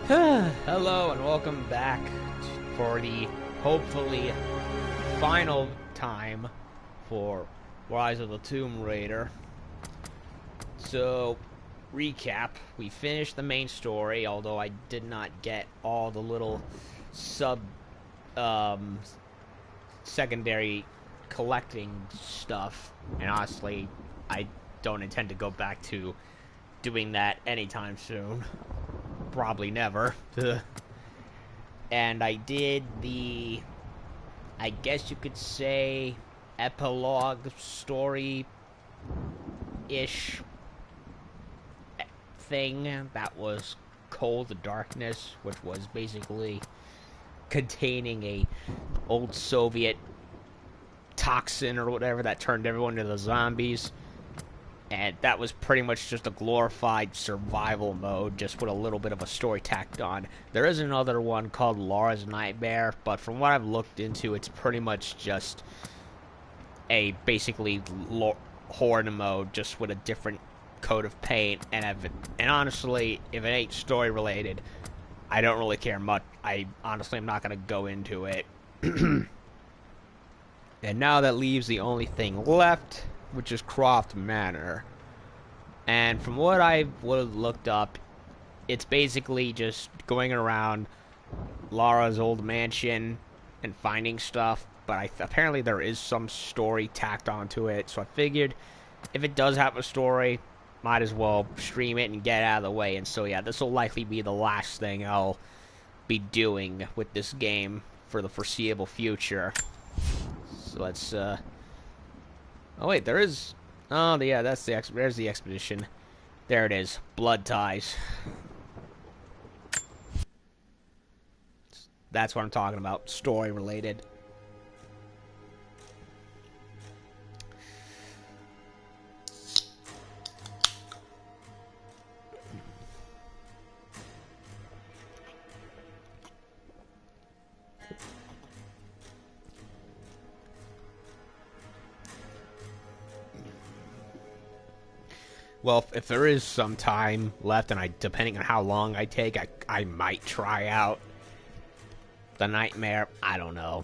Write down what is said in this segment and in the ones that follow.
Hello and welcome back for the hopefully final time for Rise of the Tomb Raider. So, recap, we finished the main story, although I did not get all the little secondary collecting stuff, and honestly, I don't intend to go back to doing that anytime soon. Probably never. And I did the, I guess you could say, epilogue story-ish thing that was Cold Darkness, which was basically containing a old Soviet toxin or whatever that turned everyone into zombies. And that was pretty much just a glorified survival mode, just with a little bit of a story tacked on. There is another one called Laura's Nightmare, but from what I've looked into, it's pretty much just a basically horde mode, just with a different coat of paint. And honestly, if it ain't story related, I don't really care much. I honestly am not going to go into it. And now that leaves the only thing left, which is Croft Manor. And from what I would have looked up, it's basically just going around Laura's old mansion and finding stuff, but apparently there is some story tacked onto it, so I figured if it does have a story, might as well stream it and get out of the way. And so yeah, this will likely be the last thing I'll be doing with this game for the foreseeable future. So let's oh wait, there is. Oh yeah, that's there's the expedition. There it is. Blood ties. That's what I'm talking about. Story related. Well, if there is some time left, and depending on how long I take, I might try out the Nightmare. I don't know.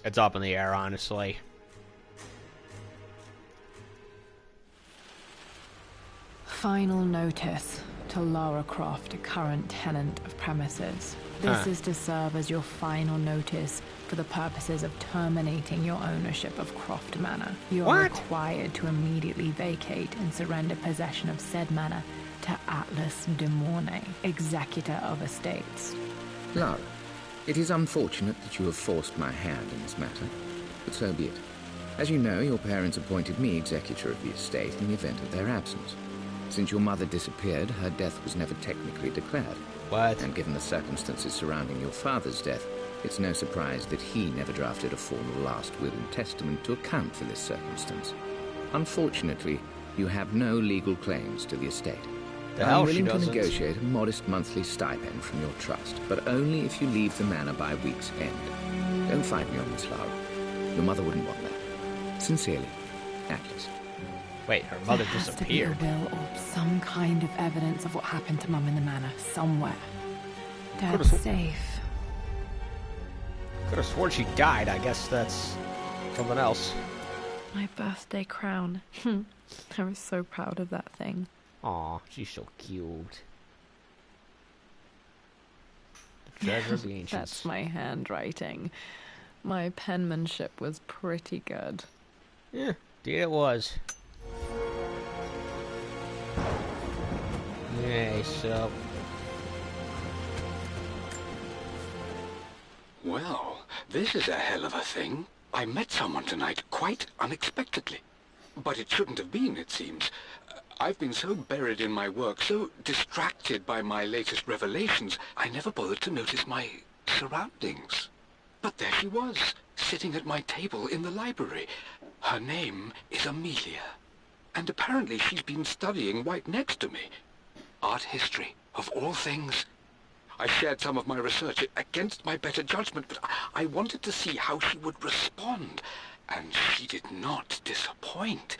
It's up in the air, honestly. Final notice to Lara Croft, a current tenant of premises. This is to serve as your final notice for the purposes of terminating your ownership of Croft Manor. You are required to immediately vacate and surrender possession of said manor to Atlas de Mornay, executor of estates. Lara, it is unfortunate that you have forced my hand in this matter, but so be it. As you know, your parents appointed me executor of the estate in the event of their absence. Since your mother disappeared, her death was never technically declared. What? And given the circumstances surrounding your father's death, it's no surprise that he never drafted a formal last will and testament to account for this circumstance. Unfortunately, you have no legal claims to the estate. I'm willing to negotiate a modest monthly stipend from your trust, but only if you leave the manor by week's end. Don't fight me on this, Lara. Your mother wouldn't want that. Sincerely, Atlas. Wait, her mother disappeared. There has to be a will or some kind of evidence of what happened to Mum in the manor somewhere. Dad's safe. Could have sworn she died. I guess that's something else. My birthday crown. I was so proud of that thing. Aw, she's so cute. The treasure of the ancients. That's my handwriting. My penmanship was pretty good. Yeah, indeed it was. Okay, so... Well, this is a hell of a thing. I met someone tonight quite unexpectedly. But it shouldn't have been, it seems. I've been so buried in my work, so distracted by my latest revelations, I never bothered to notice my surroundings. But there she was, sitting at my table in the library. Her name is Amelia. And apparently she's been studying right next to me. Art history, of all things. I shared some of my research against my better judgment, but I wanted to see how she would respond. And she did not disappoint.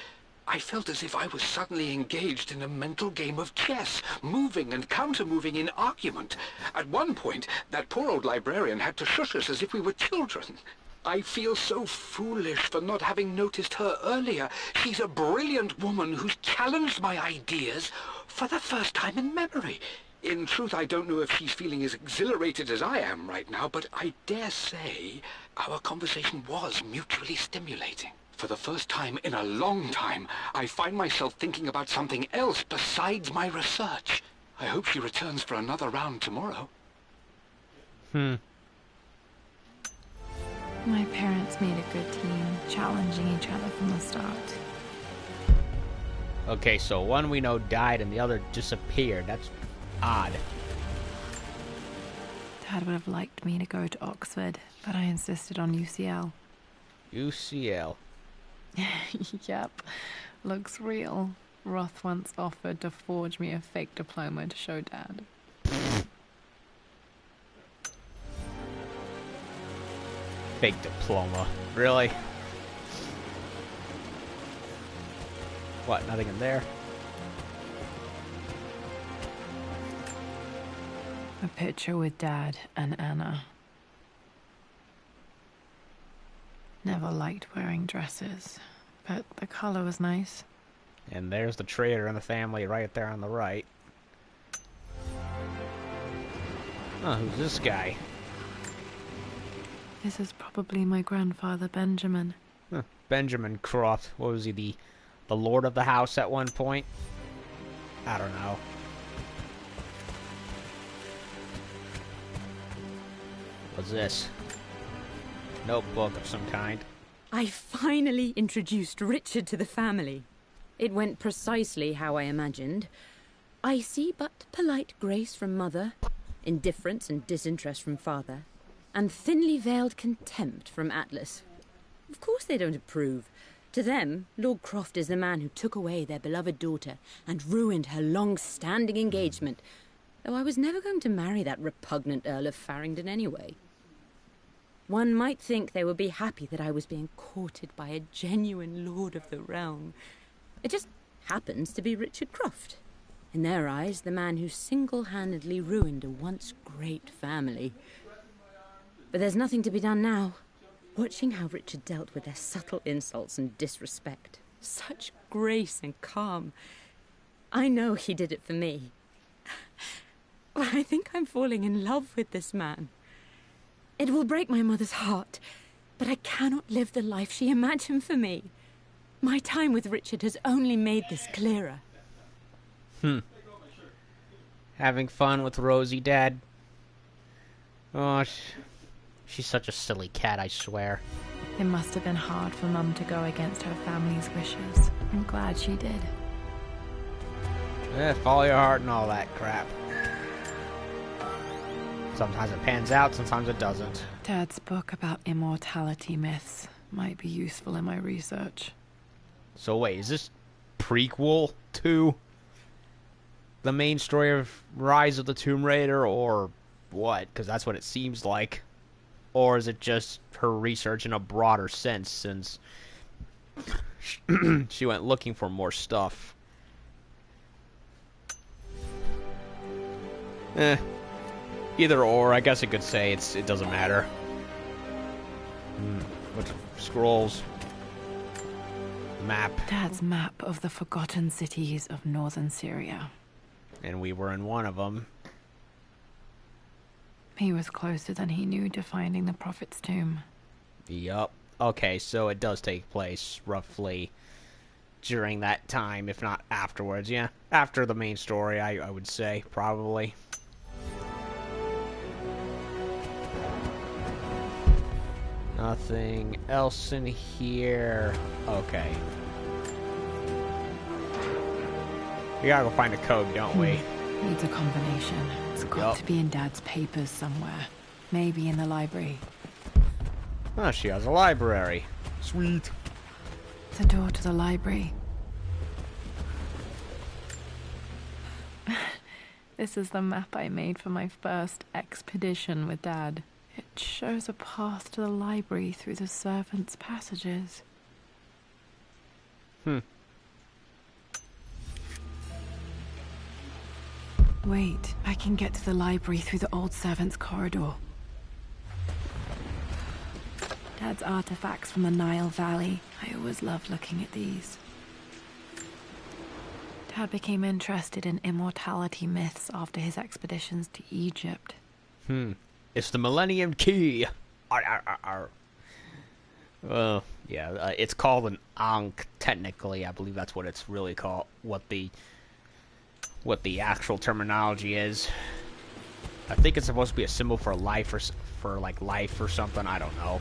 I felt as if I was suddenly engaged in a mental game of chess, moving and counter-moving in argument. At one point, that poor old librarian had to shush us as if we were children. I feel so foolish for not having noticed her earlier. She's a brilliant woman who's challenged my ideas for the first time in memory. In truth, I don't know if she's feeling as exhilarated as I am right now, but I dare say our conversation was mutually stimulating. For the first time in a long time, I find myself thinking about something else besides my research. I hope she returns for another round tomorrow. My parents made a good team, challenging each other from the start. Okay, so one we know died and the other disappeared. That's odd. Dad would have liked me to go to Oxford, but I insisted on UCL. UCL. Yep, looks real. Roth once offered to forge me a fake diploma to show Dad. Fake diploma. Really? What, nothing in there? A picture with Dad and Anna. Never liked wearing dresses, but the color was nice. And there's the traitor in the family right there on the right. Oh, who's this guy? This is probably my grandfather, Benjamin. Huh. Benjamin Croft. What was he, the lord of the house at one point? I don't know. What's this? Notebook of some kind. I finally introduced Richard to the family. It went precisely how I imagined. I see but polite grace from mother, indifference and disinterest from father, and thinly veiled contempt from Atlas. Of course they don't approve. To them, Lord Croft is the man who took away their beloved daughter and ruined her long-standing engagement, though I was never going to marry that repugnant Earl of Farringdon anyway. One might think they would be happy that I was being courted by a genuine lord of the realm. It just happens to be Richard Croft. In their eyes, the man who single-handedly ruined a once great family. But there's nothing to be done now. Watching how Richard dealt with their subtle insults and disrespect. Such grace and calm. I know he did it for me. But I think I'm falling in love with this man. It will break my mother's heart, but I cannot live the life she imagined for me. My time with Richard has only made this clearer. Having fun with Rosie, Dad? Oh, she's such a silly cat, I swear. It must have been hard for Mum to go against her family's wishes. I'm glad she did. Yeah, follow your heart and all that crap. Sometimes it pans out, sometimes it doesn't. Dad's book about immortality myths might be useful in my research. So wait, is this prequel to the main story of Rise of the Tomb Raider, or what? Because that's what it seems like. Or is it just her research in a broader sense, since she went looking for more stuff? Either or, I guess I could say it doesn't matter. What scrolls? Map. Dad's map of the forgotten cities of northern Syria. And we were in one of them. He was closer than he knew to finding the Prophet's tomb. Yup. Okay, so it does take place roughly during that time, if not afterwards. Yeah, after the main story, I would say, probably. Nothing else in here. Okay. We gotta go find a code, don't we? Needs a combination. It's got to be in Dad's papers somewhere. Maybe in the library. Oh, she has a library. Sweet. The door to the library. This is the map I made for my first expedition with Dad. It shows a path to the library through the servants' passages. Wait, I can get to the library through the old servants' corridor. Dad's artifacts from the Nile Valley. I always loved looking at these. Dad became interested in immortality myths after his expeditions to Egypt. It's the Millennium Key. Arr, arr, arr, arr. Well, yeah, it's called an Ankh, technically. I believe that's what it's really called. What the actual terminology is. I think it's supposed to be a symbol for life, or for like life or something. I don't know.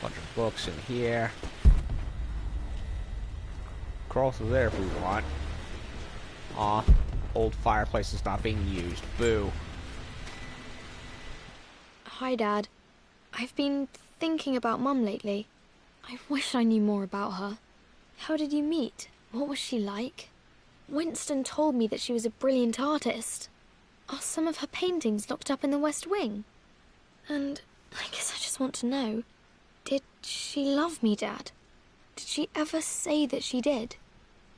Bunch of books in here. Crawl through there if we want. Aw, old fireplace is not being used. Boo. Hi, Dad. I've been thinking about Mum lately. I wish I knew more about her. How did you meet? What was she like? Winston told me that she was a brilliant artist. Are some of her paintings locked up in the West Wing? And I guess I just want to know, did she love me, Dad? Did she ever say that she did?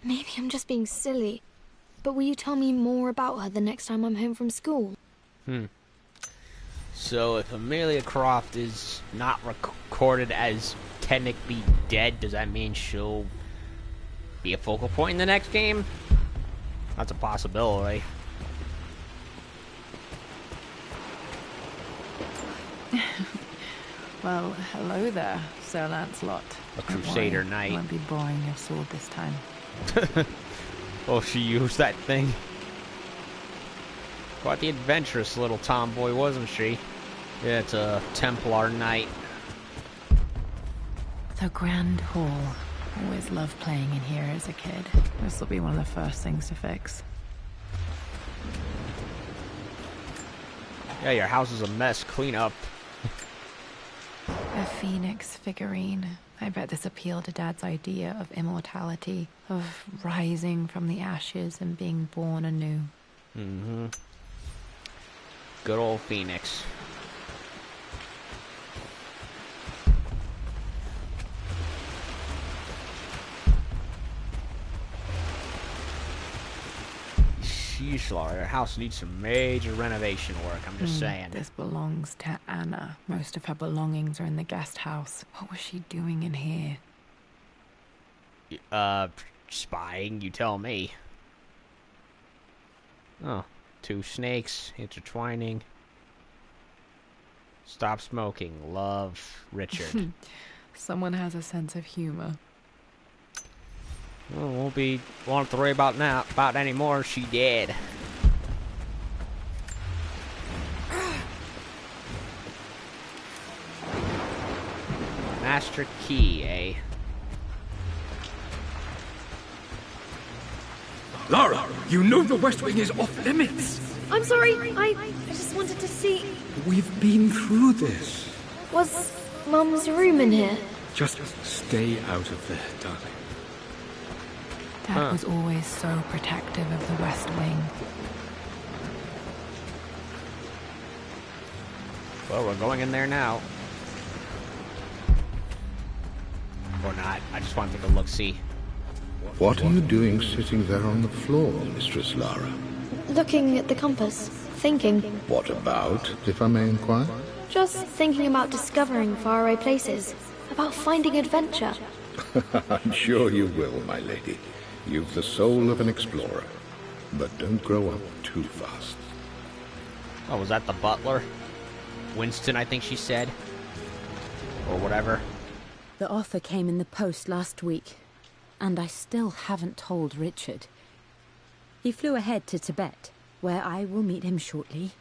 Maybe I'm just being silly, but will you tell me more about her the next time I'm home from school? So if Amelia Croft is not recorded as technically dead, does that mean she'll be a focal point in the next game? That's a possibility. Well, hello there, Sir Lancelot. A Crusader Knight. I won't be boring your sword this time. Oh, she used that thing. Quite the adventurous little tomboy, wasn't she? Yeah, it's a Templar Knight. The Grand Hall. Always loved playing in here as a kid. This will be one of the first things to fix. Yeah, your house is a mess. Clean up. A phoenix figurine. I bet this appealed to Dad's idea of immortality, of rising from the ashes and being born anew. Mm-hmm. Good old Phoenix. Sheesh, Laura, your house needs some major renovation work, I'm just saying. This belongs to Anna. Most of her belongings are in the guest house. What was she doing in here? Spying, you tell me. Oh, two snakes intertwining. Stop smoking. Love, Richard. Someone has a sense of humor. Well, won't have to worry about anymore. She dead. Master key, eh? Lara, you know the West Wing is off limits. I'm sorry, I just wanted to see... We've been through this. Was Mum's room in here? Just stay out of there, darling. Dad was always so protective of the West Wing. Well, we're going in there now. Or not. I just want to take a look-see. What are you doing sitting there on the floor, Mistress Lara? Looking at the compass, thinking. What about, if I may inquire? Just thinking about discovering faraway places, about finding adventure. I'm sure you will, my lady. You've the soul of an explorer. But don't grow up too fast. Oh, was that the butler? Winston, I think she said. Or whatever. The offer came in the post last week, and I still haven't told Richard. He flew ahead to Tibet, where I will meet him shortly.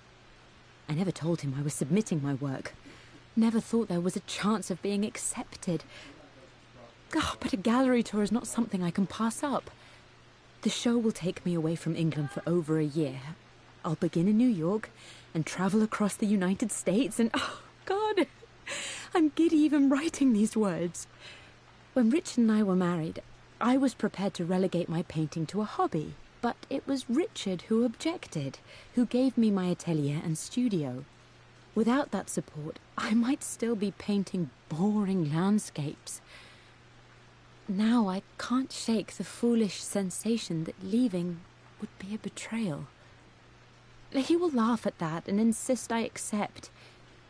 I never told him I was submitting my work. Never thought there was a chance of being accepted. Oh, but a gallery tour is not something I can pass up. The show will take me away from England for over a year. I'll begin in New York and travel across the United States and... oh, God! I'm giddy even writing these words. When Richard and I were married, I was prepared to relegate my painting to a hobby. But it was Richard who objected, who gave me my atelier and studio. Without that support, I might still be painting boring landscapes. Now I can't shake the foolish sensation that leaving would be a betrayal. He will laugh at that and insist I accept,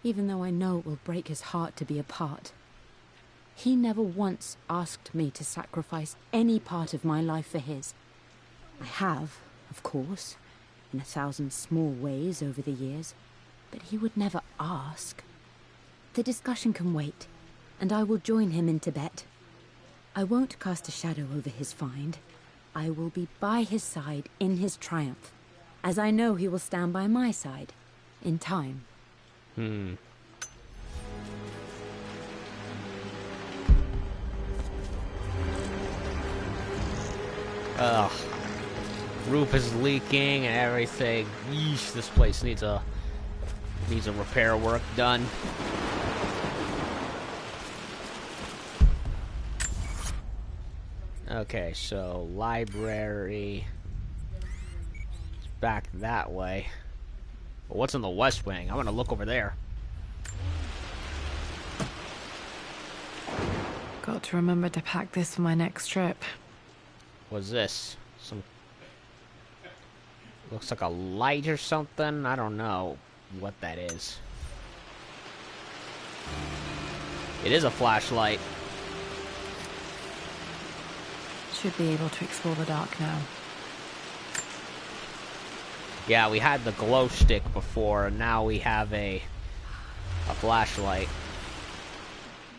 even though I know it will break his heart to be apart. He never once asked me to sacrifice any part of my life for his. I have, of course, in 1,000 small ways over the years, but he would never ask. The discussion can wait, and I will join him in Tibet. I won't cast a shadow over his find. I will be by his side in his triumph, as I know he will stand by my side, in time. Ugh. Roof is leaking and everything. Yeesh, this place needs a repair work done. Okay, so library. It's back that way. But what's in the west wing? I want to look over there. Got to remember to pack this for my next trip. What's this? Some... Looks like a light or something? I don't know what that is. It is a flashlight. Should be able to explore the dark now. Yeah, we had the glow stick before, and now we have a flashlight.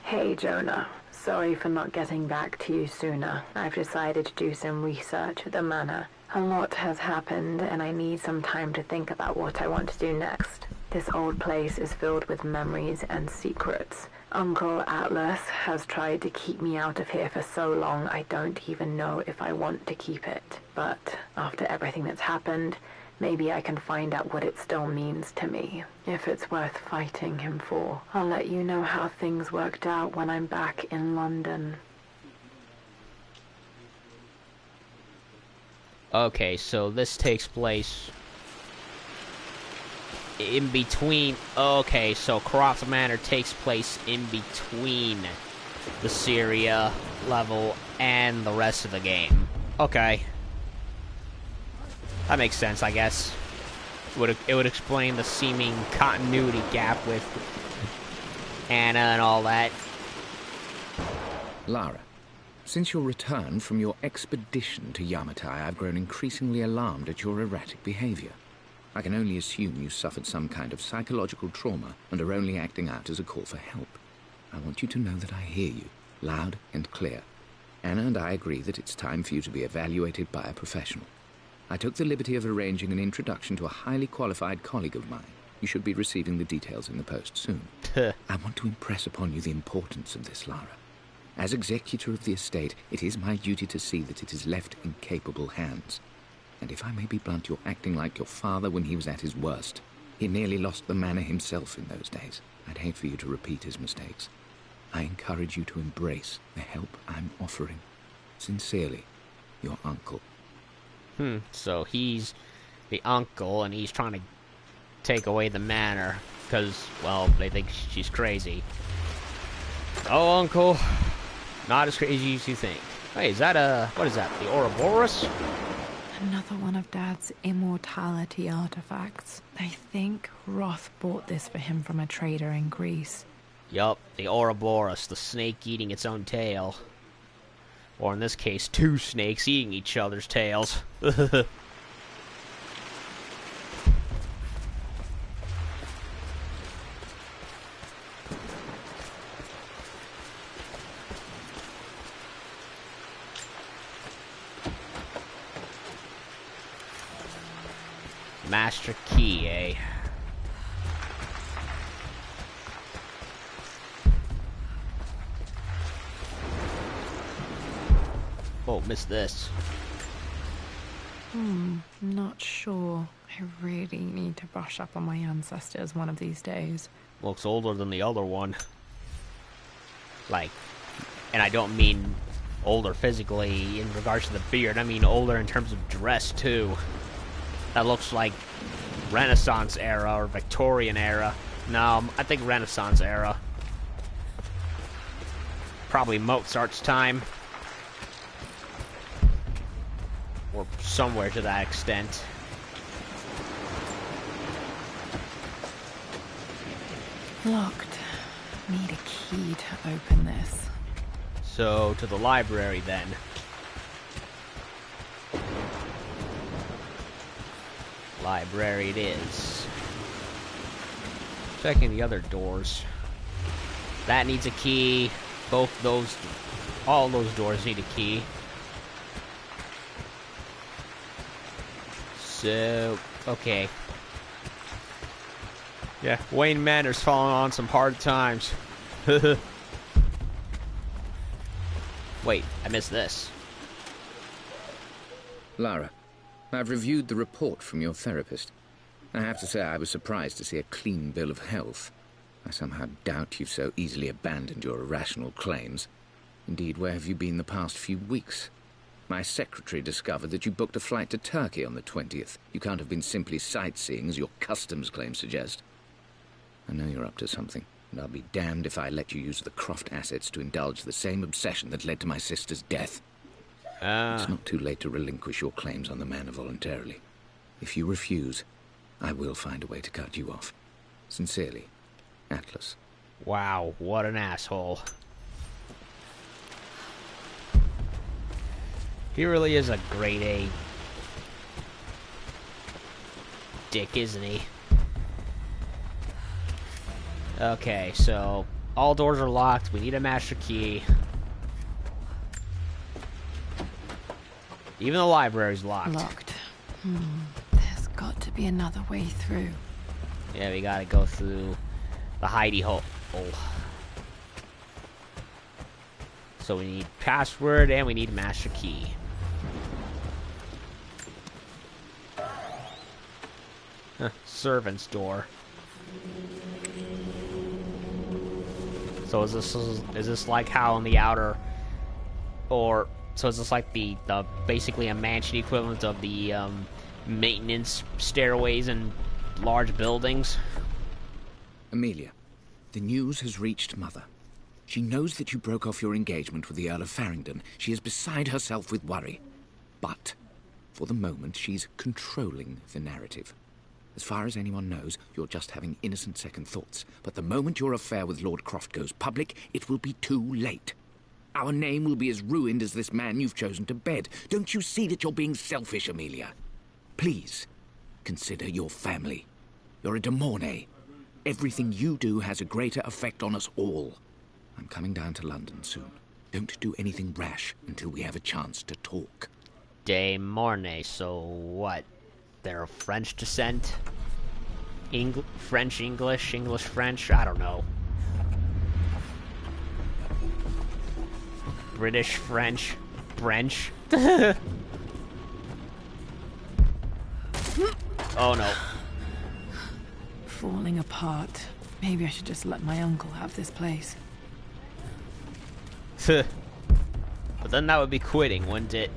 Hey, Jonah. Sorry for not getting back to you sooner. I've decided to do some research at the Manor. A lot has happened, and I need some time to think about what I want to do next. This old place is filled with memories and secrets. Uncle Atlas has tried to keep me out of here for so long, I don't even know if I want to keep it. But after everything that's happened, maybe I can find out what it still means to me. If it's worth fighting him for. I'll let you know how things worked out when I'm back in London. Okay, so this takes place in between... Okay, so Croft Manor takes place in between the Syria level and the rest of the game. Okay. That makes sense, I guess. It would explain the seeming continuity gap with Anna and all that. Lara, since your return from your expedition to Yamatai, I've grown increasingly alarmed at your erratic behavior. I can only assume you suffered some kind of psychological trauma and are only acting out as a call for help. I want you to know that I hear you, loud and clear. Anna and I agree that it's time for you to be evaluated by a professional. I took the liberty of arranging an introduction to a highly qualified colleague of mine. You should be receiving the details in the post soon. I want to impress upon you the importance of this, Lara. As executor of the estate, it is my duty to see that it is left in capable hands. And if I may be blunt, you're acting like your father when he was at his worst. He nearly lost the manor himself in those days. I'd hate for you to repeat his mistakes. I encourage you to embrace the help I'm offering. Sincerely, your uncle. So he's the uncle, and he's trying to take away the manor, because, well, they think she's crazy. Oh, uncle. Not as crazy as you think. Hey, is that what is that, the Ouroboros? Another one of Dad's immortality artifacts. I think Roth bought this for him from a trader in Greece. Yup, the Ouroboros, the snake eating its own tail. Or in this case, two snakes eating each other's tails. Master key, eh? Oh, missed this. Not sure. I really need to brush up on my ancestors one of these days. Looks older than the other one. Like, and I don't mean older physically in regards to the beard. I mean older in terms of dress, too. That looks like Renaissance era or Victorian era. No, I think Renaissance era. Probably Mozart's time. Or somewhere to that extent. Locked. Need a key to open this. So, to the library then. Library it is. Checking the other doors. That needs a key. Both those... all those doors need a key. So... okay. Yeah, Wayne Manor's falling on some hard times. Wait, I missed this. Lara, I've reviewed the report from your therapist. I have to say I was surprised to see a clean bill of health. I somehow doubt you've so easily abandoned your irrational claims. Indeed, where have you been the past few weeks? My secretary discovered that you booked a flight to Turkey on the 20th. You can't have been simply sightseeing, as your customs claims suggest. I know you're up to something, and I'll be damned if I let you use the Croft assets to indulge the same obsession that led to my sister's death. It's not too late to relinquish your claims on the Manor voluntarily. If you refuse, I will find a way to cut you off. Sincerely, Atlas. Wow, what an asshole. He really is a grade A dick, isn't he? Okay, so all doors are locked. We need a master key. Even the library's locked. Locked. There's got to be another way through. Yeah, we gotta go through the hidey hole. So we need password and we need master key. Servant's door. So is this like how in the outer, or so is this like the basically a mansion equivalent of the maintenance stairways in large buildings? Amelia, the news has reached Mother. She knows that you broke off your engagement with the Earl of Farringdon. She is beside herself with worry. But, for the moment, she's controlling the narrative. As far as anyone knows, you're just having innocent second thoughts. But the moment your affair with Lord Croft goes public, it will be too late. Our name will be as ruined as this man you've chosen to bed. Don't you see that you're being selfish, Amelia? Please, consider your family. You're a de Mornay. Everything you do has a greater effect on us all. I'm coming down to London soon. Don't do anything rash until we have a chance to talk. De Mornay, so what? They're of French descent? French English? English French? I don't know. British French? French? Oh no. Falling apart. Maybe I should just let my uncle have this place. But then that would be quitting, wouldn't it?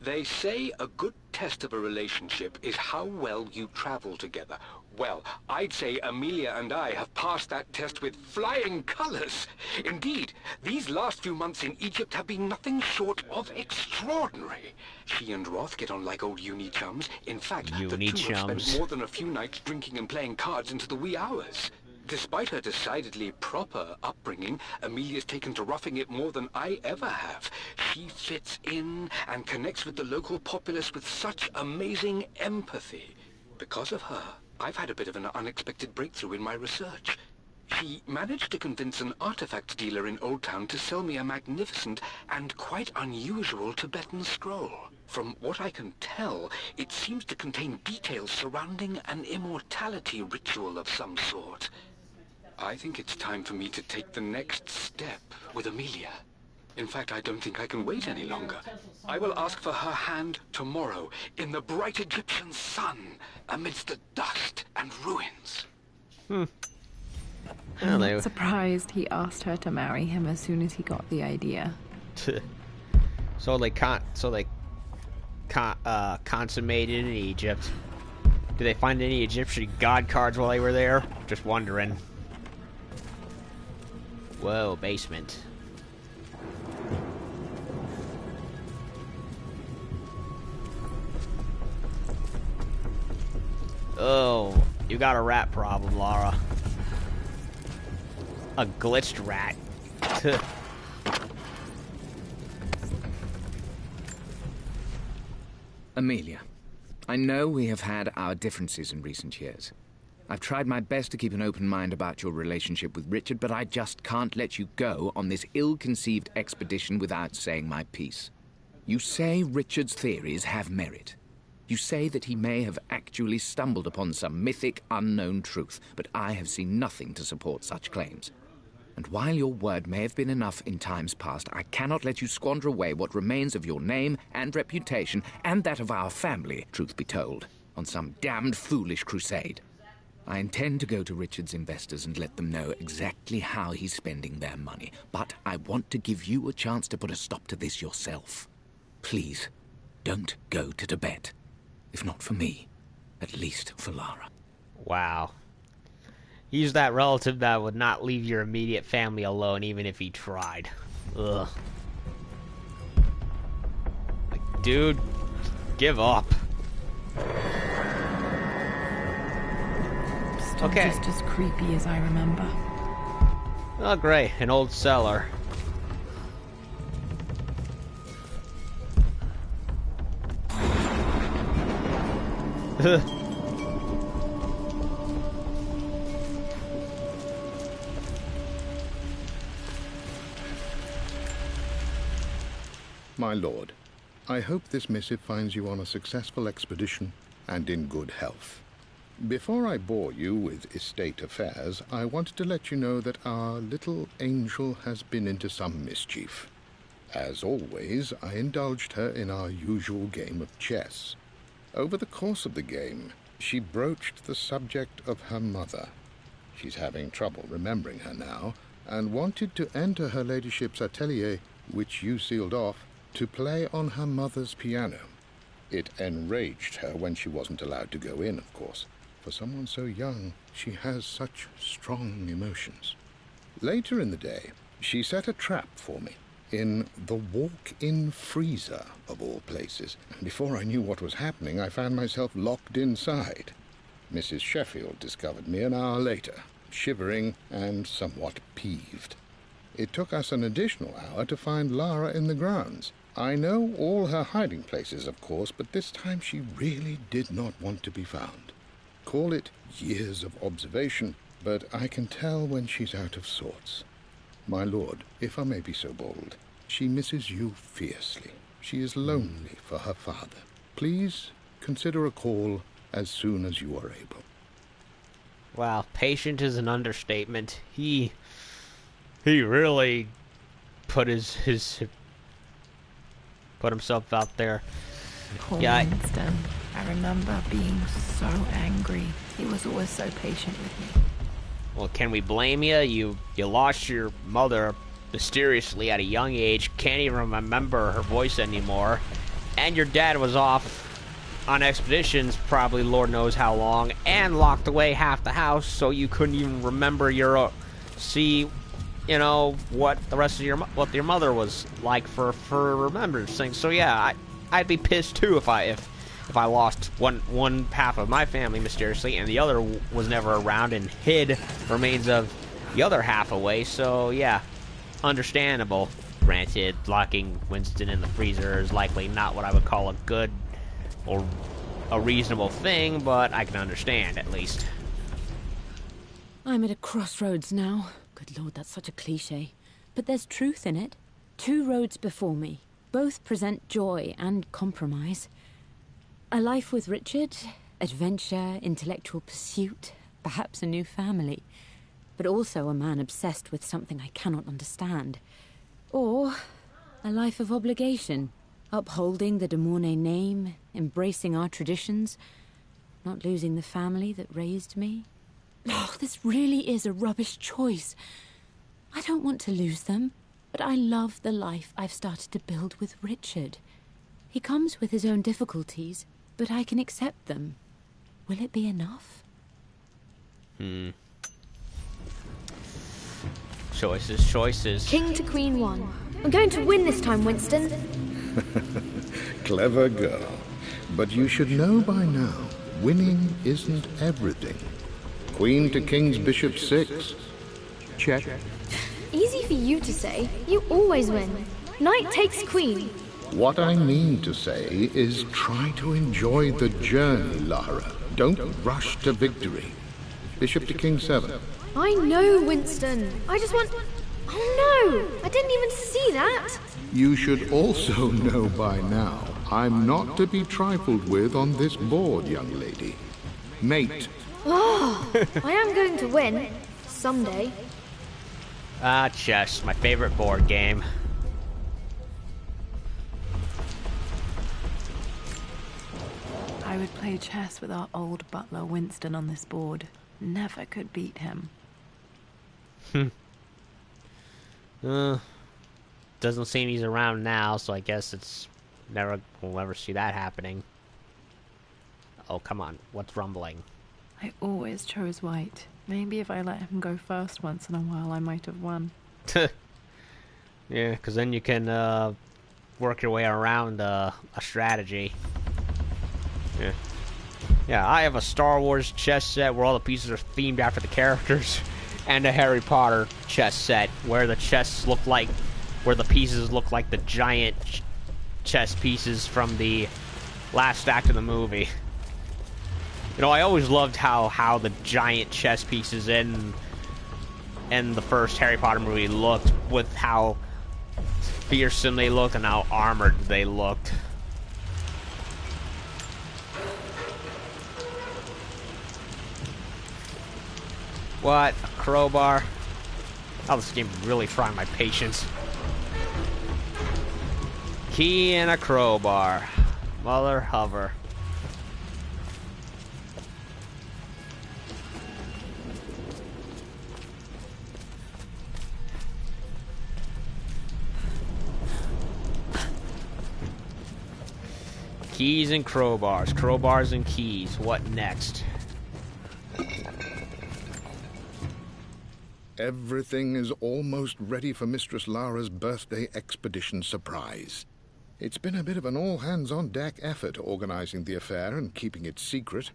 They say a good test of a relationship is how well you travel together. Well, I'd say Amelia and I have passed that test with flying colors. Indeed, these last few months in Egypt have been nothing short of extraordinary. She and Roth get on like old uni chums. In fact, the two have spent more than a few nights drinking and playing cards into the wee hours. Despite her decidedly proper upbringing, Amelia's taken to roughing it more than I ever have. She fits in and connects with the local populace with such amazing empathy. Because of her, I've had a bit of an unexpected breakthrough in my research. She managed to convince an artifact dealer in Old Town to sell me a magnificent and quite unusual Tibetan scroll. From what I can tell, it seems to contain details surrounding an immortality ritual of some sort. I think it's time for me to take the next step with Amelia. In fact, I don't think I can wait any longer. I will ask for her hand tomorrow, in the bright Egyptian sun, amidst the dust and ruins. I'm not surprised he asked her to marry him as soon as he got the idea. So they consummated in Egypt. Did they find any Egyptian god cards while they were there? Just wondering. Whoa, basement. Oh, you got a rat problem, Lara. A glitched rat. Amelia, I know we have had our differences in recent years. I've tried my best to keep an open mind about your relationship with Richard, but I just can't let you go on this ill-conceived expedition without saying my piece. You say Richard's theories have merit. You say that he may have actually stumbled upon some mythic, unknown truth, but I have seen nothing to support such claims. And while your word may have been enough in times past, I cannot let you squander away what remains of your name and reputation, and that of our family, truth be told, on some damned foolish crusade. I intend to go to Richard's investors and let them know exactly how he's spending their money, but I want to give you a chance to put a stop to this yourself. Please, don't go to Tibet. If not for me, at least for Lara. Wow. He's that relative that would not leave your immediate family alone even if he tried. Ugh. Like, dude, give up. Still Okay. just as creepy as I remember. Oh, great. An old cellar. My lord, I hope this missive finds you on a successful expedition and in good health. Before I bore you with estate affairs, I wanted to let you know that our little angel has been into some mischief. As always, I indulged her in our usual game of chess. Over the course of the game, she broached the subject of her mother. She's having trouble remembering her now, and wanted to enter her ladyship's atelier, which you sealed off, to play on her mother's piano. It enraged her when she wasn't allowed to go in, of course. For someone so young, she has such strong emotions. Later in the day, she set a trap for me in the walk-in freezer, of all places. And before I knew what was happening, I found myself locked inside. Mrs. Sheffield discovered me an hour later, shivering and somewhat peeved. It took us an additional hour to find Lara in the grounds. I know all her hiding places, of course, but this time she really did not want to be found. Call it years of observation, but I can tell when she's out of sorts. My lord, if I may be so bold, she misses you fiercely. She is lonely for her father. Please consider a call as soon as you are able. Wow, patient is an understatement. He really put put himself out there. Poor Yeah, Winston. I remember being so angry. He was always so patient with me. Well, can we blame you? You lost your mother mysteriously at a young age, can't even remember her voice anymore, and your dad was off on expeditions, probably Lord knows how long, and locked away half the house, so you couldn't even remember what the rest of what your mother was like for remembrance things. So yeah, I'd be pissed too if I lost one half of my family mysteriously and the other was never around and hid remains of the other half away. So yeah, understandable. Granted, locking Winston in the freezer is likely not what I would call a good or a reasonable thing, but I can understand at least. I'm at a crossroads now. Good Lord, that's such a cliche. But there's truth in it. 2 roads before me. Both present joy and compromise. A life with Richard, adventure, intellectual pursuit, perhaps a new family. But also a man obsessed with something I cannot understand. Or a life of obligation, upholding the de Mornay name, embracing our traditions, not losing the family that raised me. Oh, this really is a rubbish choice. I don't want to lose them, but I love the life I've started to build with Richard. He comes with his own difficulties, but I can accept them. Will it be enough? Choices. King to queen 1. I'm going to win this time, Winston. Clever girl. But you should know by now, winning isn't everything. Queen to king's bishop 6. Check. Easy for you to say. You always win. Knight takes queen. What I mean to say is try to enjoy the journey, Lara. Don't rush to victory. Bishop to king 7. I know, Winston. I just want... Oh no! I didn't even see that! You should also know by now, I'm not to be trifled with on this board, young lady. Mate. Oh, I am going to win. Someday. Chess, my favorite board game. I would play chess with our old butler Winston on this board. Never could beat him. Doesn't seem he's around now, so I guess we'll never see that happening. Oh, come on. What's rumbling? I always chose white. Maybe if I let him go first once in a while, I might have won. Yeah, because then you can work your way around a strategy. Yeah. Yeah, I have a Star Wars chess set where all the pieces are themed after the characters, and a Harry Potter chess set where the pieces look like the giant chess pieces from the last act of the movie. You know, I always loved how the giant chess pieces in the first Harry Potter movie looked, with how fearsome they looked and how armored they looked. What? A crowbar? Oh, this game is really trying my patience. Key and a crowbar. Mother hover. Keys and crowbars. Crowbars and keys. What next? Everything is almost ready for Mistress Lara's birthday expedition surprise. It's been a bit of an all-hands-on-deck effort organizing the affair and keeping it secret.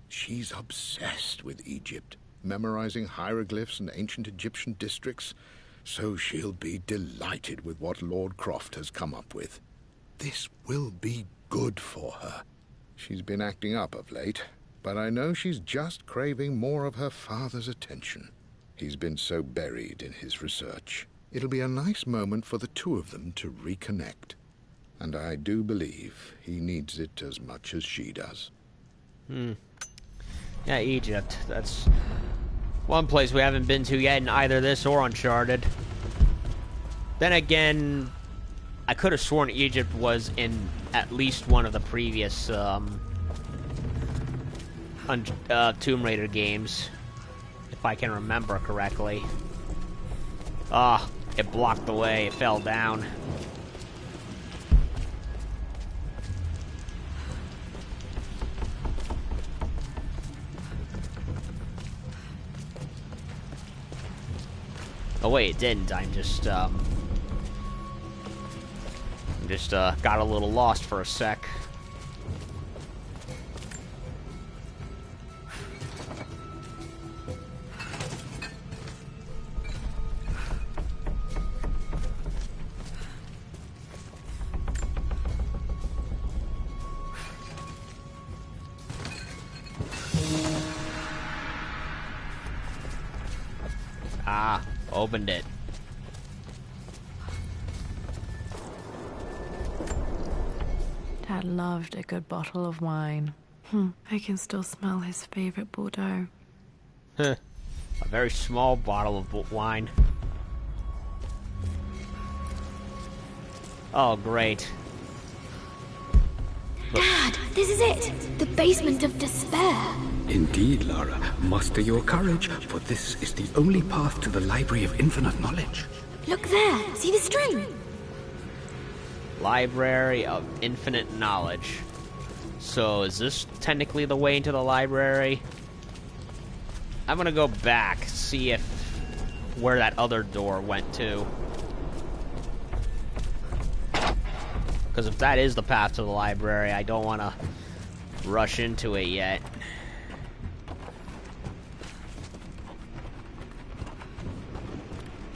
She's obsessed with Egypt, memorizing hieroglyphs and ancient Egyptian districts, so she'll be delighted with what Lord Croft has come up with. This will be good for her. She's been acting up of late, but I know she's just craving more of her father's attention. He's been so buried in his research. It'll be a nice moment for the two of them to reconnect. And I do believe he needs it as much as she does. Yeah, Egypt. That's one place we haven't been to yet in either this or Uncharted. Then again, I could have sworn Egypt was in at least one of the previous Tomb Raider games, if I can remember correctly. Ah, it blocked the way. It fell down. Oh wait, it didn't. I just got a little lost for a sec. Ah, opened it. Dad loved a good bottle of wine. I can still smell his favorite Bordeaux. A very small bottle of wine. Oh, great. Dad, this is it! The basement of despair! Indeed, Lara. Muster your courage, for this is the only path to the Library of Infinite Knowledge. Look there! See the string? Library of Infinite Knowledge. So, is this technically the way into the library? I'm gonna go back, see if where that other door went to. Because if that is the path to the library, I don't want to rush into it yet.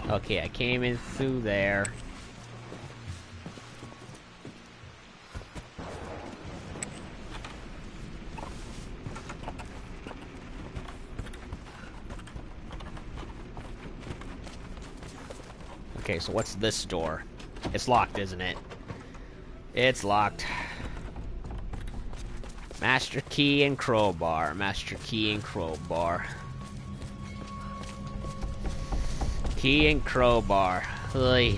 Okay, I came in through there. Okay, so what's this door? It's locked, isn't it? It's locked. Master key and crowbar. Master key and crowbar. Key and crowbar. Ugh.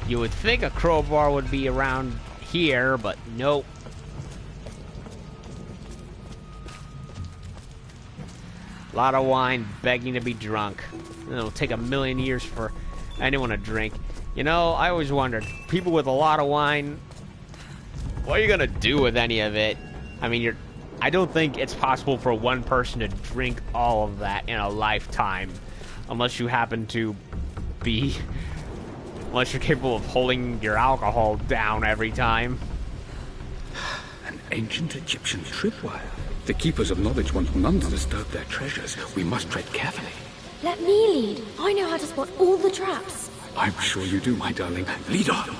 You would think a crowbar would be around here, but nope. A lot of wine begging to be drunk. It'll take 1,000,000 years for anyone to drink. You know, I always wondered, people with a lot of wine, what are you gonna do with any of it? I mean, I don't think it's possible for one person to drink all of that in a lifetime, unless you happen to be, unless you're capable of holding your alcohol down every time. An ancient Egyptian tripwire. The keepers of knowledge want none to disturb their treasures. We must tread carefully. Let me lead. I know how to spot all the traps. I'm sure you do, my darling. Lead on.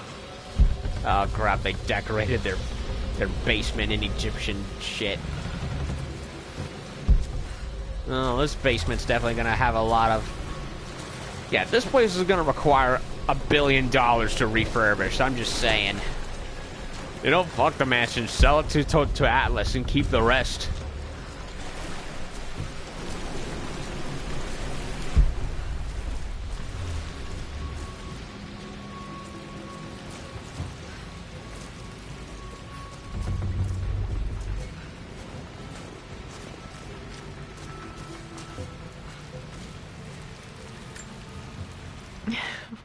Oh crap, they decorated their basement in Egyptian shit. Oh, this basement's definitely gonna have a lot of... Yeah, this place is gonna require $1 billion to refurbish, I'm just saying. You know, fuck the mansion, sell it to Atlas and keep the rest.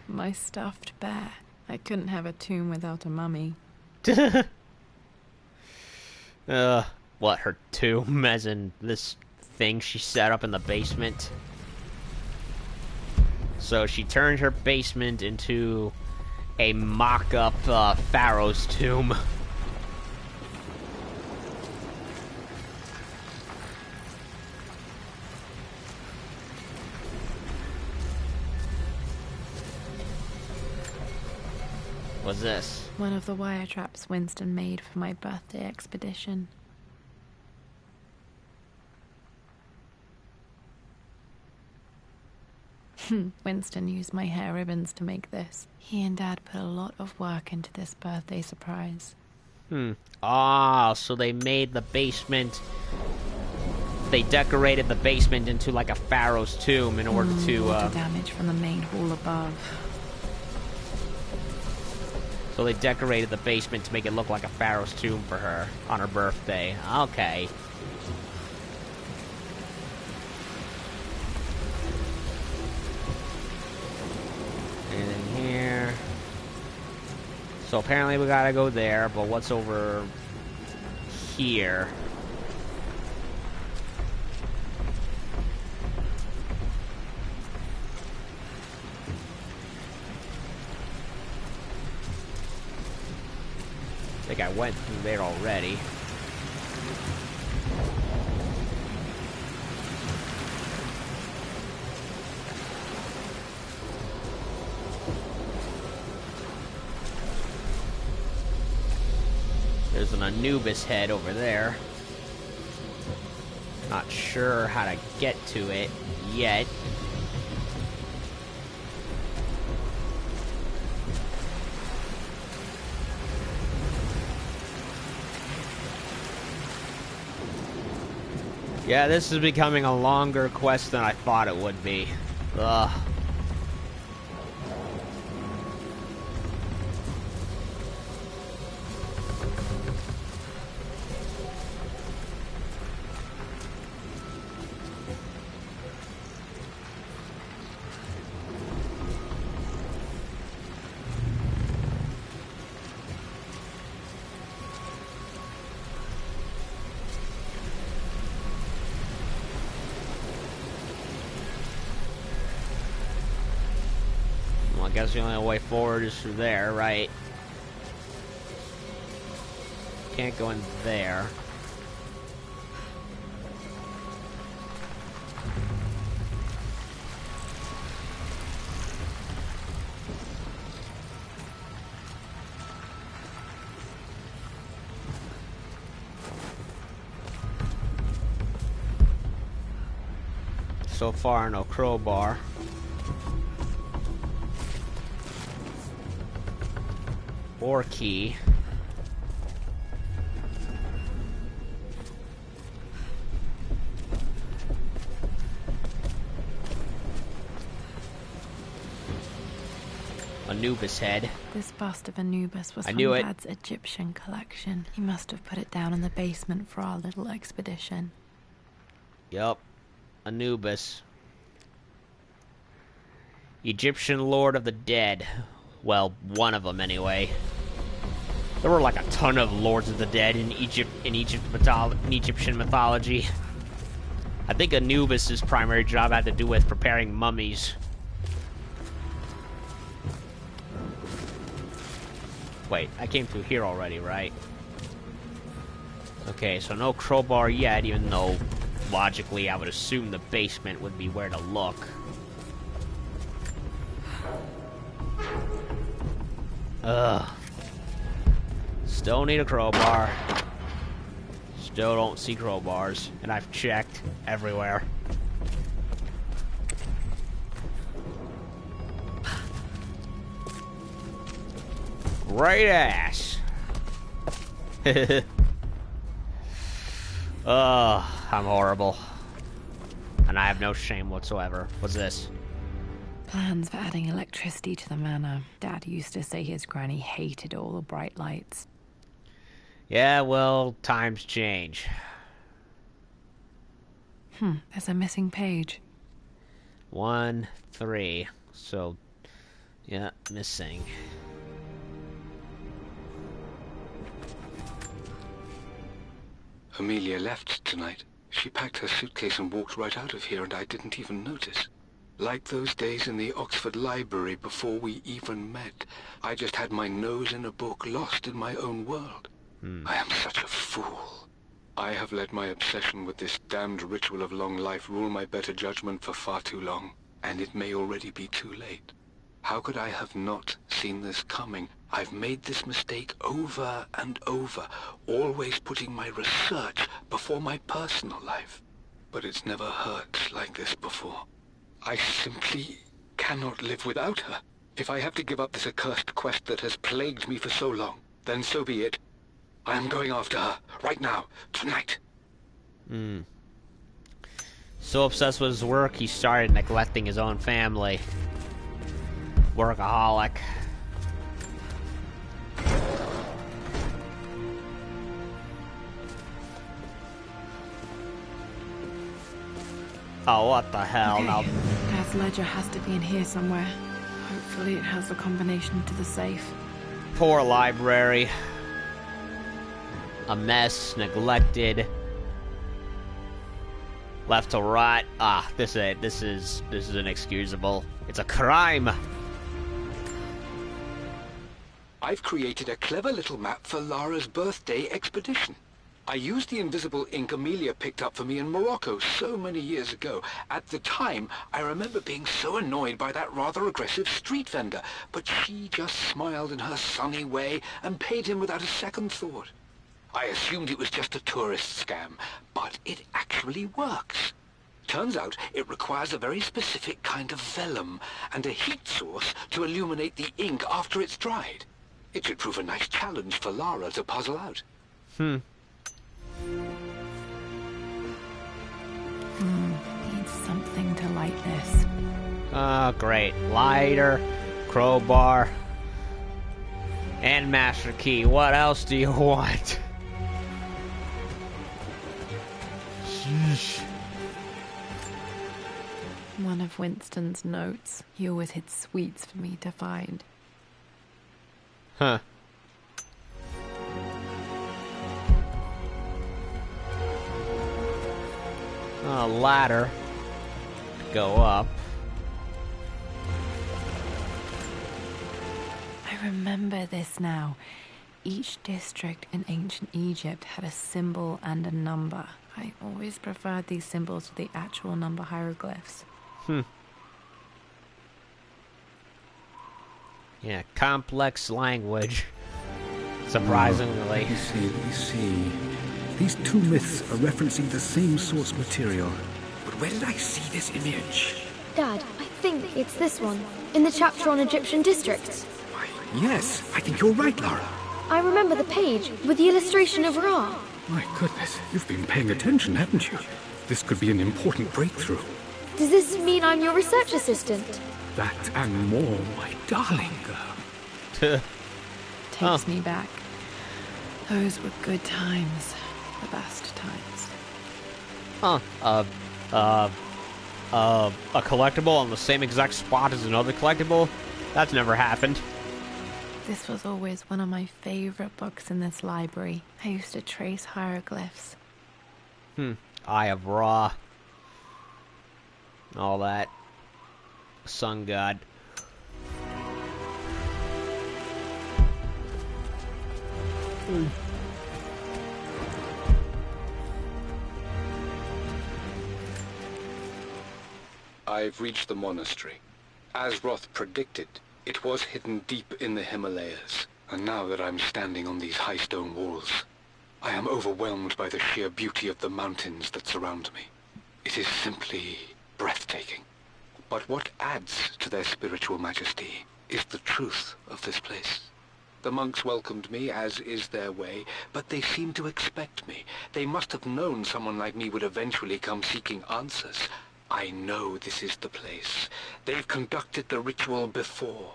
My stuffed bear. I couldn't have a tomb without a mummy. What, her tomb, as in this thing she set up in the basement? So she turned her basement into a mock-up pharaoh's tomb. What's this? One of the wire traps Winston made for my birthday expedition. Winston used my hair ribbons to make this. He and Dad put a lot of work into this birthday surprise. Ah, so they made the basement... They decorated the basement into like a pharaoh's tomb in order to... Water damage from the main hall above. So they decorated the basement to make it look like a pharaoh's tomb for her on her birthday. Okay. Anything here? So apparently we gotta go there, but what's over here? I think I went through there already. There's an Anubis head over there. Not sure how to get to it yet. Yeah, this is becoming a longer quest than I thought it would be. Ugh. guess the only way forward is through there, right? Can't go in there. So far, no crowbar. Or key. Anubis head. This bust of Anubis was I from knew it. Dad's Egyptian collection. He must have put it down in the basement for our little expedition. Yup. Anubis. Egyptian Lord of the Dead. Well, one of them anyway. There were like a ton of Lords of the Dead in Egyptian mythology. I think Anubis' primary job had to do with preparing mummies. Wait, I came through here already, right? Okay, so no crowbar yet, even though logically I would assume the basement would be where to look. Ugh. Still need a crowbar. Still don't see crowbars, and I've checked everywhere. Great ass. Ugh, I'm horrible. And I have no shame whatsoever. What's this? Plans for adding electricity to the manor. Dad used to say his granny hated all the bright lights. Yeah, well, times change. There's a missing page. 1, 3. So, yeah, missing. Amelia left tonight. She packed her suitcase and walked right out of here, and I didn't even notice. Like those days in the Oxford Library before we even met. I just had my nose in a book, lost in my own world. I am such a fool. I have let my obsession with this damned ritual of long life rule my better judgment for far too long, and it may already be too late. How could I have not seen this coming? I've made this mistake over and over, always putting my research before my personal life. But it's never hurt like this before. I simply cannot live without her. If I have to give up this accursed quest that has plagued me for so long, then so be it. I am going after her, right now, tonight. So obsessed with his work, he started neglecting his own family. Workaholic. Oh, what the hell? Okay. Now, Dad's ledger has to be in here somewhere. Hopefully it has the combination to the safe. poor library. A mess, neglected, left to rot. Ah, this is inexcusable. It's a crime. I've created a clever little map for Lara's birthday expedition. I used the invisible ink Amelia picked up for me in Morocco so many years ago. At the time, I remember being so annoyed by that rather aggressive street vendor, but she just smiled in her sunny way and paid him without a second thought. I assumed it was just a tourist scam, but it actually works. Turns out it requires a very specific kind of vellum and a heat source to illuminate the ink after it's dried. It should prove a nice challenge for Lara to puzzle out. Needs something to light this. Oh, great. Lighter, crowbar, and master key. What else do you want? Sheesh. One of Winston's notes. He always hid sweets for me to find. Huh. A ladder. Go up. remember this now. Each district in ancient Egypt had a symbol and a number. I always preferred these symbols to the actual number hieroglyphs. Yeah, complex language. Surprisingly. Let me see. These two myths are referencing the same source material. But where did I see this image? Dad, I think it's this one, in the chapter on Egyptian districts. Why, yes, I think you're right, Lara. I remember the page with the illustration of Ra. My goodness, you've been paying attention, haven't you? This could be an important breakthrough. Does this mean I'm your research assistant? That and more, my darling girl. Takes me back. Those were good times. The best times. A collectible on the same exact spot as another collectible? That's never happened. This was always one of my favorite books in this library. I used to trace hieroglyphs. Eye of Ra. All that. Sun god. I've reached the monastery. As Roth predicted, it was hidden deep in the Himalayas. And now that I'm standing on these high stone walls, I am overwhelmed by the sheer beauty of the mountains that surround me. It is simply breathtaking. But what adds to their spiritual majesty is the truth of this place. The monks welcomed me, as is their way, but they seemed to expect me. They must have known someone like me would eventually come seeking answers. I know this is the place. They've conducted the ritual before.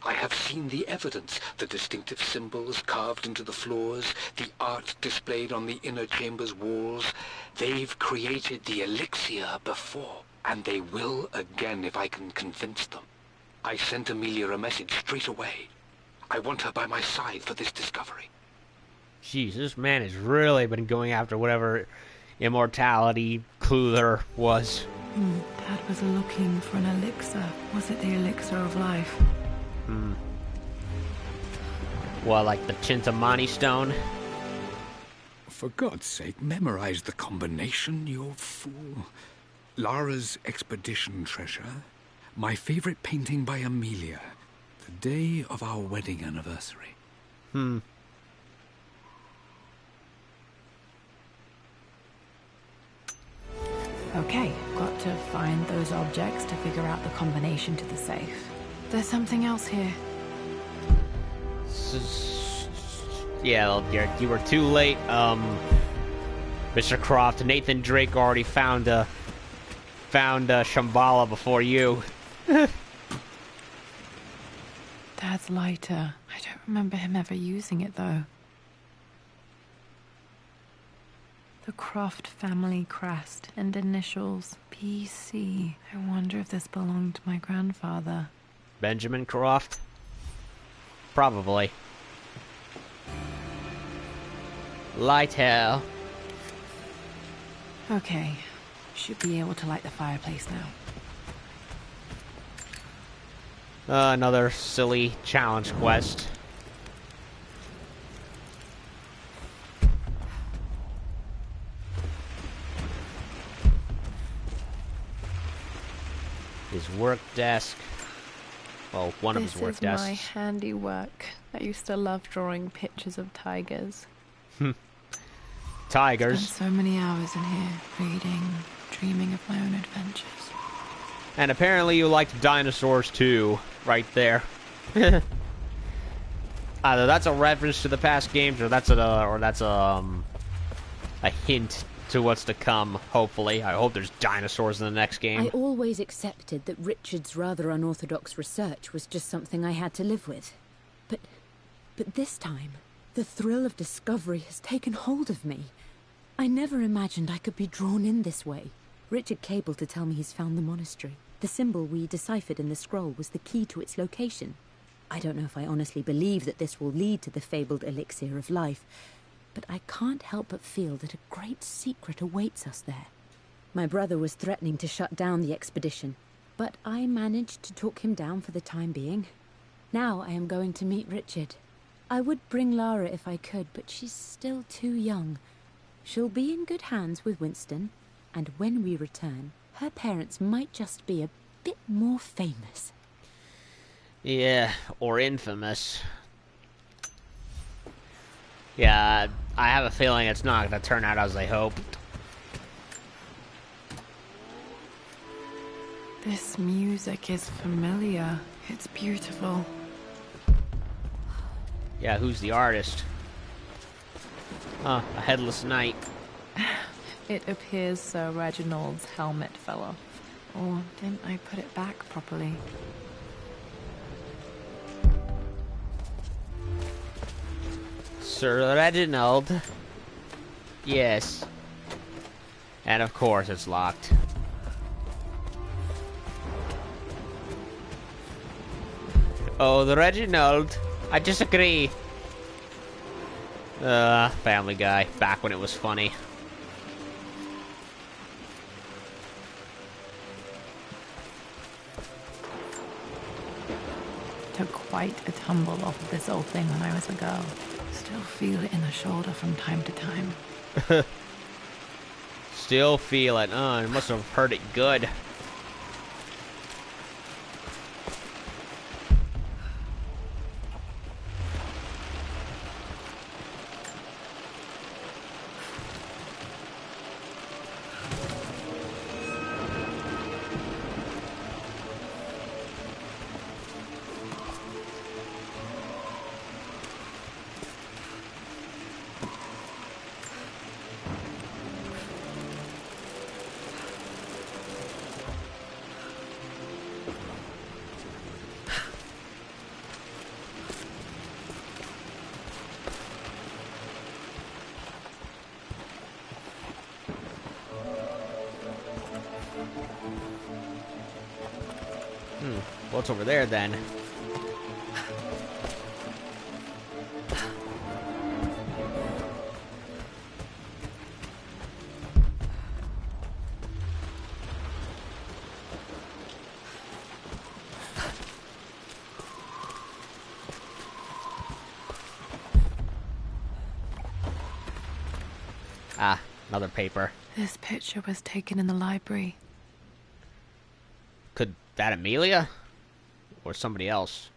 I have seen the evidence, the distinctive symbols carved into the floors, the art displayed on the inner chamber's walls. They've created the elixir before, and they will again if I can convince them. I sent Amelia a message straight away. I want her by my side for this discovery. Jeez, this man has really been going after whatever immortality clue there was. Dad was looking for an elixir. Was it the elixir of life? Well, like the Chintamani stone? For God's sake, memorize the combination, you fool. Lara's expedition treasure, my favorite painting by Amelia, the day of our wedding anniversary. Okay, got to find those objects to figure out the combination to the safe. There's something else here. Yeah, you were too late, Mr. Croft. Nathan Drake already found Shambhala before you. Dad's lighter. I don't remember him ever using it, though. The Croft family crest and initials PC. I wonder if this belonged to my grandfather. Benjamin Croft? Probably. Light hell. Okay, should be able to light the fireplace now. Another silly challenge quest. His work desk. Well, one of his work desks. This is my handiwork. I used to love drawing pictures of tigers. Tigers. Spent so many hours in here, reading, dreaming of my own adventures. And apparently you liked dinosaurs too, right there. Either that's a reference to the past games, or that's a hint to what's to come. Hopefully, I hope there's dinosaurs in the next game. I always accepted that Richard's rather unorthodox research was just something I had to live with. But this time, the thrill of discovery has taken hold of me. I never imagined I could be drawn in this way. Richard cabled to tell me he's found the monastery. The symbol we deciphered in the scroll was the key to its location. I don't know if I honestly believe that this will lead to the fabled elixir of life, but I can't help but feel that a great secret awaits us there. My brother was threatening to shut down the expedition, but I managed to talk him down for the time being. Now I am going to meet Richard. I would bring Lara if I could, but she's still too young. She'll be in good hands with Winston, and when we return, her parents might just be a bit more famous. Yeah, or infamous. Yeah, I have a feeling it's not going to turn out as they hoped. This music is familiar. It's beautiful. Yeah, who's the artist? Huh, a headless knight. It appears Sir Reginald's helmet fell off. Or didn't I put it back properly? Sir Reginald. Yes. And of course it's locked. Oh, the Reginald. I disagree. Family Guy. Back when it was funny. Took quite a tumble off of this old thing when I was a girl. Still feel it in the shoulder from time to time. Still feel it. Oh, I must have heard it good. What's over there then? Ah, another paper. This picture was taken in the library. Could that Amelia? Or somebody else?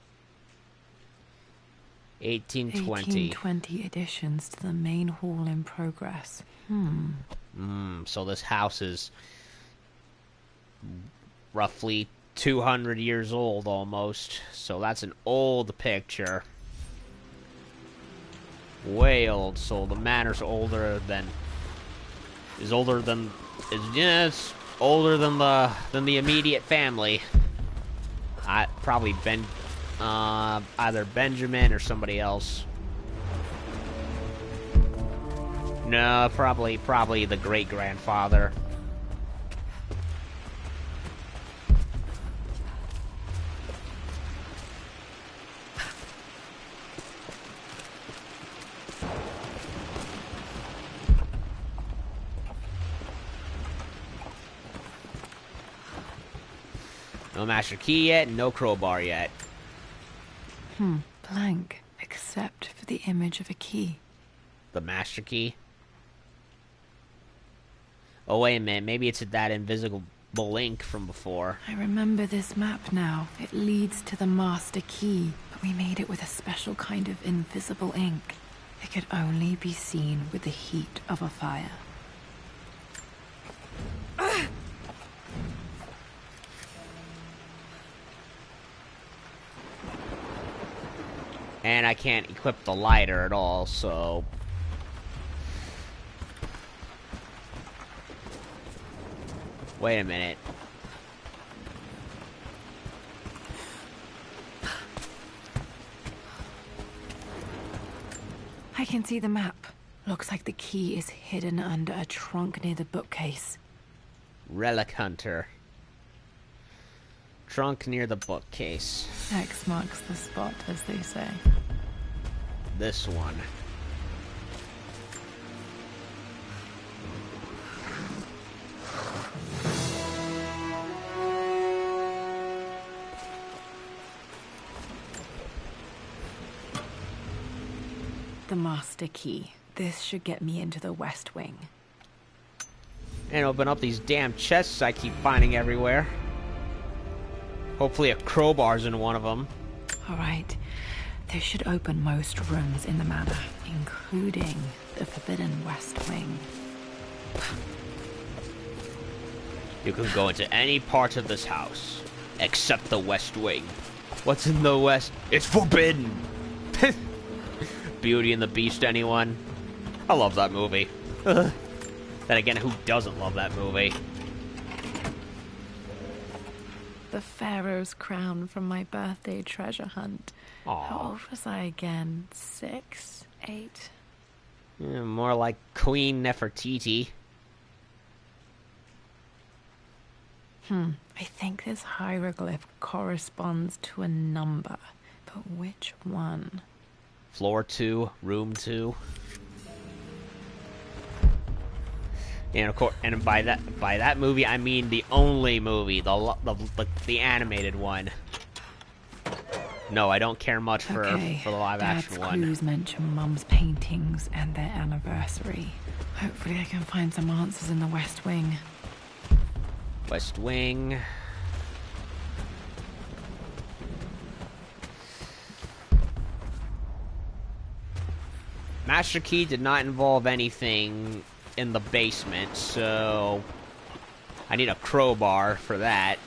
1820. 1820 additions to the main hall in progress. So this house is roughly 200 years old almost. So that's an old picture. Way old. So the manor's older than... It's older than the immediate family. Probably either Benjamin or somebody else. No, probably the great-grandfather. No master key yet, no crowbar yet. Blank, except for the image of a key. The master key? Oh, wait a minute. Maybe it's that invisible ink from before. I remember this map now. It leads to the master key, but we made it with a special kind of invisible ink. It could only be seen with the heat of a fire. And I can't equip the lighter at all, so... Wait a minute. I can see the map. Looks like the key is hidden under a trunk near the bookcase. Relic Hunter. Trunk near the bookcase. X marks the spot, as they say. This one. the master key. This should get me into the West Wing. And open up these damn chests I keep finding everywhere. Hopefully a crowbar's in one of them. Alright, this should open most rooms in the manor, including the Forbidden West Wing. You can go into any part of this house, except the West Wing. What's in the West? It's forbidden! Beauty and the Beast, anyone? I love that movie. Then again, who doesn't love that movie? The Pharaoh's crown from my birthday treasure hunt. Aww. How old was I again? 6? 8? Yeah, more like Queen Nefertiti. I think this hieroglyph corresponds to a number, but which one? Floor 2, room 2. And of course, and by that movie I mean the only movie, the animated one. No, I don't care much for the live action one. Clues mention Mum's paintings and their anniversary. Hopefully I can find some answers in the West Wing. West Wing. Master Key did not involve anything in the basement, so I need a crowbar for that.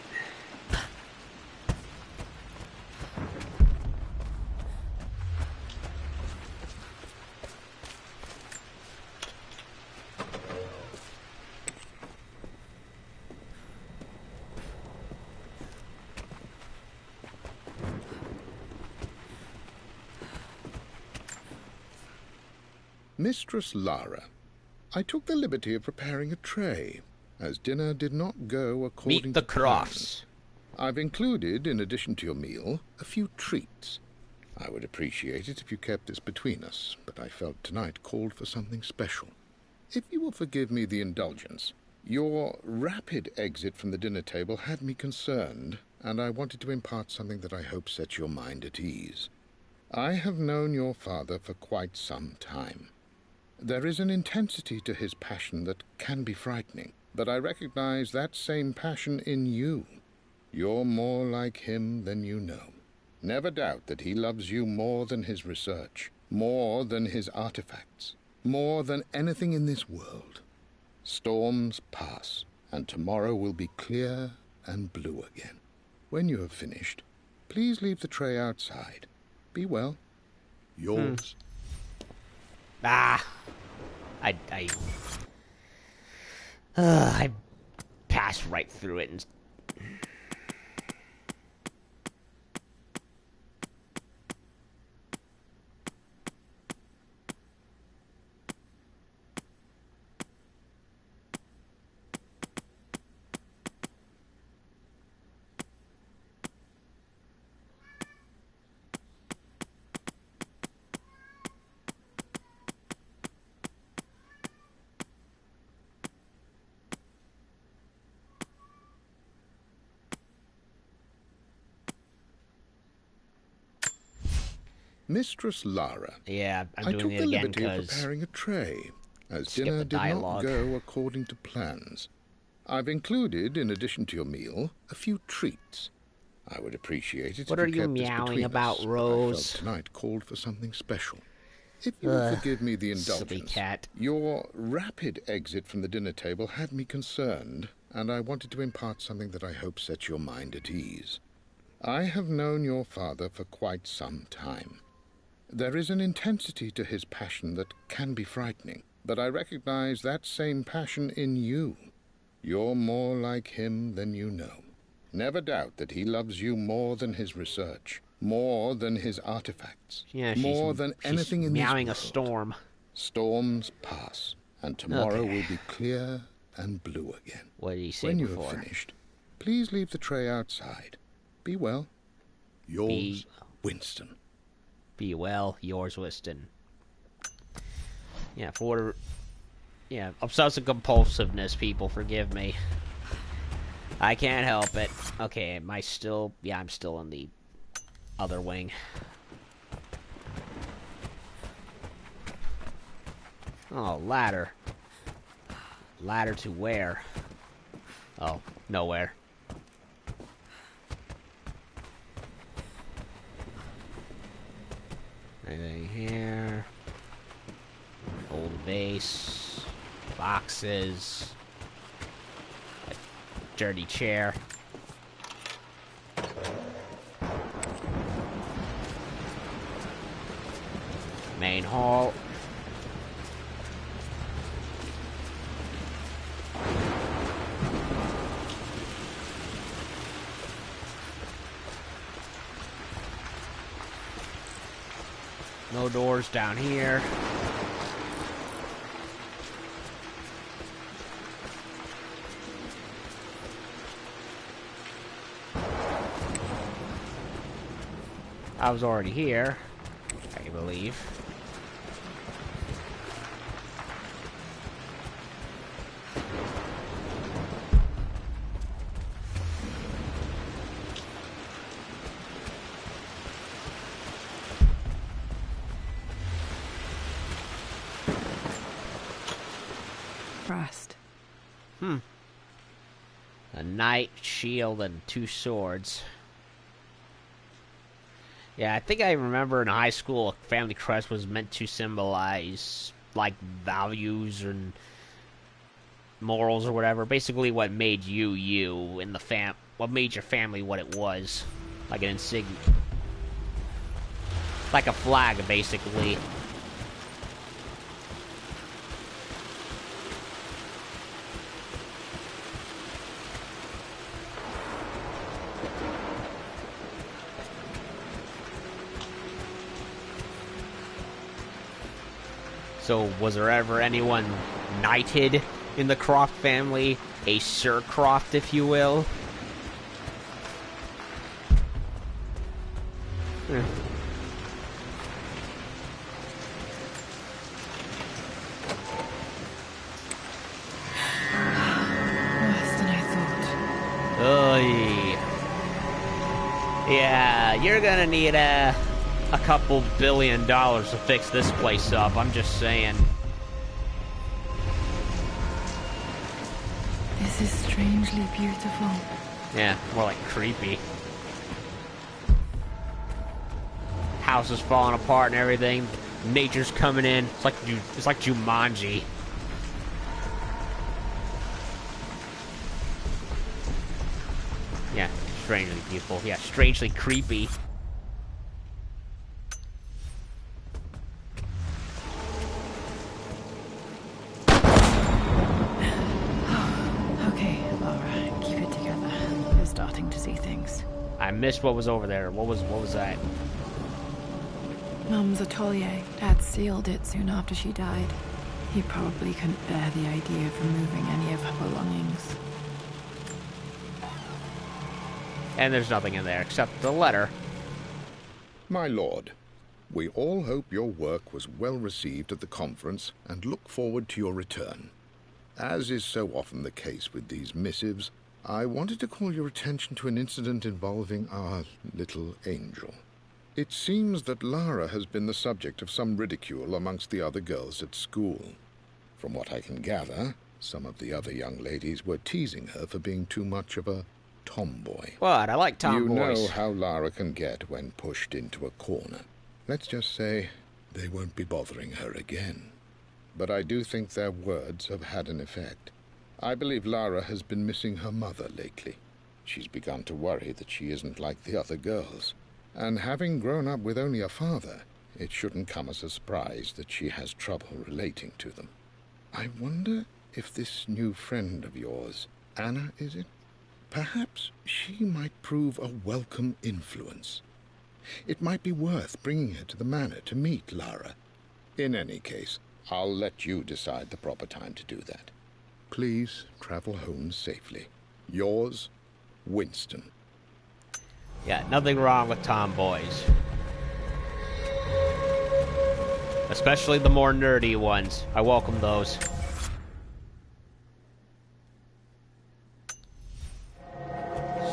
Mistress Lara, I took the liberty of preparing a tray, as dinner did not go according Meet the to Crofts. plan. I've included, in addition to your meal, a few treats. I would appreciate it if you kept this between us, but I felt tonight called for something special. If you will forgive me the indulgence, your rapid exit from the dinner table had me concerned, and I wanted to impart something that I hope sets your mind at ease. I have known your father for quite some time. There is an intensity to his passion that can be frightening, but I recognize that same passion in you. You're more like him than you know. Never doubt that he loves you more than his research, more than his artifacts, more than anything in this world. Storms pass, and tomorrow will be clear and blue again. When you have finished, please leave the tray outside. Be well. Yours. I passed right through it and... Mistress Lara. Yeah, I'm I doing took it the again liberty of because... preparing a tray, as skip dinner the did not dialogue. go according to plans. I've included, in addition to your meal, a few treats. I would appreciate it What if are you you kept this meowing between about, us, Rose? I felt tonight called for something special. If you will forgive me the silly indulgence, cat. your rapid exit from the dinner table had me concerned, and I wanted to impart something that I hope sets your mind at ease. I have known your father for quite some time. There is an intensity to his passion that can be frightening, but I recognize that same passion in you. You're more like him than you know. Never doubt that he loves you more than his research, more than his artifacts, Yeah, more than anything in this meowing world. a storm. Storms pass, and tomorrow Okay. will be clear and blue again. What did he say When you before? have finished, please leave the tray outside. Be well. Yours, Be- Winston. Be well, yours, Winston. Yeah, for... Yeah, obsessive compulsiveness, people, forgive me. I can't help it. Okay, am I still... Yeah, I'm still in the other wing. Oh, ladder. Ladder to where? Oh, nowhere. Anything here? Old vase. Boxes. A dirty chair. Main hall. No doors down here. I was already here, I believe. Rest. A knight, shield, and 2 swords. Yeah, I think I remember in high school a family crest was meant to symbolize, like, values and morals or whatever. Basically what made you, you, in the what made your family what it was. Like an insignia. Like a flag, basically. So, was there ever anyone knighted in the Croft family? A Sir Croft, if you will? Worse than I thought. Oy. Yeah, you're gonna need a couple $1 billion to fix this place up, I'm just saying. This is strangely beautiful. Yeah, more like creepy. House is falling apart and everything. Nature's coming in. It's like Jumanji. Yeah, strangely beautiful. Yeah, strangely creepy. Okay, Laura, keep it together. You're starting to see things. I missed what was over there. What was that? Mum's atelier. Dad sealed it soon after she died. He probably couldn't bear the idea of removing any of her belongings. And there's nothing in there except the letter. My lord, we all hope your work was well received at the conference and look forward to your return. As is so often the case with these missives, I wanted to call your attention to an incident involving our little angel. It seems that Lara has been the subject of some ridicule amongst the other girls at school. From what I can gather, some of the other young ladies were teasing her for being too much of a tomboy. What? I like tomboys. You know how Lara can get when pushed into a corner. Let's just say they won't be bothering her again. But I do think their words have had an effect. I believe Lara has been missing her mother lately. She's begun to worry that she isn't like the other girls. And having grown up with only a father, it shouldn't come as a surprise that she has trouble relating to them. I wonder if this new friend of yours, Anna, is it? Perhaps she might prove a welcome influence. It might be worth bringing her to the manor to meet Lara. In any case, I'll let you decide the proper time to do that. Please travel home safely. Yours, Winston. Yeah, nothing wrong with tomboys. Especially the more nerdy ones. I welcome those.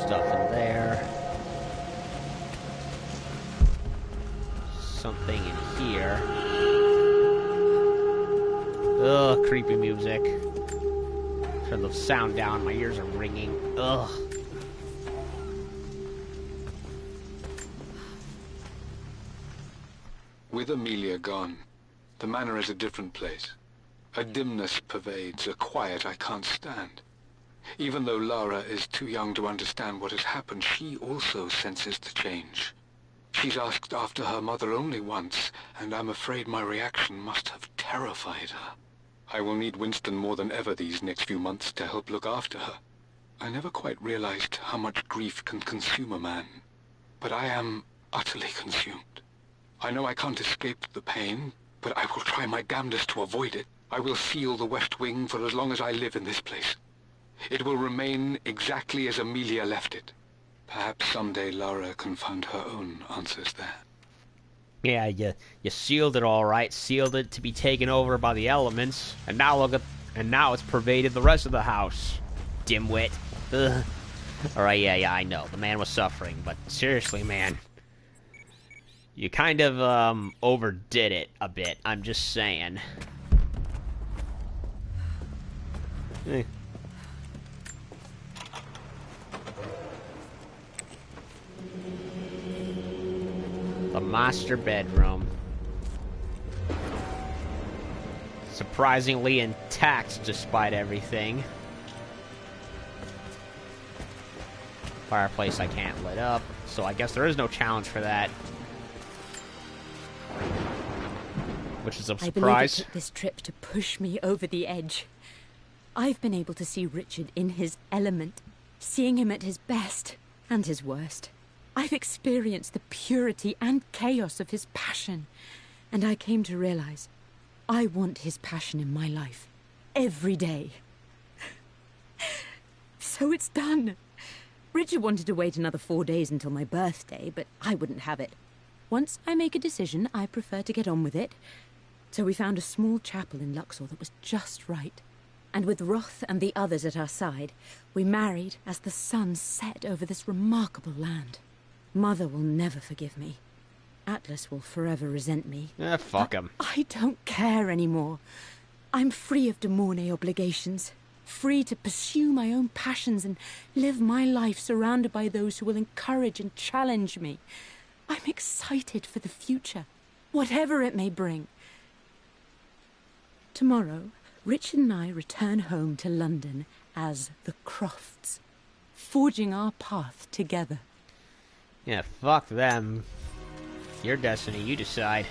Stuff in there. Something in here. Ugh, creepy music. Turn the sound down, my ears are ringing. Ugh. With Amelia gone, the manor is a different place. A dimness pervades, a quiet I can't stand. Even though Lara is too young to understand what has happened, she also senses the change. She's asked after her mother only once, and I'm afraid my reaction must have terrified her. I will need Winston more than ever these next few months to help look after her. I never quite realized how much grief can consume a man, but I am utterly consumed. I know I can't escape the pain, but I will try my damnedest to avoid it. I will seal the West Wing for as long as I live in this place. It will remain exactly as Amelia left it. Perhaps someday Lara can find her own answers there. Yeah, you sealed it all right. Sealed it to be taken over by the elements, and now it's pervaded the rest of the house. Dimwit. Ugh. All right, yeah, I know the man was suffering, but seriously, man, you kind of overdid it a bit. I'm just saying. Eh. The master bedroom. Surprisingly intact despite everything. Fireplace I can't lit up, so I guess there is no challenge for that. Which is a I believe it surprise. took this trip to push me over the edge. I've been able to see Richard in his element, seeing him at his best and his worst. I've experienced the purity and chaos of his passion, and I came to realize I want his passion in my life every day. So it's done. Richard wanted to wait another 4 days until my birthday, but I wouldn't have it. Once I make a decision, I prefer to get on with it. So we found a small chapel in Luxor that was just right. And with Roth and the others at our side, we married as the sun set over this remarkable land. Mother will never forgive me. Atlas will forever resent me. Fuck him. I don't care anymore. I'm free of de Mornay obligations. Free to pursue my own passions and live my life surrounded by those who will encourage and challenge me. I'm excited for the future, whatever it may bring. Tomorrow, Richard and I return home to London as the Crofts, forging our path together. Yeah, fuck them. Your destiny, you decide.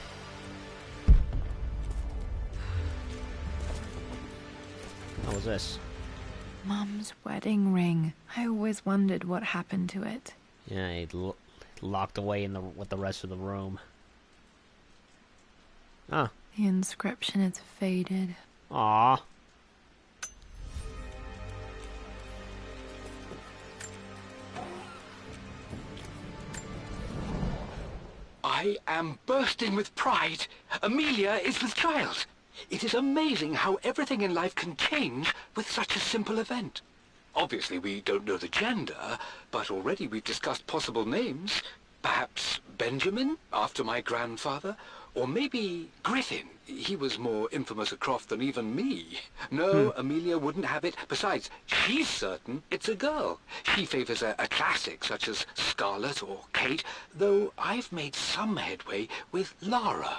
What was this? Mum's wedding ring. I always wondered what happened to it. Yeah, he locked away with the rest of the room. Oh. The inscription is faded. Aww. I am bursting with pride. Amelia is with child. It is amazing how everything in life can change with such a simple event. Obviously, we don't know the gender, but already we've discussed possible names. Perhaps Benjamin, after my grandfather, or maybe Griffin. He was more infamous a Croft than even me. No, Amelia wouldn't have it. Besides, she's certain it's a girl. She favors a classic such as Scarlet or Kate, though I've made some headway with Lara.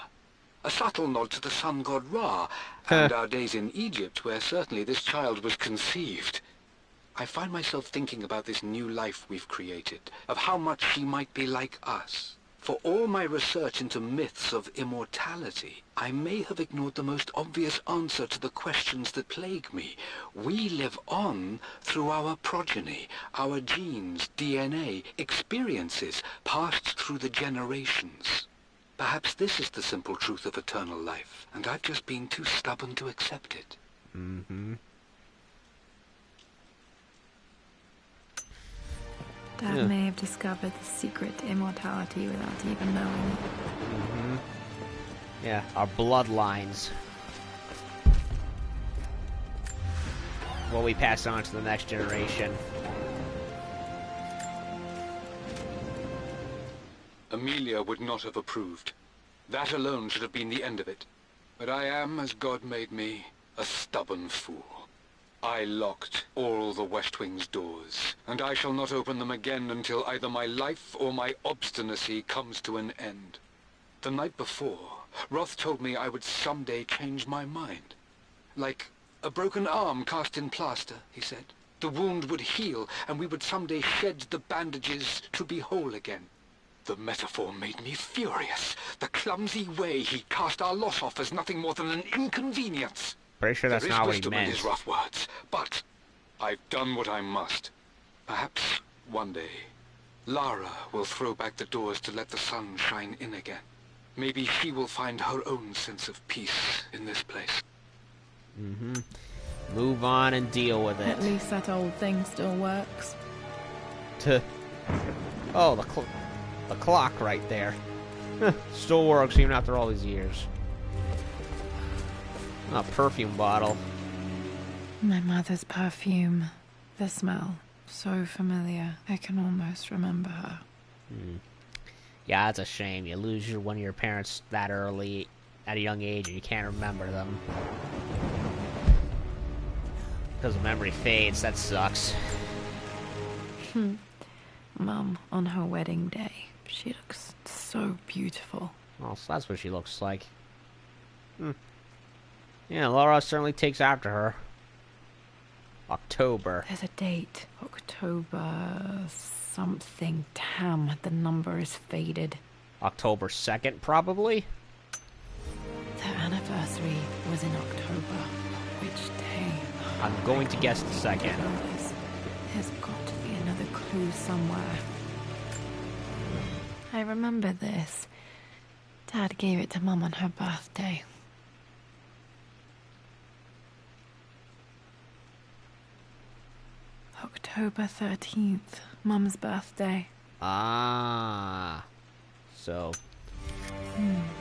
A subtle nod to the sun god Ra, and our days in Egypt, where certainly this child was conceived. I find myself thinking about this new life we've created, of how much she might be like us. For all my research into myths of immortality, I may have ignored the most obvious answer to the questions that plague me. We live on through our progeny, our genes, DNA, experiences passed through the generations. Perhaps this is the simple truth of eternal life, and I've just been too stubborn to accept it. Mm-hmm. Dad may have discovered the secret to immortality without even knowing it. Mm-hmm. Yeah, our bloodlines. What we pass on to the next generation. Amelia would not have approved. That alone should have been the end of it. But I am as God made me, a stubborn fool. I locked all the West Wing's doors, and I shall not open them again until either my life or my obstinacy comes to an end. The night before, Roth told me I would someday change my mind. Like a broken arm cast in plaster, he said. The wound would heal, and we would someday shed the bandages to be whole again. The metaphor made me furious. The clumsy way he cast our loss off as nothing more than an inconvenience. Pretty sure that's not what he There is wisdom in meant. his rough words, but I've done what I must. Perhaps one day, Lara will throw back the doors to let the sun shine in again. Maybe she will find her own sense of peace in this place. Mm-hmm. Move on and deal with it. At least that old thing still works. Oh, the clock right there. Still works even after all these years. A perfume bottle. My mother's perfume. The smell. So familiar. I can almost remember her. Yeah, it's a shame. You lose one of your parents that early, at a young age, and you can't remember them. Because the memory fades. That sucks. Mum, on her wedding day, she looks so beautiful. Well, so that's what she looks like. Yeah, Laura certainly takes after her. October. There's a date. October something. Damn, the number is faded. October 2nd, probably? Their anniversary was in October. Which day? I'm going to guess the 2nd. There's got to be another clue somewhere. I remember this. Dad gave it to Mum on her birthday. October 13th, Mum's birthday. Ah. So.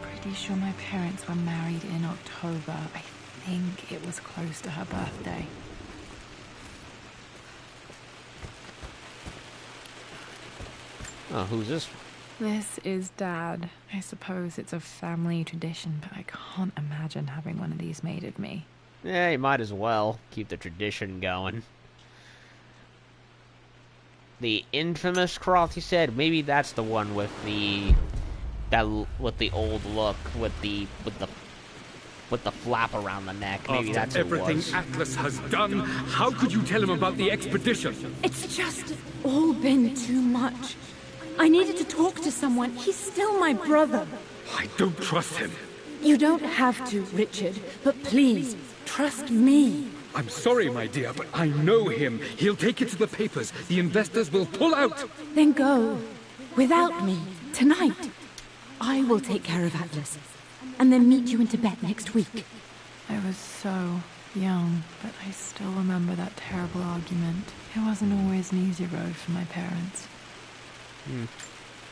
Pretty sure my parents were married in October. I think it was close to her birthday. Oh, who's this? This is Dad. I suppose it's a family tradition, but I can't imagine having one of these made of me. Yeah, you might as well keep the tradition going. The infamous Croft, he said. Maybe that's the one with the old look, with the flap around the neck. Maybe that's who it everything was. Atlas has done, how could you tell him about the expedition? It's just all been too much. I needed to talk to someone. He's still my brother. I don't trust him. You don't have to, Richard, but please, trust me. I'm sorry, my dear, but I know him. He'll take it to the papers. The investors will pull out. Then go. Without me. Tonight. I will take care of Atlas. And then meet you in Tibet next week. I was so young, but I still remember that terrible argument. It wasn't always an easy road for my parents.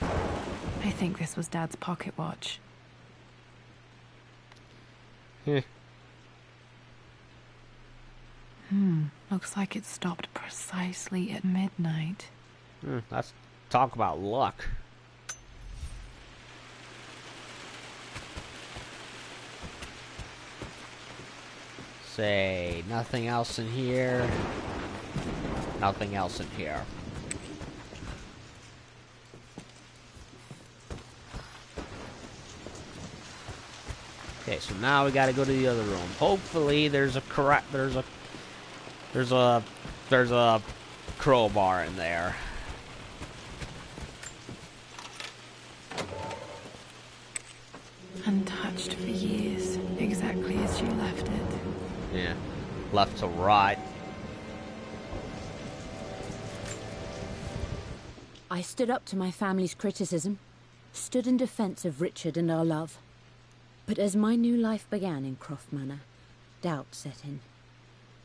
I think this was Dad's pocket watch. Looks like it stopped precisely at midnight. Let's talk about luck. Say, nothing else in here. Nothing else in here. Okay, so now we gotta go to the other room. Hopefully there's a crowbar in there. Untouched for years, exactly as you left it. Yeah, left to rot. I stood up to my family's criticism, stood in defense of Richard and our love. But as my new life began in Croft Manor, doubt set in.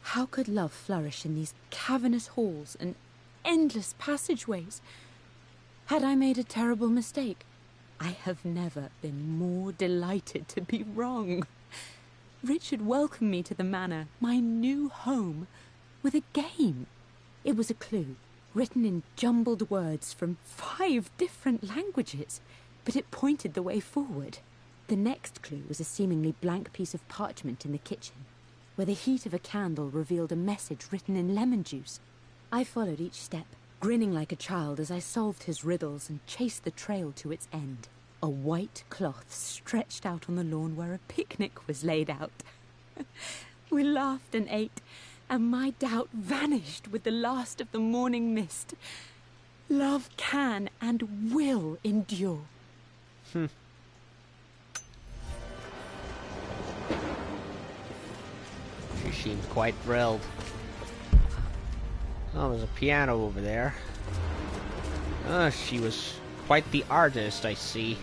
How could love flourish in these cavernous halls and endless passageways? Had I made a terrible mistake? I have never been more delighted to be wrong. Richard welcomed me to the manor, my new home, with a game. It was a clue, written in jumbled words from 5 different languages, but it pointed the way forward. The next clue was a seemingly blank piece of parchment in the kitchen, where the heat of a candle revealed a message written in lemon juice. I followed each step, grinning like a child as I solved his riddles and chased the trail to its end. A white cloth stretched out on the lawn where a picnic was laid out. We laughed and ate, and my doubt vanished with the last of the morning mist. Love can and will endure. She seems quite thrilled. Oh, there's a piano over there. She was quite the artist, I see.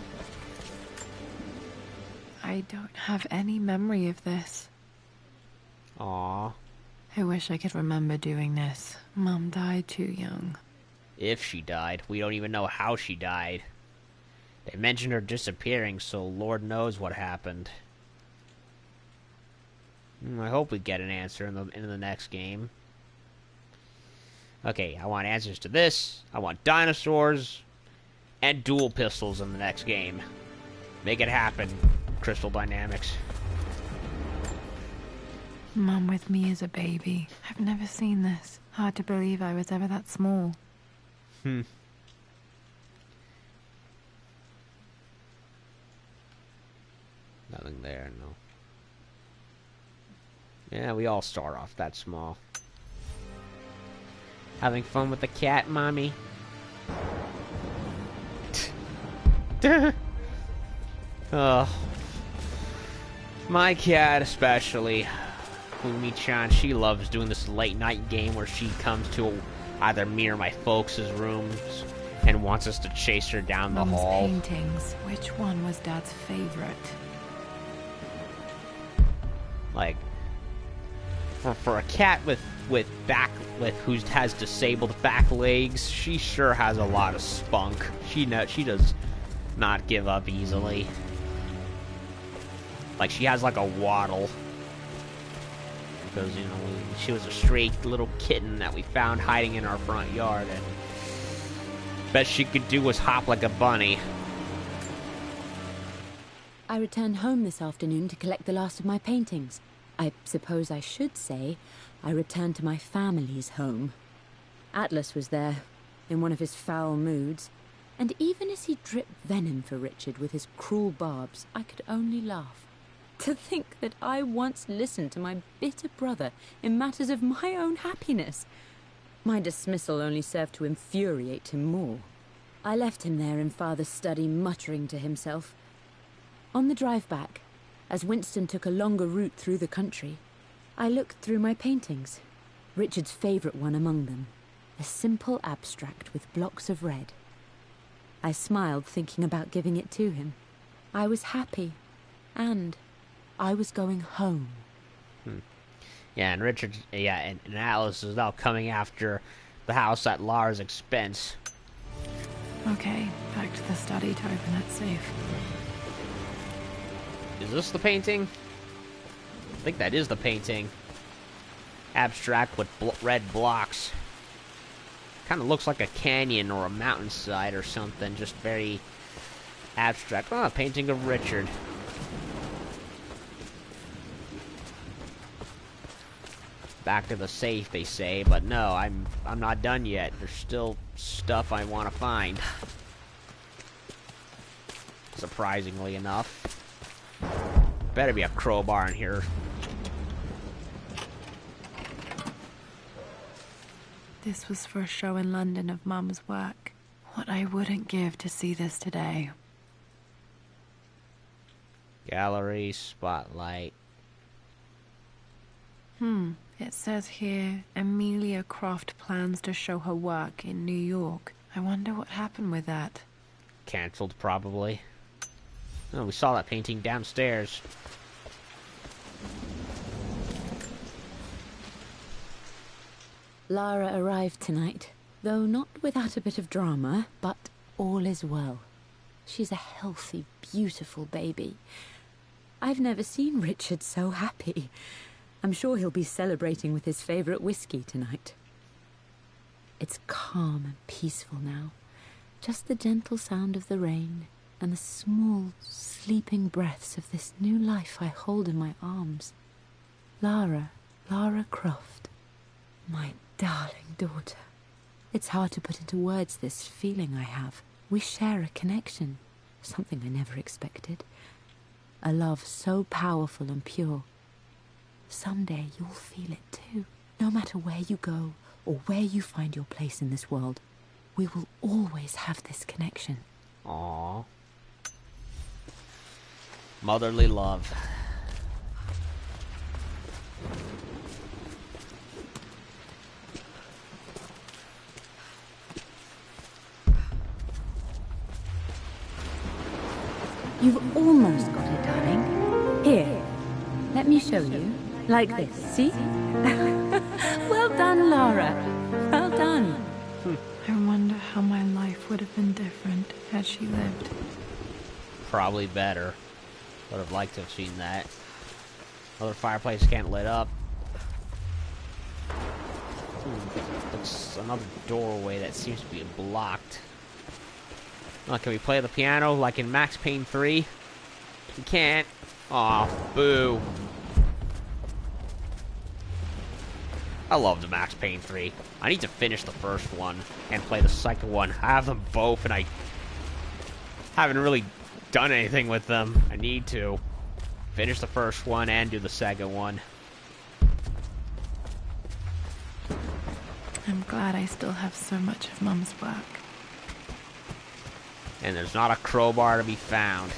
I don't have any memory of this. Aww. I wish I could remember doing this. Mom died too young. If she died. We don't even know how she died. They mentioned her disappearing, so Lord knows what happened. I hope we get an answer in the next game. Okay, I want answers to this. I want dinosaurs and dual pistols in the next game. Make it happen, Crystal Dynamics. Mom with me as a baby. I've never seen this. Hard to believe I was ever that small. Nothing there, no. Yeah, we all start off that small. Having fun with the cat, Mommy? Oh. My cat especially. Kumi-chan, she loves doing this late night game where she comes to either me or my folks' rooms and wants us to chase her down the Mom's hall. paintings. Which one was Dad's favorite? Like, for a cat with who has disabled back legs, she sure has a lot of spunk. She does not give up easily. Like, she has like a waddle. Because, you know, she was a stray little kitten that we found hiding in our front yard, and best she could do was hop like a bunny. I returned home this afternoon to collect the last of my paintings. I suppose I should say I returned to my family's home. Atlas was there, in one of his foul moods, and even as he dripped venom for Richard with his cruel barbs, I could only laugh. To think that I once listened to my bitter brother in matters of my own happiness. My dismissal only served to infuriate him more. I left him there in Father's study, muttering to himself. On the drive back, as Winston took a longer route through the country, I looked through my paintings, Richard's favourite one among them, a simple abstract with blocks of red. I smiled, thinking about giving it to him. I was happy, and I was going home. Yeah, and Richard, and Atlas is now coming after the house at Lara's expense. Okay, back to the study to open that safe. Is this the painting? I think that is the painting. Abstract with red blocks. Kind of looks like a canyon or a mountainside or something. Just very abstract. Oh, a painting of Richard. Back to the safe, they say, but no, I'm not done yet. There's still stuff I want to find. Surprisingly enough. Better be a crowbar in here. This was for a show in London of Mum's work. What I wouldn't give to see this today. Gallery, spotlight. It says here, Amelia Croft plans to show her work in New York. I wonder what happened with that. Cancelled, probably. Oh, we saw that painting downstairs. Lara arrived tonight, though not without a bit of drama, but all is well. She's a healthy, beautiful baby. I've never seen Richard so happy. I'm sure he'll be celebrating with his favourite whiskey tonight. It's calm and peaceful now. Just the gentle sound of the rain and the small, sleeping breaths of this new life I hold in my arms. Lara Croft. My darling daughter. It's hard to put into words this feeling I have. We share a connection, something I never expected. A love so powerful and pure. Someday you'll feel it too. No matter where you go or where you find your place in this world, we will always have this connection. Aww. Motherly love. You've almost got it, darling. Here, let me show you. Like this, see? Well done, Lara. Well done. I wonder how my life would have been different had she lived. Probably better. Would have liked to have seen that. Other fireplace can't lit up. Looks another doorway that seems to be blocked. Oh, can we play the piano like in Max Payne 3? We can't. Aw, boo. I love the Max Payne 3. I need to finish the first one and play the second one. I have them both and I haven't really done anything with them. I need to finish the first one and do the second one. I'm glad I still have so much of Mum's work. And there's not a crowbar to be found.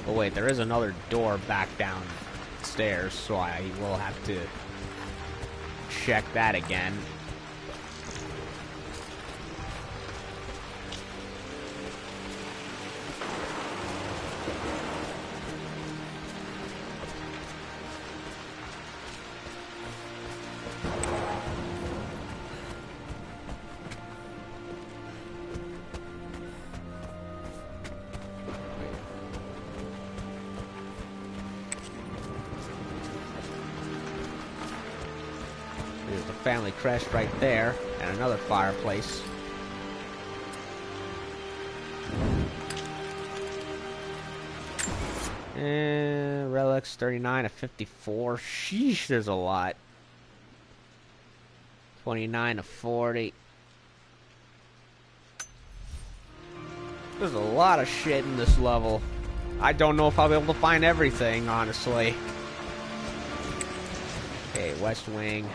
Oh wait, there is another door back downstairs, so I will have to check that again. There's the family crest right there, and another fireplace. Relics 39 to 54. Sheesh, there's a lot. 29 to 40. There's a lot of shit in this level. I don't know if I'll be able to find everything, honestly. Okay, West Wing.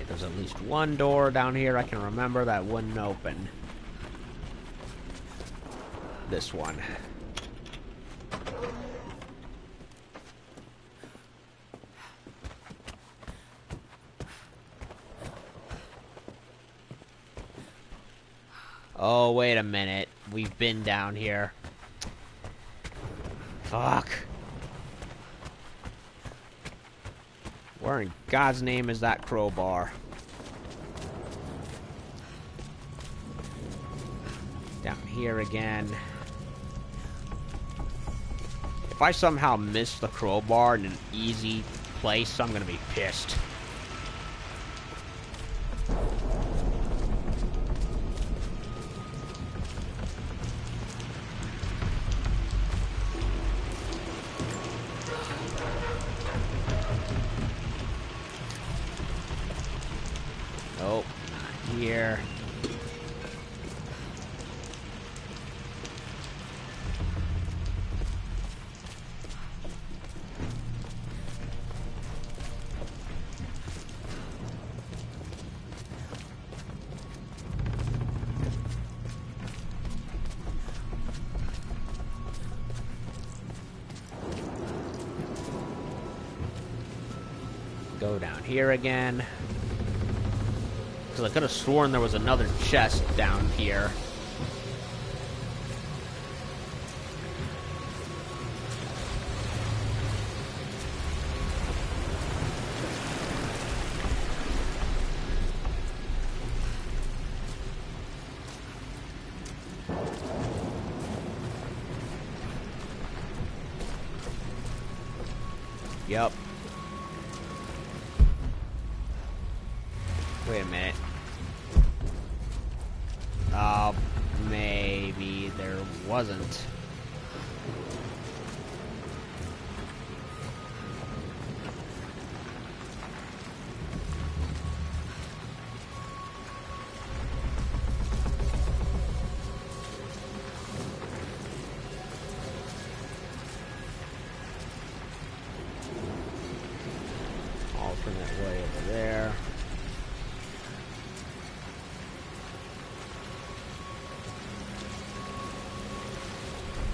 There's at least one door down here I can remember that wouldn't open. This one. Oh, wait a minute. We've been down here. Fuck. Where in God's name is that crowbar? Down here again. If I somehow miss the crowbar in an easy place, I'm gonna be pissed. Nope, not here. Go down here again. Because I could have sworn there was another chest down here. Yep. Wait a minute. Maybe there wasn't. Alternate way over there.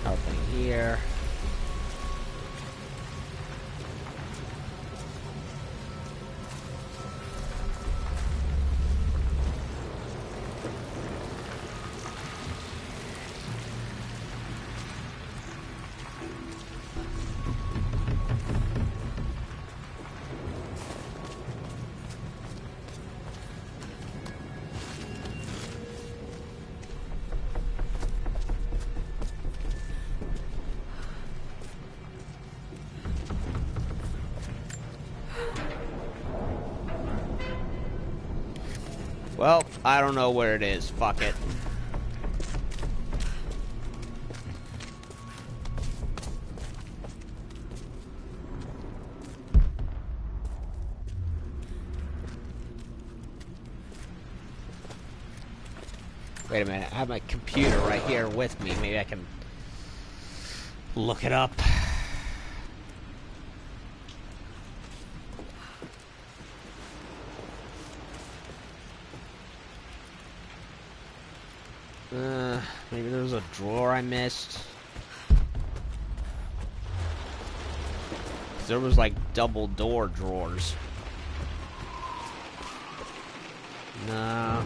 Nothing here. Well, I don't know where it is. Fuck it. Wait a minute. I have my computer right here with me. Maybe I can look it up. Maybe there was a drawer I missed. There was like double door drawers. No.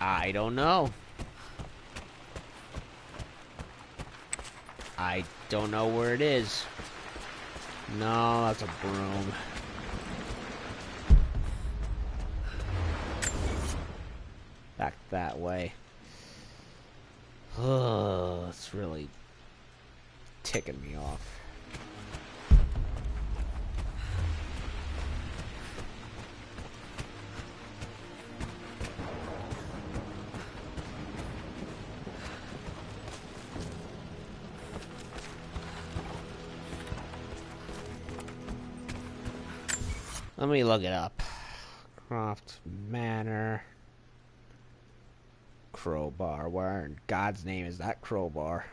I don't know. I don't know where it is. No, that's a broom. Back that way. Oh, it's really ticking me off. Let me look it up. Croft Manor. Crowbar. Where in God's name is that crowbar?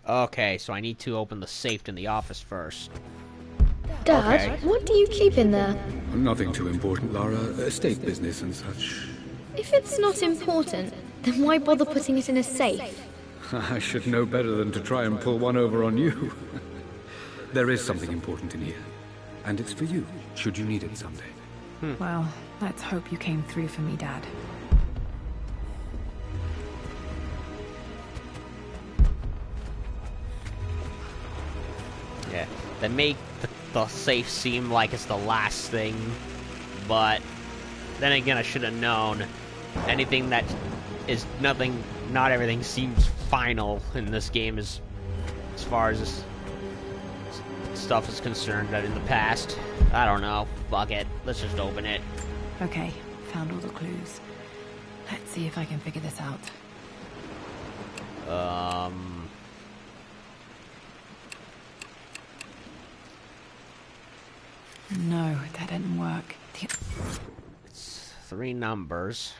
Okay, so I need to open the safe in the office first. Dad, Okay. what do you keep in there? Nothing too important, Lara. Estate business and such. If it's not important, then why bother putting it in a safe? I should know better than to try and pull one over on you. There is something important in here. And it's for you, should you need it someday. Well, let's hope you came through for me, Dad. Yeah, they make the safe seem like it's the last thing, but then again, I should have known. Anything that is nothing, not everything seems final in this game as far as this stuff is concerned that in the past. I don't know. Fuck it. Let's just open it. Okay, found all the clues. Let's see if I can figure this out. No, that didn't work. It's 3 numbers.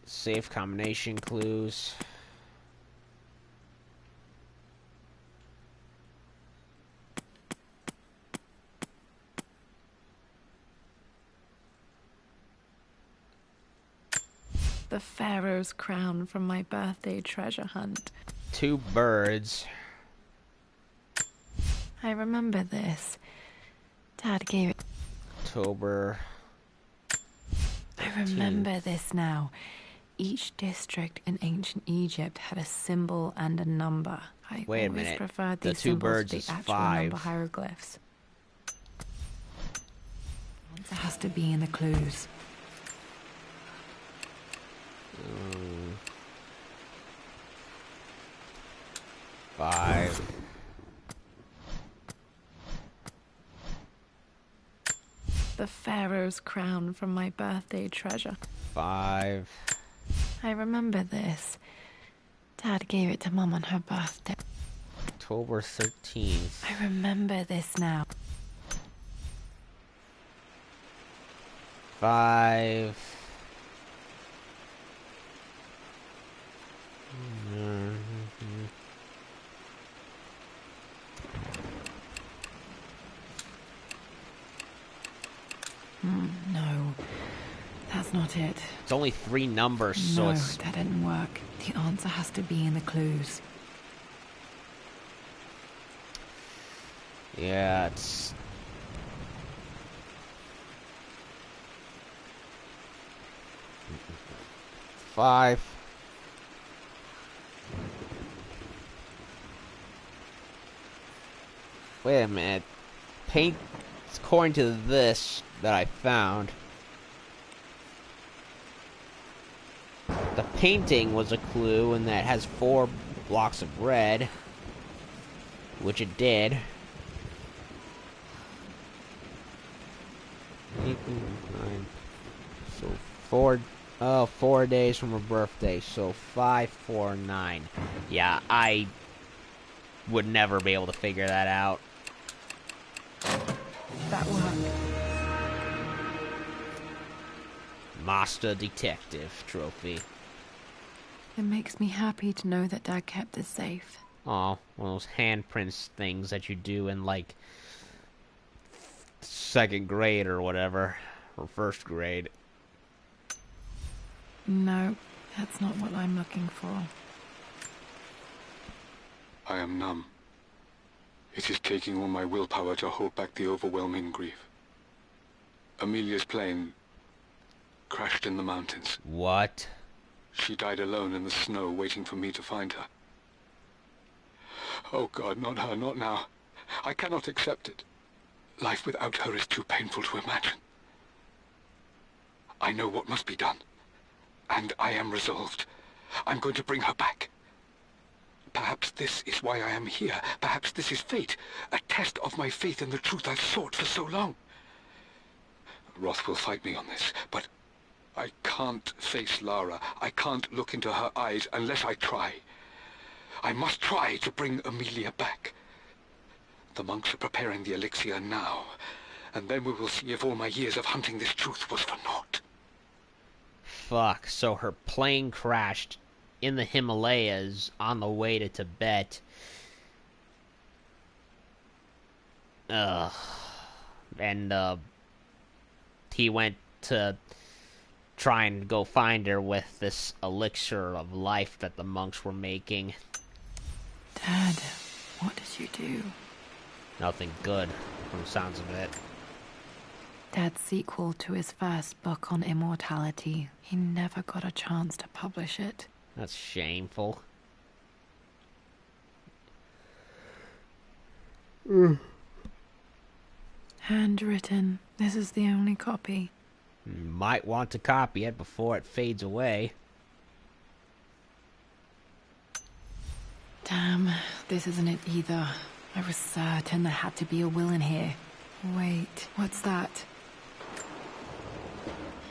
Safe combination clues. The Pharaoh's crown from my birthday treasure hunt. 2 birds. I remember this. Dad gave it. October. I remember this now. Each district in ancient Egypt had a symbol and a number. I Wait a always minute. preferred The these 2 symbols birds to is the actual 5. number hieroglyphs. It has to be in the clues. 5. The pharaoh's crown from my birthday treasure. 5. I remember this. Dad gave it to Mum on her birthday. October 13th. I remember this now. 5. No, that's not it. It's only 3 numbers, so No, it's... that didn't work. The answer has to be in the clues. Yeah, it's... Five. Wait a minute. Paint, according to this that I found, the painting was a clue, and that has 4 blocks of red, which it did. 8, 9, so 4 days from her birthday, so 5, 4, 9. Yeah, I would never be able to figure that out. That worked. Master Detective Trophy. It makes me happy to know that Dad kept it safe. Oh, one of those handprints things that you do in, like, 2nd grade or whatever, or 1st grade. No, that's not what I'm looking for. I am numb. It is taking all my willpower to hold back the overwhelming grief. Amelia's plane crashed in the mountains. What? She died alone in the snow, waiting for me to find her. Oh God, not her, not now. I cannot accept it. Life without her is too painful to imagine. I know what must be done. And I am resolved. I'm going to bring her back. Perhaps this is why I am here. Perhaps this is fate. A test of my faith in the truth I've sought for so long. Roth will fight me on this, but I can't face Lara. I can't look into her eyes unless I try. I must try to bring Amelia back. The monks are preparing the elixir now, and then we will see if all my years of hunting this truth was for naught. Fuck, so her plane crashed in the Himalayas on the way to Tibet. Ugh. And, he went to try and go find her with this elixir of life that the monks were making. Dad, what did you do? Nothing good, from the sounds of it. Dad's sequel to his first book on immortality. He never got a chance to publish it. That's shameful. Handwritten. This is the only copy. Might want to copy it before it fades away. Damn, this isn't it either. I was certain there had to be a will in here. Wait, what's that?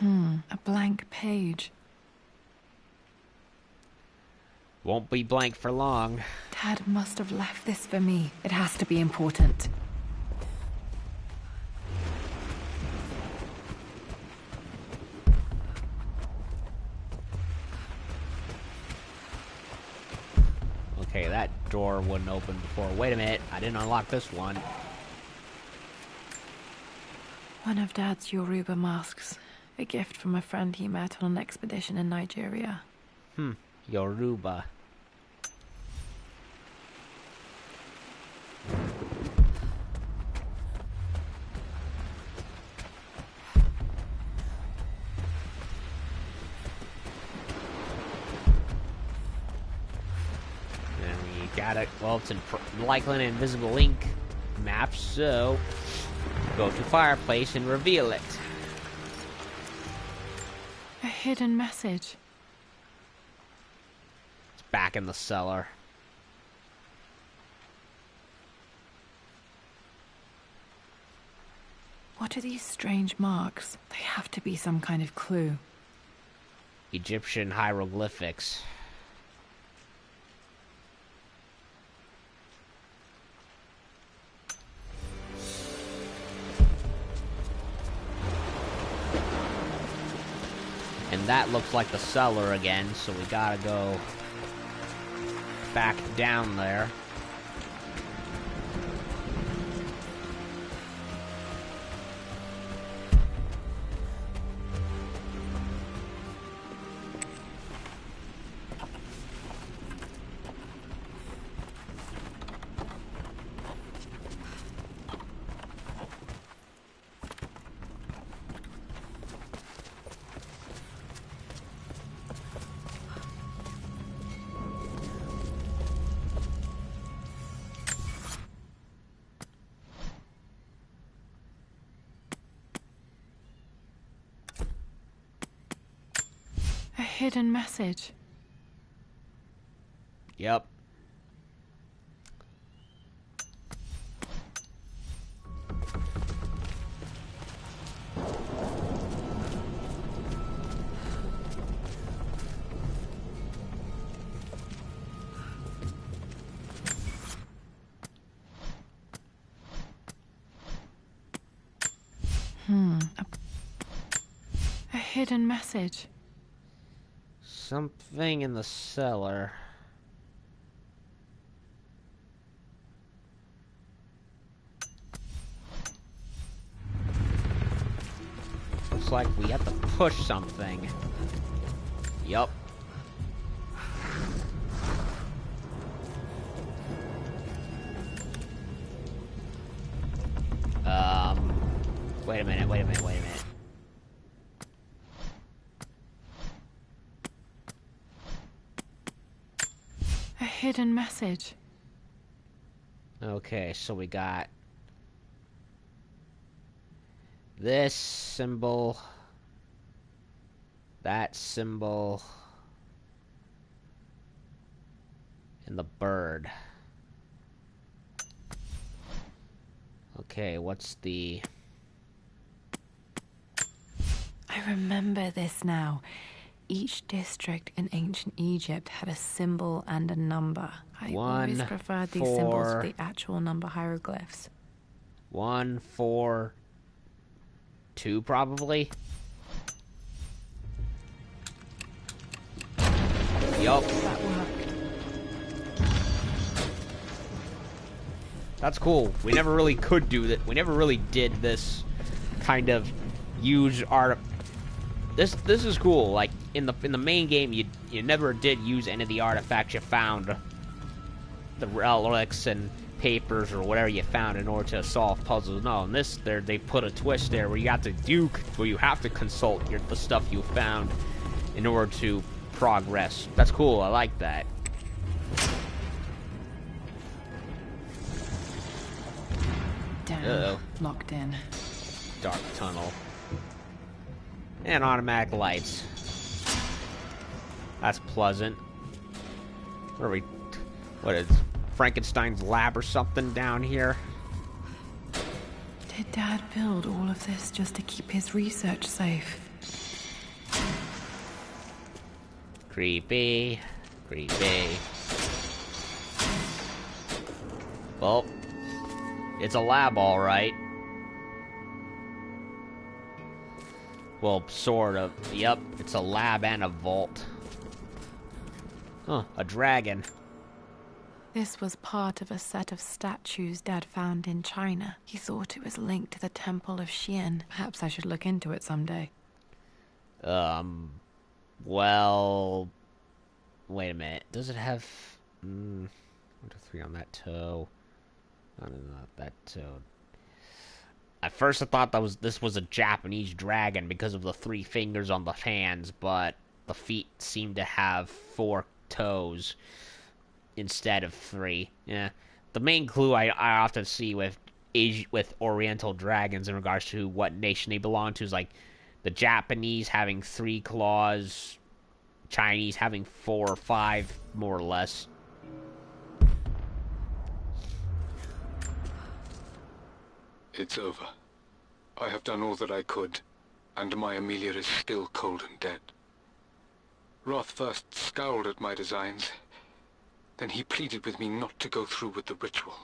A blank page. Won't be blank for long. Dad must have left this for me. It has to be important. Okay, that door wouldn't open before. Wait a minute, I didn't unlock this one. One of Dad's Yoruba masks. A gift from a friend he met on an expedition in Nigeria. Yoruba. well, it's in likely an invisible ink map, so go to fireplace and reveal it. A hidden message. It's back in the cellar. What are these strange marks? They have to be some kind of clue. Egyptian hieroglyphics. And that looks like the cellar again, so we gotta go back down there. A hidden message. Yep. A hidden message. Something in the cellar. Looks like we have to push something. Yup. Wait a minute. A hidden message. Okay, so we got this symbol, that symbol, and the bird. Okay, what's the... I remember this now. Each district in ancient Egypt had a symbol and a number. I always 1, preferred these 4, symbols to the actual number hieroglyphs. 1, 4, 2 probably? Yup. That worked. That's cool. We never really could do that. We never really did this kind of use art. This is cool. Like in the main game, you never did use any of the artifacts you found, the relics and papers or whatever you found in order to solve puzzles. No, in this they put a twist there where you have to consult the stuff you found in order to progress. That's cool. I like that. Damn. Uh-oh. Locked in. Dark tunnel. And automatic lights. That's pleasant. What is Frankenstein's lab or something down here? Did Dad build all of this just to keep his research safe? Creepy. Well, it's a lab, all right. Well, sort of. Yep, it's a lab and a vault. Huh, a dragon. This was part of a set of statues Dad found in China. He thought it was linked to the Temple of Xian. Perhaps I should look into it someday. Well... Wait a minute. Does it have... 1, 2, 3 on that toe. Not that toe. At first I thought this was a Japanese dragon because of the 3 fingers on the hands, but the feet seem to have 4 toes. instead of 3. Yeah. The main clue I often see with Oriental dragons in regards to what nation they belong to is like the Japanese having 3 claws, Chinese having 4 or 5, more or less. It's over. I have done all that I could, and my Amelia is still cold and dead. Roth first scowled at my designs. Then he pleaded with me not to go through with the ritual.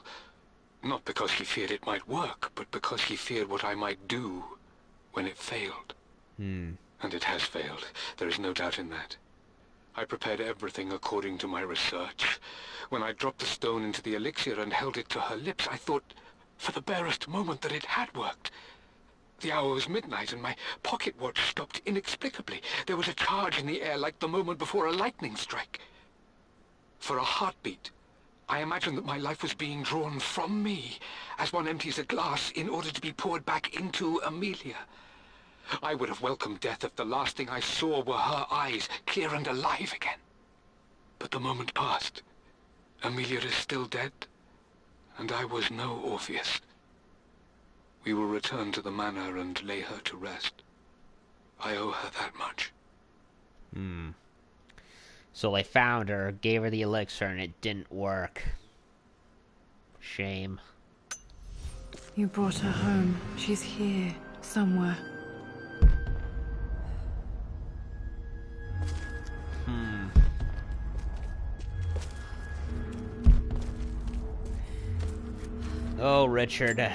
Not because he feared it might work, but because he feared what I might do when it failed. And it has failed. There is no doubt in that. I prepared everything according to my research. When I dropped the stone into the elixir and held it to her lips, I thought for the barest moment that it had worked. The hour was midnight and my pocket watch stopped inexplicably. There was a charge in the air like the moment before a lightning strike. For a heartbeat, I imagined that my life was being drawn from me, as one empties a glass in order to be poured back into Amelia. I would have welcomed death if the last thing I saw were her eyes, clear and alive again. But the moment passed. Amelia is still dead, and I was no Orpheus. We will return to the manor and lay her to rest. I owe her that much. So they found her, gave her the elixir, and it didn't work. Shame. You brought her home. She's here, somewhere. Oh, Richard.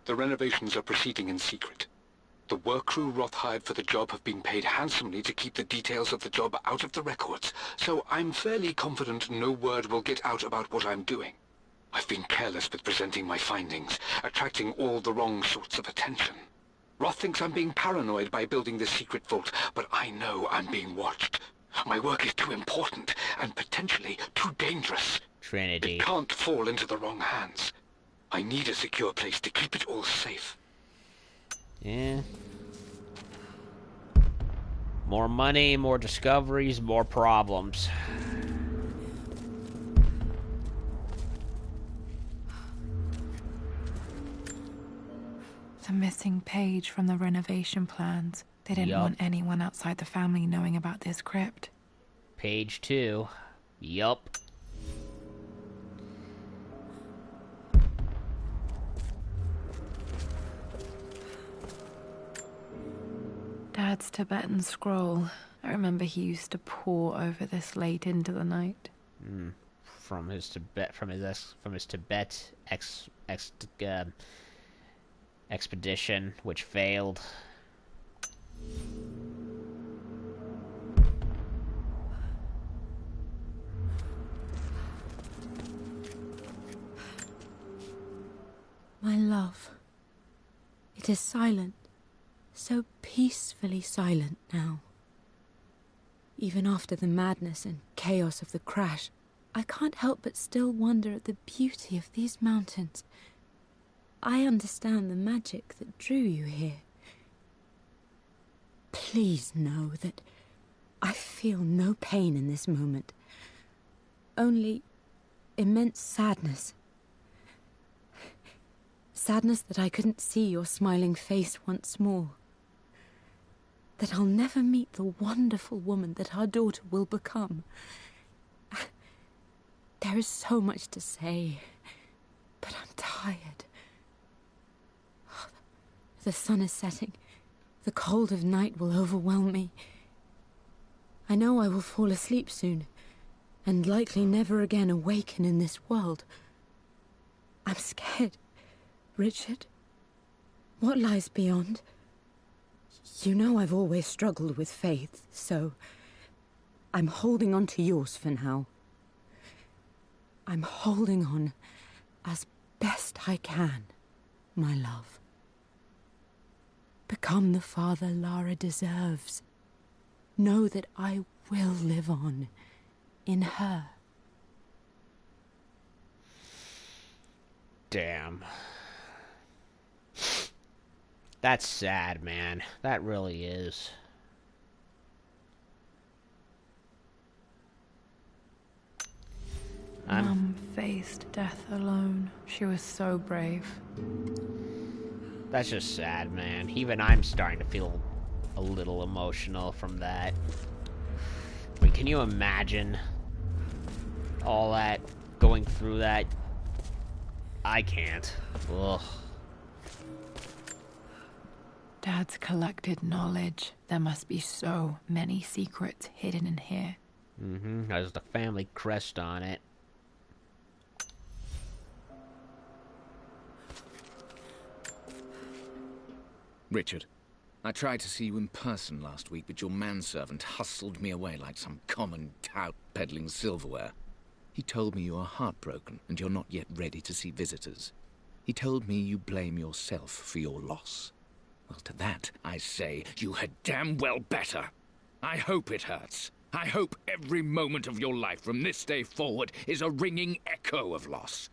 The renovations are proceeding in secret. The work crew Roth hired for the job have been paid handsomely to keep the details of the job out of the records, so I'm fairly confident no word will get out about what I'm doing. I've been careless with presenting my findings, attracting all the wrong sorts of attention. Roth thinks I'm being paranoid by building this secret vault, but I know I'm being watched. My work is too important, and potentially too dangerous. Trinity. It can't fall into the wrong hands. I need a secure place to keep it all safe. Yeah. More money, more discoveries, more problems. The missing page from the renovation plans. They didn't Yup. want anyone outside the family knowing about this crypt. Page 2. Yup. Dad's Tibetan scroll. I remember he used to pore over this late into the night. From his Tibet expedition, which failed. My love, it is silent, so peacefully silent now. Even after the madness and chaos of the crash, I can't help but still wonder at the beauty of these mountains. I understand the magic that drew you here. Please know that I feel no pain in this moment, only immense sadness. Sadness that I couldn't see your smiling face once more. That I'll never meet the wonderful woman that our daughter will become. There is so much to say, but I'm tired. The sun is setting. The cold of night will overwhelm me. I know I will fall asleep soon, and likely never again awaken in this world. I'm scared. Richard, what lies beyond? You know I've always struggled with faith, so I'm holding on to yours for now. I'm holding on as best I can, my love. Become the father Lara deserves. Know that I will live on in her. Damn. That's sad, man. That really is. Mum faced death alone. She was so brave. That's just sad, man. Even I'm starting to feel a little emotional from that. I mean, can you imagine all that, going through that? I can't. Ugh. Dad's collected knowledge. There must be so many secrets hidden in here. Mm-hmm. There's the family crest on it. Richard, I tried to see you in person last week, but your manservant hustled me away like some common tout peddling silverware. He told me you are heartbroken and you're not yet ready to see visitors. He told me you blame yourself for your loss. Well, to that, I say you had damn well better. I hope it hurts. I hope every moment of your life from this day forward is a ringing echo of loss.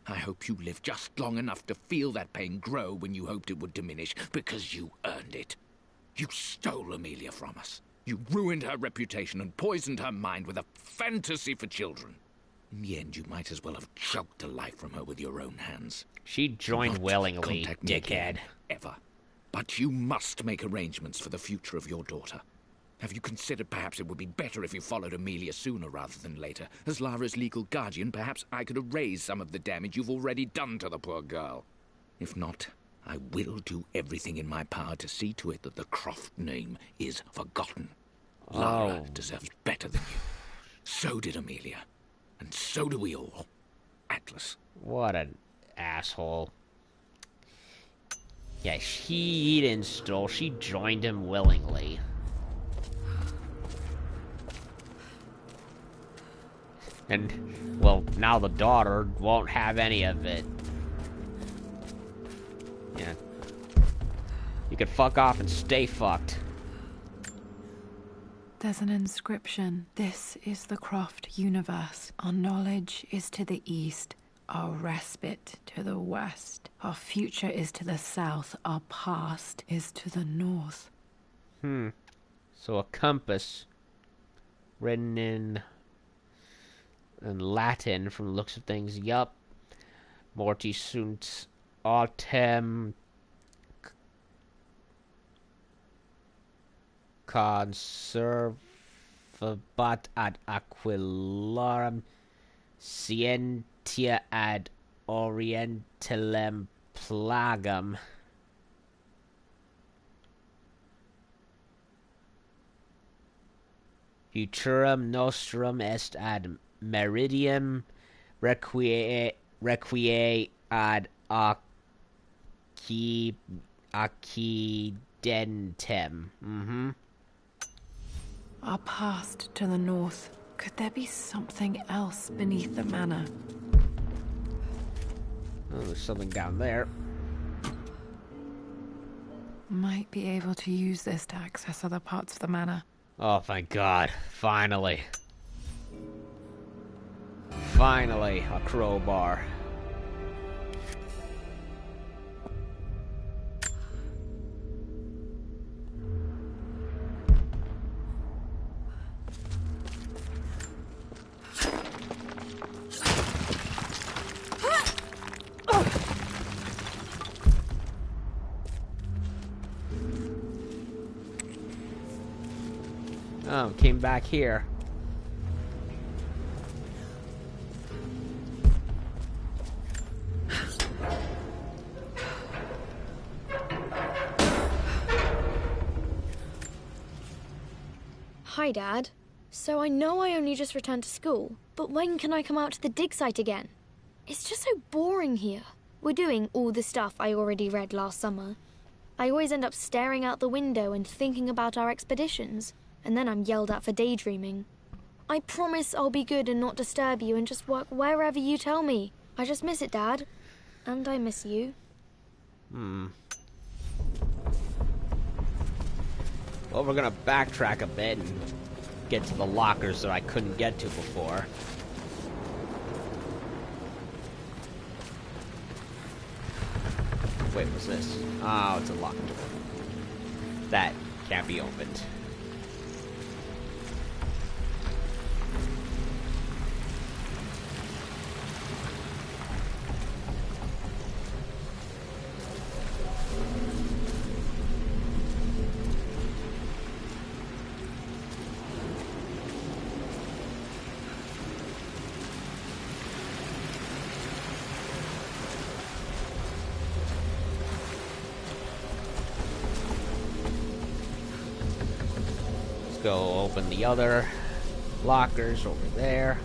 I hope you live just long enough to feel that pain grow when you hoped it would diminish, because you earned it. You stole Amelia from us. You ruined her reputation and poisoned her mind with a fantasy for children. In the end, you might as well have choked the life from her with your own hands. She joined willingly, Contact me again, dickhead. ever. But you must make arrangements for the future of your daughter. Have you considered perhaps it would be better if you followed Amelia sooner rather than later? As Lara's legal guardian, perhaps I could erase some of the damage you've already done to the poor girl. If not, I will do everything in my power to see to it that the Croft name is forgotten. Lara deserves better than you. So did Amelia. And so do we all. Atlas. What an asshole. Yeah, he didn't steal. She joined him willingly. And, well, now the daughter won't have any of it. Yeah. You can fuck off and stay fucked. There's an inscription. This is the Croft universe. Our knowledge is to the east. Our respite to the west. Our future is to the south. Our past is to the north. So a compass written in Latin from the looks of things. Yup. Mortis sunt autem conservabat ad aquilarum scientia ad orientalem plagam. Futurum nostrum est ad meridium requie ad accidentem. Our past to the north. Could there be something else beneath the manor? Oh, there's something down there. Might be able to use this to access other parts of the manor. Oh, thank God. Finally. Finally, a crowbar. Oh, came back here. Hi, Dad. So I know I only just returned to school, but when can I come out to the dig site again? It's just so boring here. We're doing all the stuff I already read last summer. I always end up staring out the window and thinking about our expeditions, and then I'm yelled at for daydreaming. I promise I'll be good and not disturb you and just work wherever you tell me. I just miss it, Dad. And I miss you. Well, we're gonna backtrack a bit and get to the lockers that I couldn't get to before. Wait, what's this? Oh, it's a locked door. That can't be opened. go open the other lockers over there.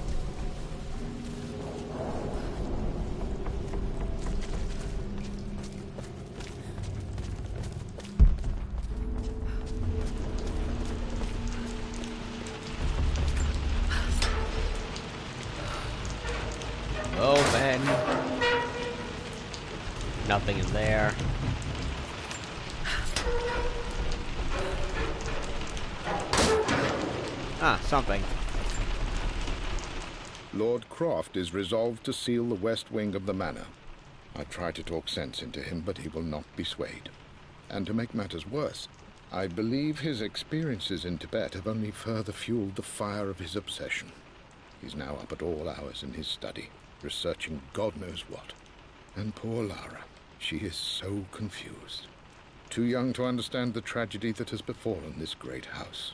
Open. Nothing in there. Ah, something. Lord Croft is resolved to seal the west wing of the manor. I try to talk sense into him, but he will not be swayed. And to make matters worse, I believe his experiences in Tibet have only further fueled the fire of his obsession. He's now up at all hours in his study, researching God knows what. And poor Lara, she is so confused. Too young to understand the tragedy that has befallen this great house.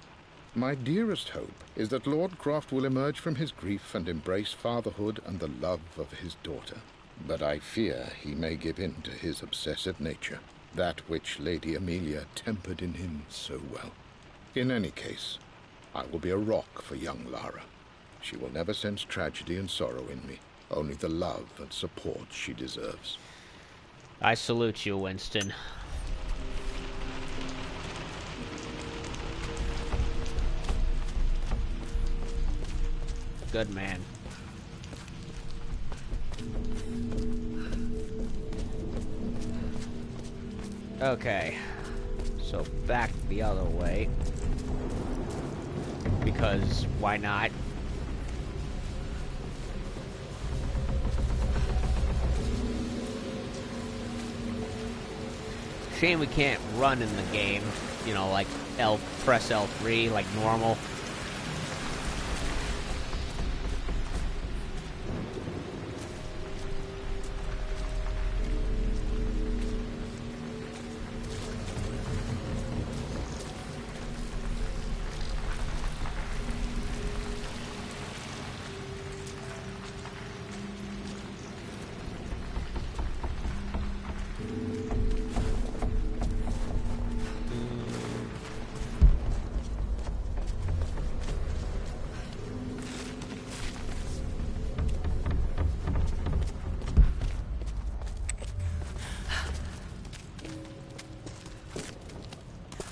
My dearest hope is that Lord Croft will emerge from his grief and embrace fatherhood and the love of his daughter. But I fear he may give in to his obsessive nature, that which Lady Amelia tempered in him so well. In any case, I will be a rock for young Lara. She will never sense tragedy and sorrow in me, only the love and support she deserves. I salute you, Winston. Good man. Okay. So back the other way. Because why not? Shame we can't run in the game. You know, like press L3 like normal.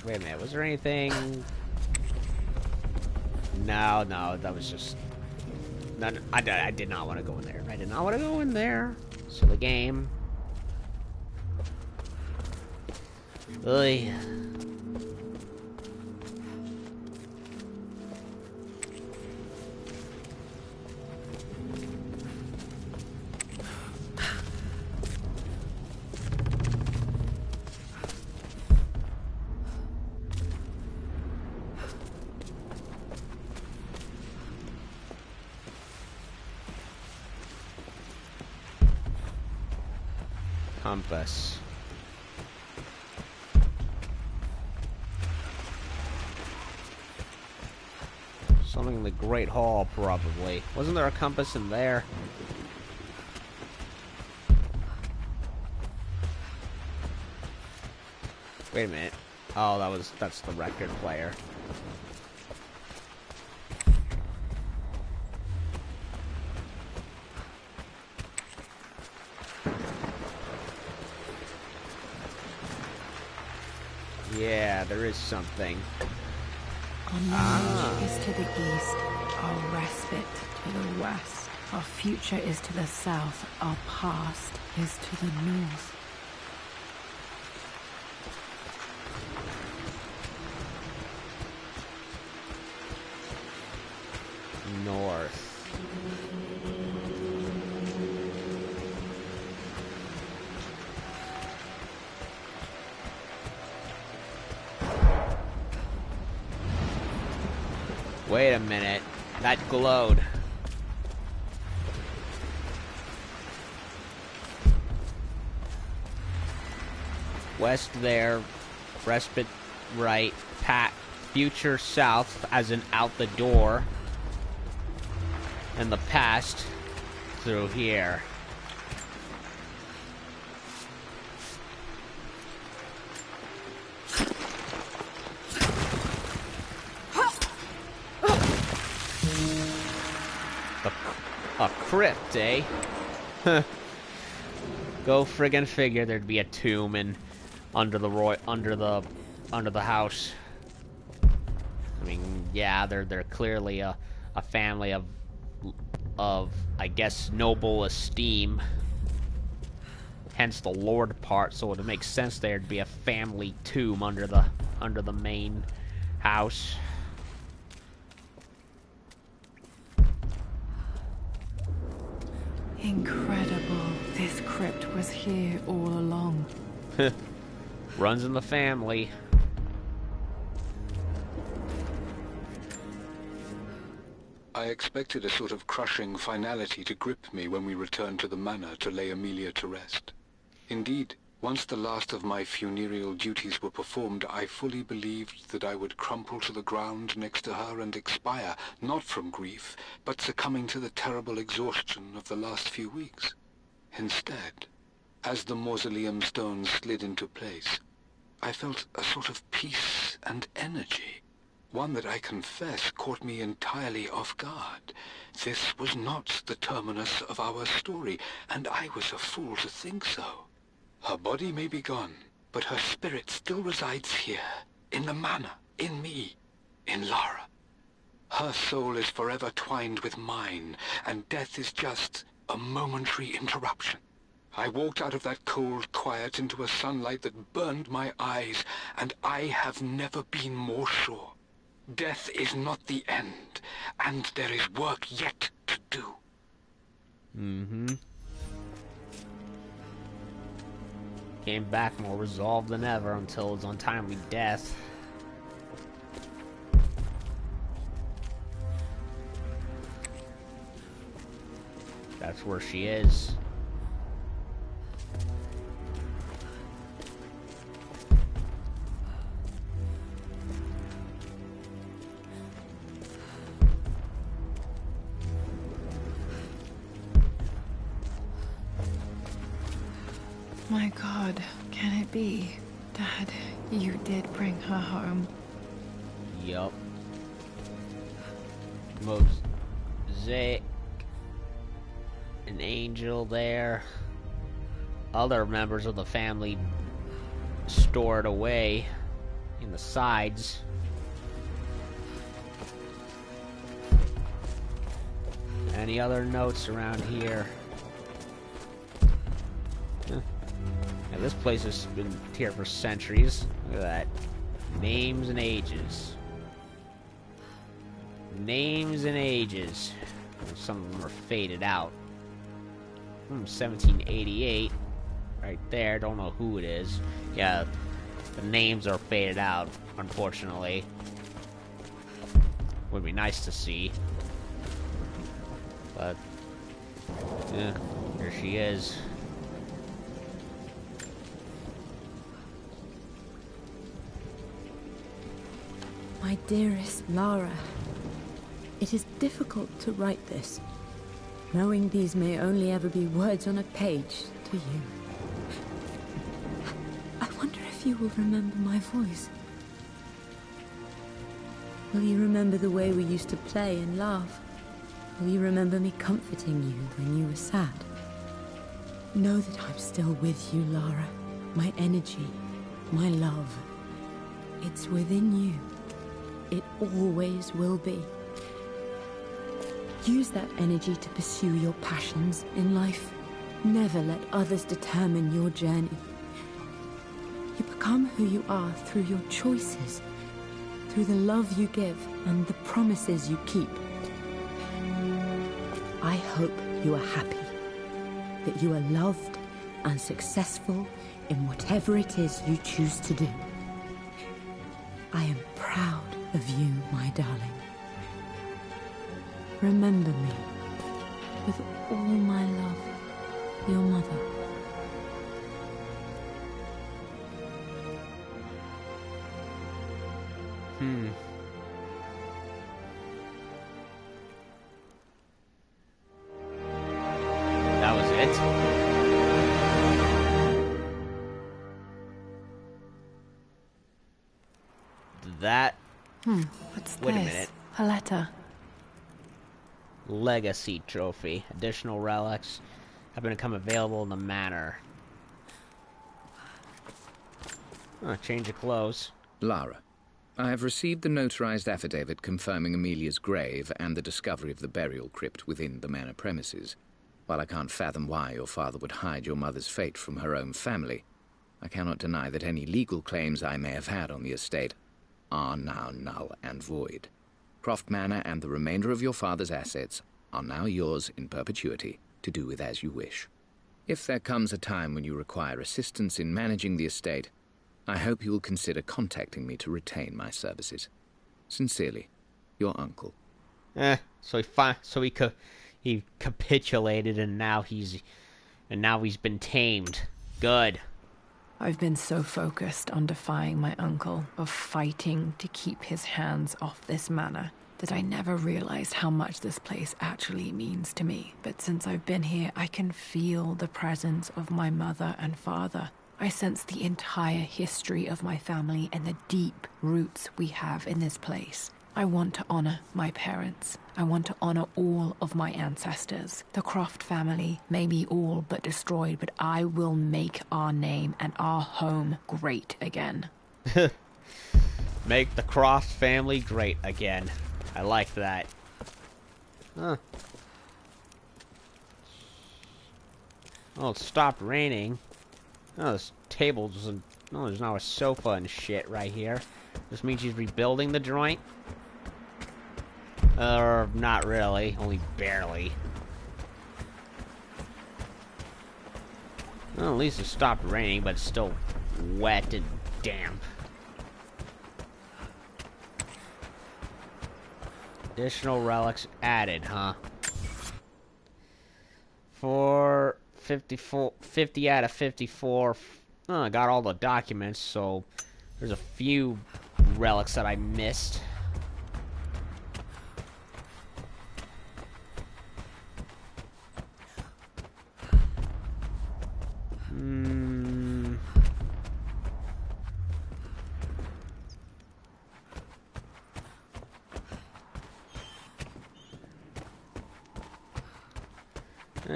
Wait a minute, was there anything? No, that was just... No, I did not want to go in there. I did not want to go in there. Silly game. Ugh. Compass. Something in the Great Hall, probably. Wasn't there a compass in there? Wait a minute. Oh, that's the record player. Yeah, there is something. Our knowledge is to the east, our respite to the west. Our future is to the south, our past is to the north. North. Wait a minute. That glowed. West there. Respite right. Future south as in out the door. And the past through here. A crypt, eh? Go friggin' figure there'd be a tomb under the house. I mean, yeah, they're clearly a family of I guess noble esteem. Hence the lord part, so it would make sense there'd be a family tomb under the main house. Incredible. This crypt was here all along. Runs in the family. I expected a sort of crushing finality to grip me when we returned to the manor to lay Amelia to rest. Indeed, once the last of my funereal duties were performed, I fully believed that I would crumple to the ground next to her and expire, not from grief, but succumbing to the terrible exhaustion of the last few weeks. Instead, as the mausoleum stones slid into place, I felt a sort of peace and energy, one that I confess caught me entirely off guard. This was not the terminus of our story, and I was a fool to think so. Her body may be gone, but her spirit still resides here, in the manor, in me, in Lara. Her soul is forever twined with mine, and death is just a momentary interruption. I walked out of that cold quiet into a sunlight that burned my eyes, and I have never been more sure. Death is not the end, and there is work yet to do. Mm-hmm. Came back more resolved than ever until his untimely death. That's where she is. My God, can it be? Dad, you did bring her home. Yup. Mosaic. An angel there. Other members of the family stored away in the sides. Any other notes around here? Yeah, this place has been here for centuries. Look at that. Names and ages. Names and ages. Some of them are faded out. 1788. Right there. Don't know who it is. Yeah, the names are faded out, unfortunately. Would be nice to see. But, yeah, here she is. My dearest Lara, it is difficult to write this, knowing these may only ever be words on a page to you. I wonder if you will remember my voice. Will you remember the way we used to play and laugh? Will you remember me comforting you when you were sad? Know that I'm still with you, Lara. My energy, my love. It's within you. It always will be. Use that energy to pursue your passions in life. Never let others determine your journey. You become who you are through your choices, through the love you give and the promises you keep. I hope you are happy, that you are loved and successful in whatever it is you choose to do. I am proud of you, my darling. Remember me with all my love, your mother. That was it? That... What's Wait a this? minute. A letter. Legacy trophy. Additional relics have become available in the manor. Oh, change of clothes. Lara, I have received the notarized affidavit confirming Amelia's grave and the discovery of the burial crypt within the manor premises. While I can't fathom why your father would hide your mother's fate from her own family, I cannot deny that any legal claims I may have had on the estate are now null and void. Croft Manor and the remainder of your father's assets are now yours in perpetuity to do with as you wish. If there comes a time when you require assistance in managing the estate, I hope you will consider contacting me to retain my services. Sincerely, your uncle. So he capitulated, and now he's been tamed. Good. I've been so focused on defying my uncle, of fighting to keep his hands off this manor, that I never realized how much this place actually means to me. But since I've been here, I can feel the presence of my mother and father. I sense the entire history of my family and the deep roots we have in this place. I want to honor my parents. I want to honor all of my ancestors. The Croft family may be all but destroyed, but I will make our name and our home great again. Make the Croft family great again. I like that. Huh. Oh, it stopped raining. Oh, this table doesn't... Oh, there's now a sofa and shit right here. This means she's rebuilding the joint? Not really. Only barely. Well, at least it stopped raining, but it's still wet and damp. Additional relics added, huh? For 50 out of 54. Oh, I got all the documents, so there's a few relics that I missed.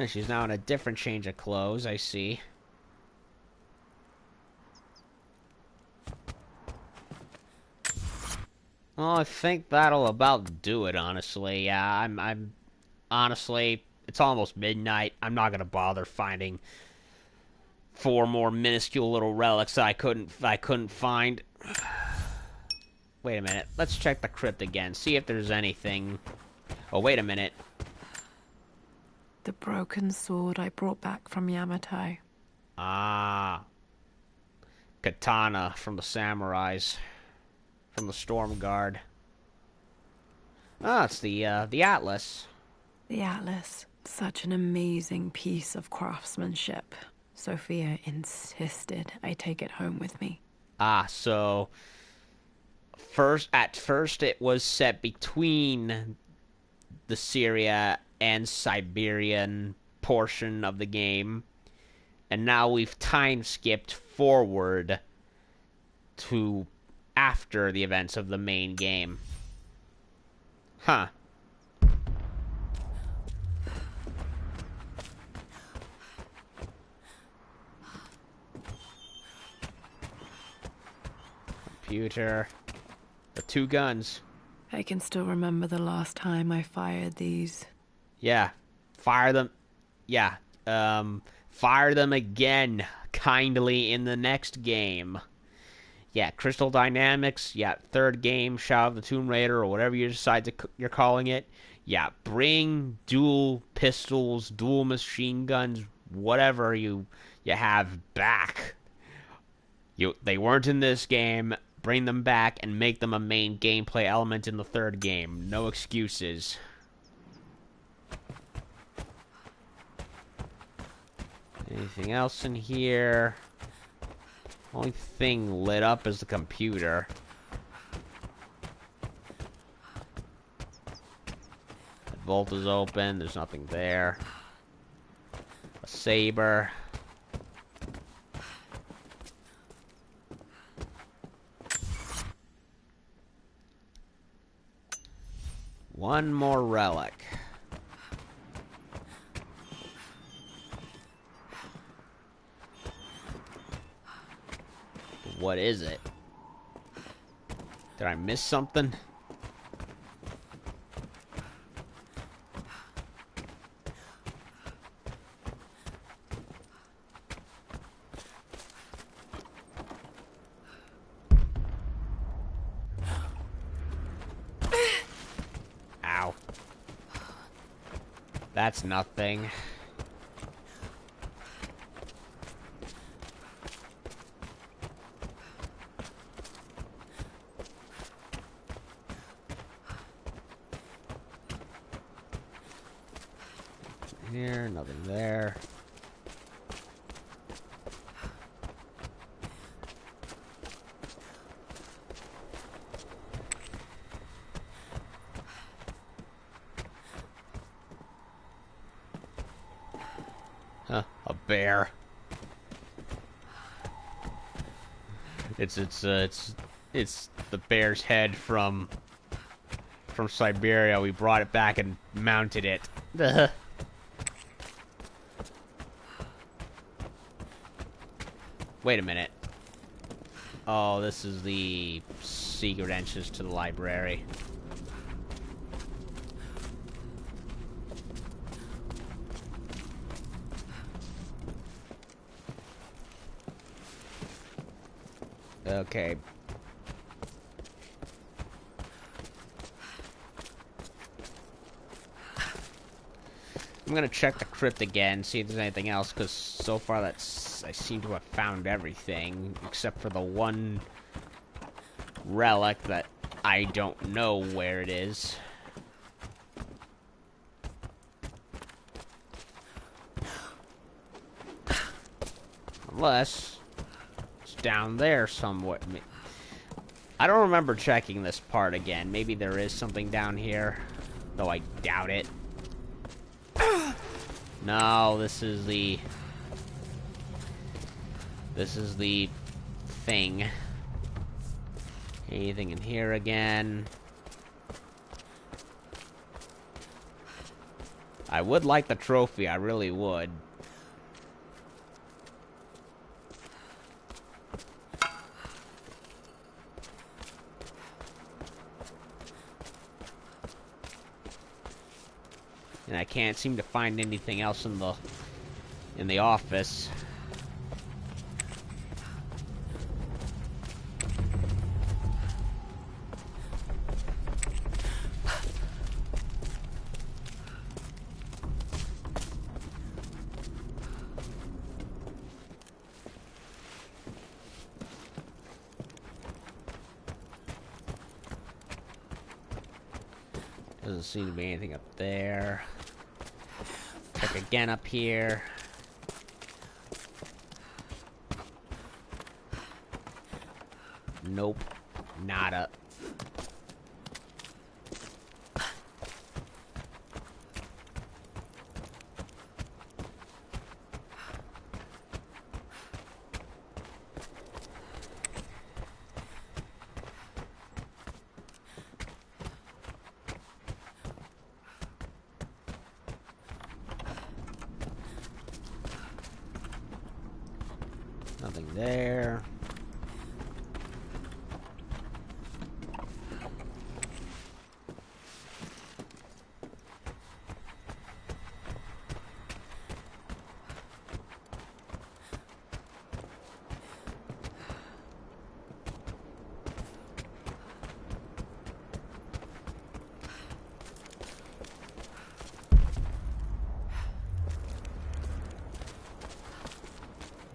She's now in a different change of clothes, I see. Well, I think that'll about do it, honestly. Yeah, I'm honestly, it's almost midnight. I'm not gonna bother finding 4 more minuscule little relics that I couldn't find. Wait a minute. Let's check the crypt again. See if there's anything. Oh, wait a minute. The broken sword I brought back from Yamato. Ah. Katana from the samurais. From the Storm Guard. Ah, it's the Atlas. The Atlas. Such an amazing piece of craftsmanship. Sophia insisted I take it home with me. Ah, so... At first it was set between the Syria and Siberian portion of the game, and now we've time skipped forward to after the events of the main game. Huh. Computer. The 2 guns. I can still remember the last time I fired these. Yeah. Fire them. Yeah. Fire them again kindly in the next game. Yeah, Crystal Dynamics. Yeah, 3rd game, Shadow of the Tomb Raider, or whatever you decide you're calling it. Yeah, bring dual pistols, dual machine guns, whatever you have back. They weren't in this game. Bring them back and make them a main gameplay element in the 3rd game. No excuses. Anything else in here? Only thing lit up is the computer. The vault is open. There's nothing there. A saber. One more relic. What is it? Did I miss something? Ow. That's nothing. Here, nothing there. Huh, a bear. It's the bear's head from Siberia. We brought it back and mounted it. Wait a minute. Oh, this is the secret entrance to the library. Okay. I'm gonna check the crypt again, see if there's anything else, because so far I seem to have found everything, except for the one relic that I don't know where it is. Unless it's down there somewhat. I don't remember checking this part again. Maybe there is something down here, though I doubt it. No, this is the thing. Anything in here again? I would like the trophy, I really would. And I can't seem to find anything else in the office. Doesn't seem to be anything up there. Check again up here. Nope. Nada. Nothing there.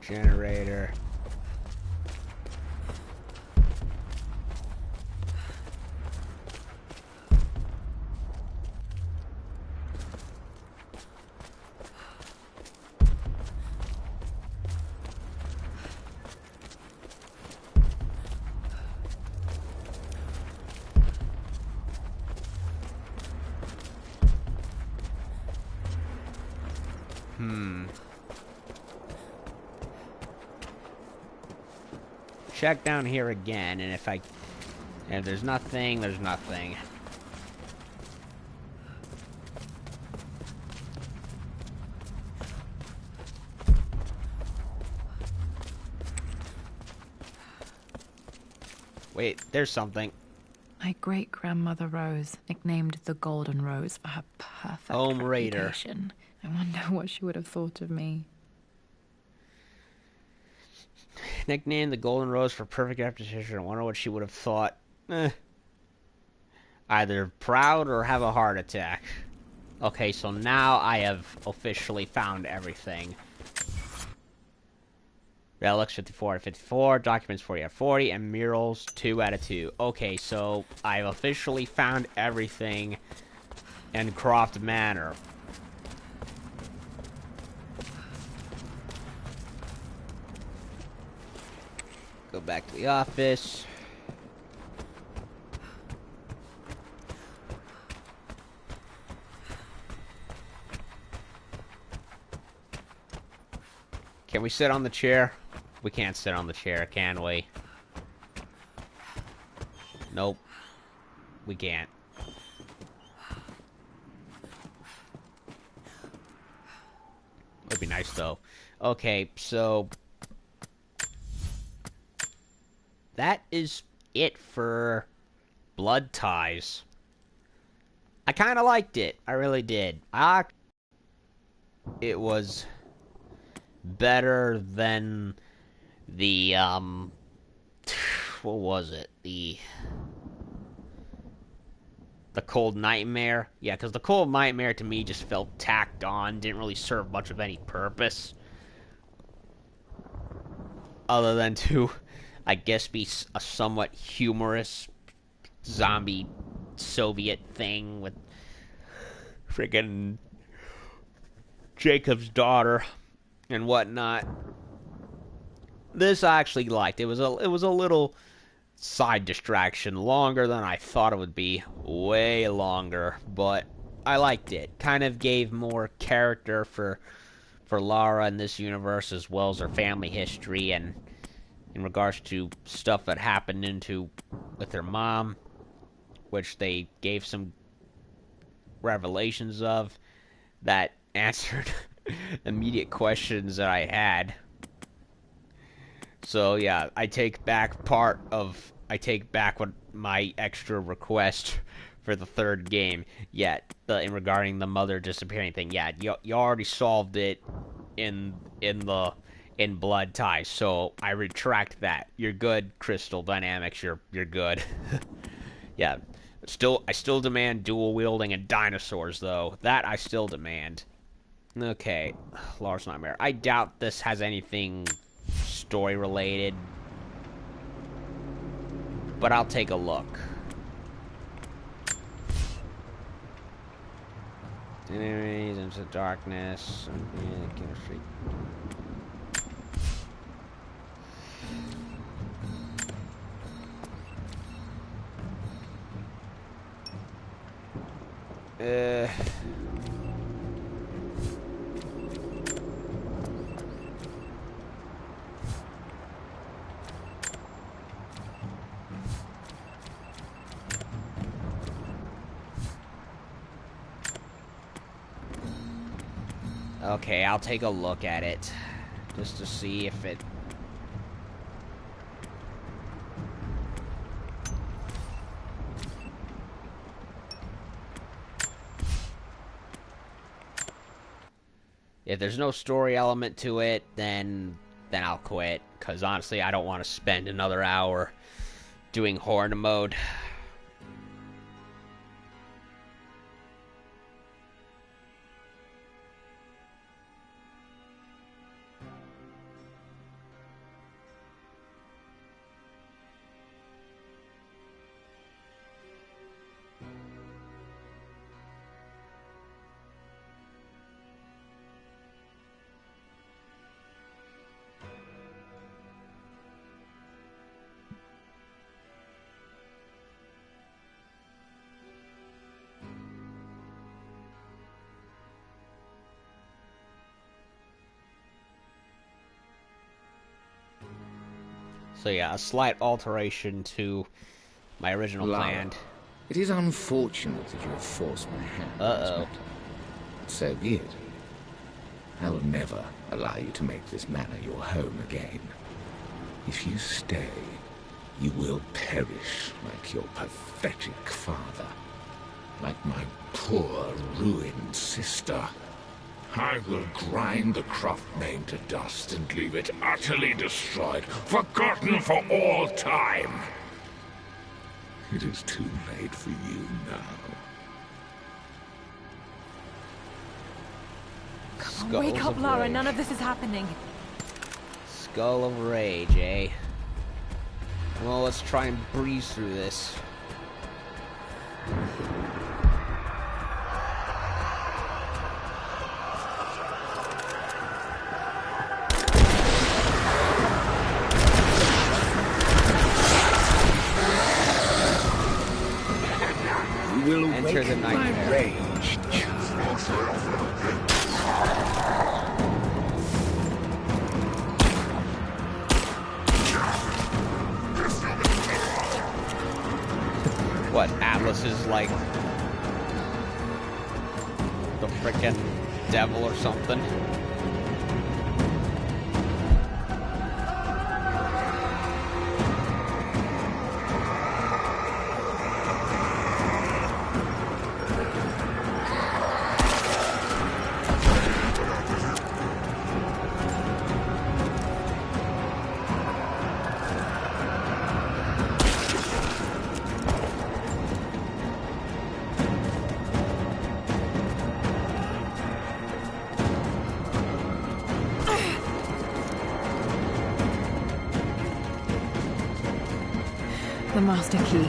Generator. Check down here again, and if there's nothing, there's nothing. Wait, there's something. My great-grandmother Rose, nicknamed the Golden Rose for her perfect Home Raider. reputation. I wonder what she would have thought of me. Nicknamed the Golden Rose for perfect reputation. I wonder what she would have thought. Either proud or have a heart attack. Okay, so now I have officially found everything. Relics 54 out of 54, documents 40 out of 40, and murals 2 out of 2. Okay, so I've officially found everything in Croft Manor. Go back to the office. Can we sit on the chair? We can't sit on the chair, can we? Nope. We can't. Would be nice, though. Okay, so... that is it for Blood Ties. I kind of liked it. I really did. It was better than the, what was it? The Cold Nightmare? Yeah, because the Cold Nightmare to me just felt tacked on, didn't really serve much of any purpose. Other than to, I guess, be a somewhat humorous zombie Soviet thing with friggin' Jacob's daughter and whatnot. This I actually liked. It was a little side distraction, longer than I thought it would be, way longer, but I liked it. Kind of gave more character for Lara in this universe, as well as her family history, and in regards to stuff that happened with her mom, which they gave some revelations of that answered immediate questions that I had. So yeah, I take back what my extra request for the third game. Yeah, in regarding the mother disappearing thing. Yeah, you already solved it in Blood Ties, so I retract that. You're good, Crystal Dynamics. You're good. Yeah, I still demand dual wielding and dinosaurs, though. That I still demand. Okay, Lars Nightmare. I doubt this has anything story related, but I'll take a look. Enemies into darkness. Chemistry. Okay, I'll take a look at it, just to see if it... If there's no story element to it, then I'll quit, because honestly, I don't want to spend another hour doing Horror mode. So yeah, a slight alteration to my original plan. It is unfortunate that you have forced my hand. Uh-oh. So be it. I will never allow you to make this manor your home again. If you stay, You will perish like your pathetic father, like my poor, ruined sister. I will grind the Croft name to dust and leave it utterly destroyed, forgotten for all time. It is too late for you now. Come on, wake up, Lara. None of this is happening. Skull of Rage, eh? Well, let's try and breeze through this. You will Enter the awaken my nightmare. rage. What, Atlas is like the frickin' devil or something? The master key.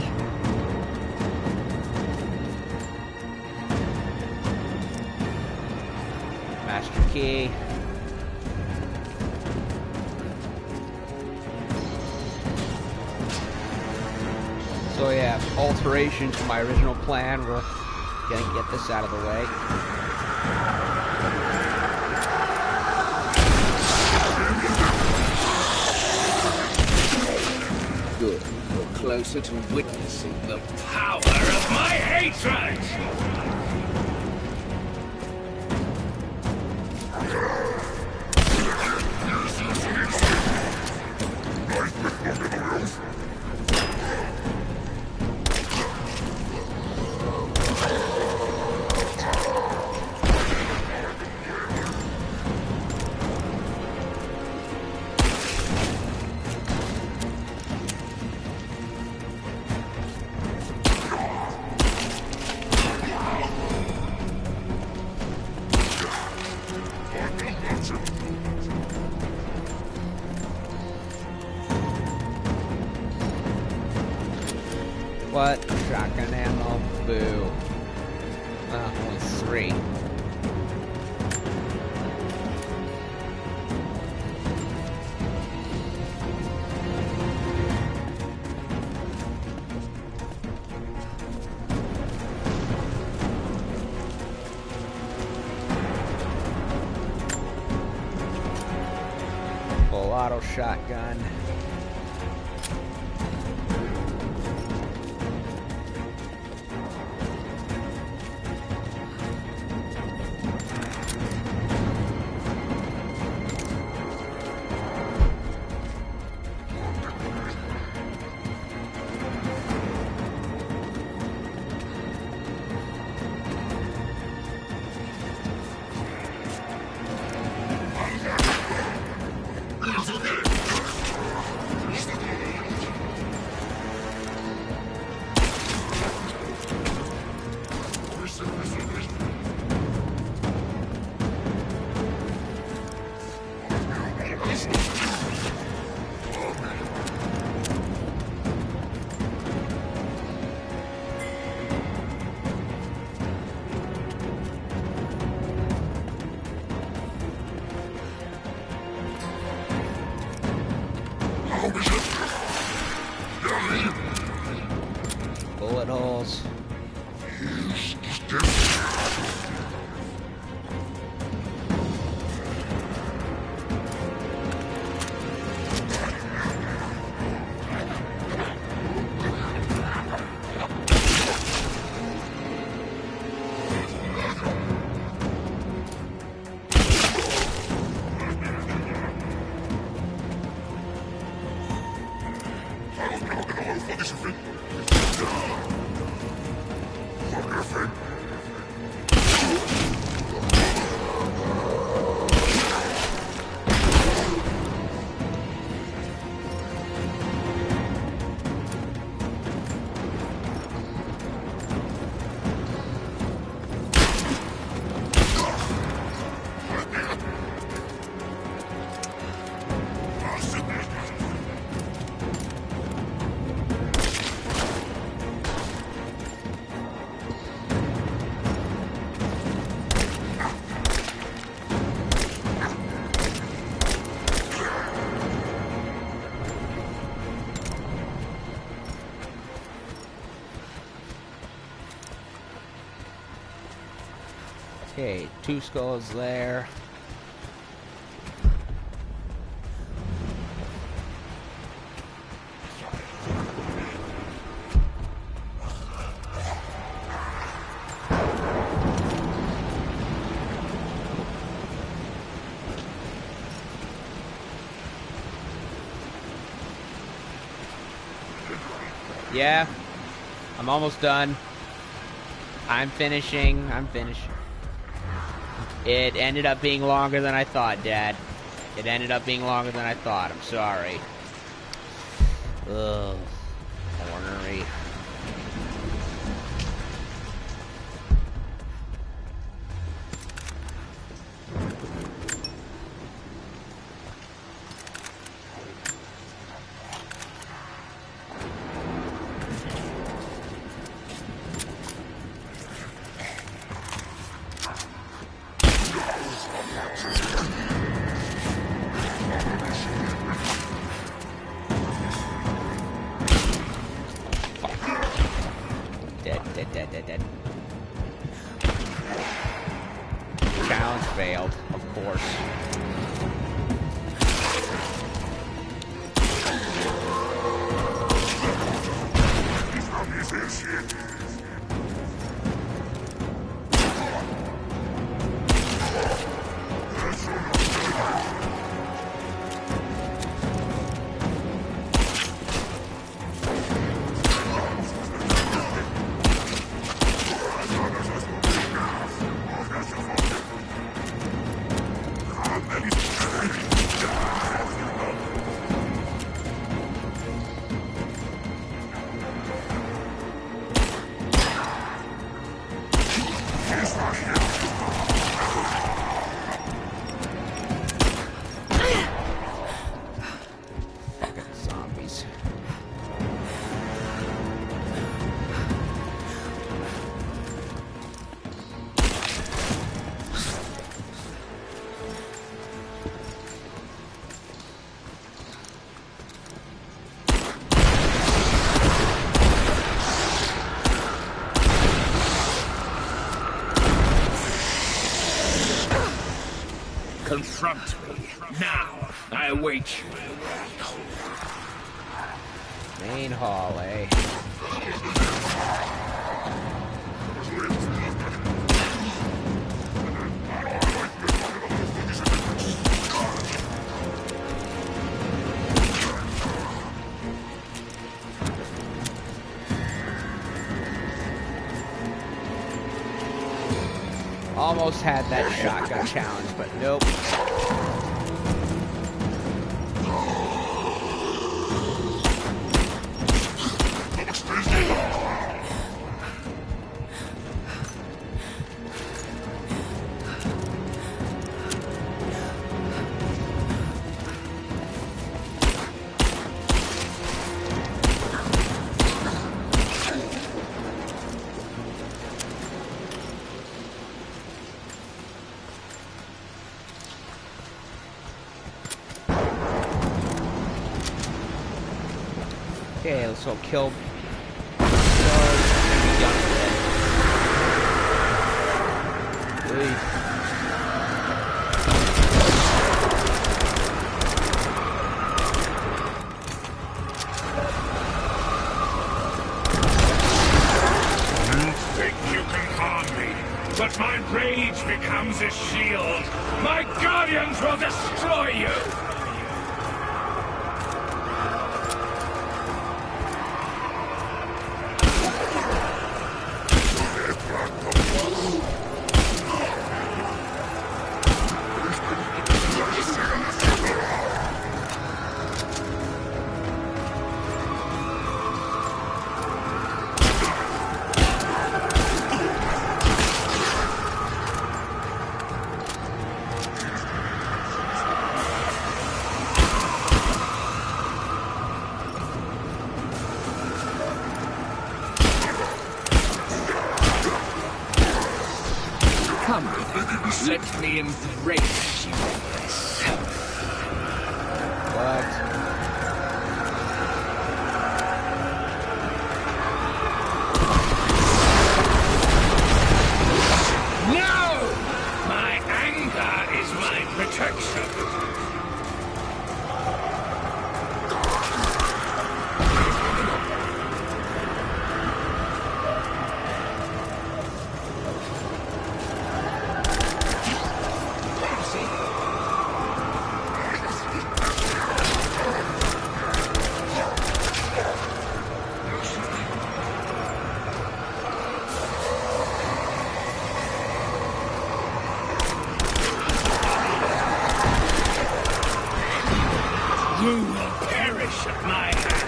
Master key. So yeah, alteration to my original plan. We're gonna get this out of the way. Good. You're closer to witnessing the power of my hatred! What? Shotgun ammo? Boo. Only 3. Full auto shotgun. Bullet holes. Okay, 2 skulls there. Yeah, I'm almost done. I'm finishing. It ended up being longer than I thought, Dad. It ended up being longer than I thought. I'm sorry. Ugh. Ornery. Dead. Challenge failed, of course. Confront me. Now, I await you. Main hall, eh? Almost had that shotgun challenge, but nope. Okay, let's go kill. But my rage becomes a shield. My guardians will destroy you. race useless. What? No! My anger is my protection. You will perish at my hand.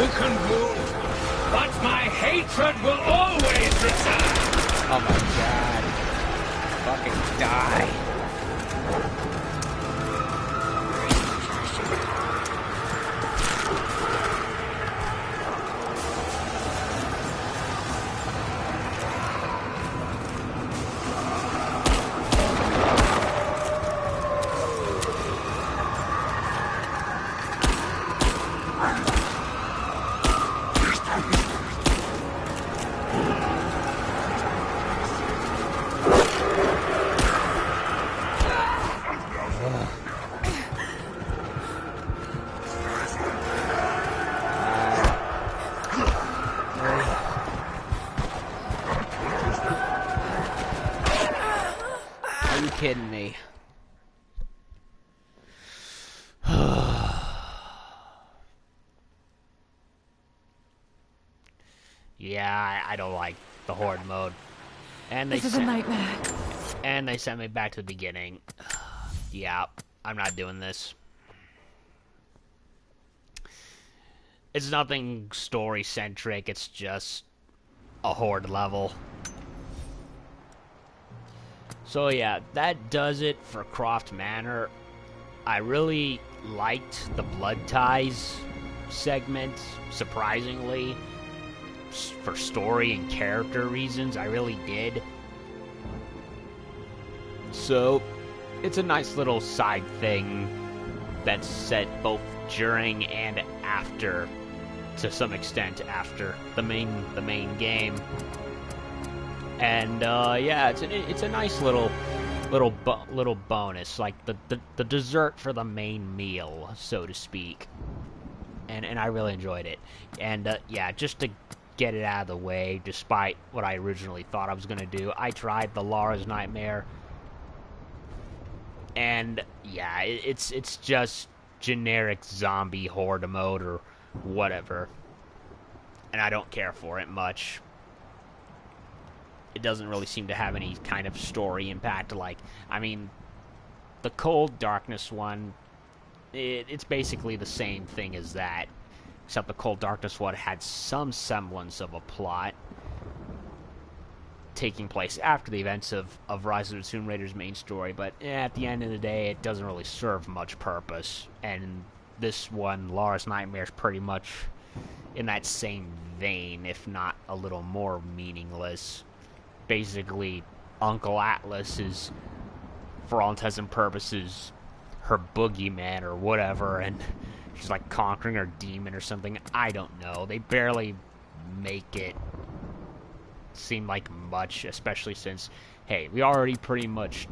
You can move, but my hatred will always return. Oh my god. Fucking die. Are you kidding me? Yeah, I don't like the horde mode. And This is a nightmare. And they sent me back to the beginning. Yeah, I'm not doing this. It's nothing story-centric, it's just a horde level. So yeah, that does it for Croft Manor. I really liked the Blood Ties segment, surprisingly. For story and character reasons, I really did. So, it's a nice little side thing that's set both during and after, to some extent, after the main game. And yeah, it's a nice little bonus, like the dessert for the main meal, so to speak. And I really enjoyed it. And yeah, just to get it out of the way, despite what I originally thought I was gonna do, I tried the Lara's Nightmare. And yeah, it's just generic zombie horde mode or whatever. And I don't care for it much. It doesn't really seem to have any kind of story impact. Like, I mean, the Cold Darkness one, it's basically the same thing as that. Except the Cold Darkness one had some semblance of a plot taking place after the events of Rise of the Tomb Raider's main story, but at the end of the day, it doesn't really serve much purpose. And this one, Lara's Nightmare, is pretty much in that same vein, if not a little more meaningless. Basically, Uncle Atlas is, for all intents and purposes, her boogeyman or whatever, and she's like conquering her demon or something. I don't know. They barely make it seem like much, especially since, hey, we already pretty much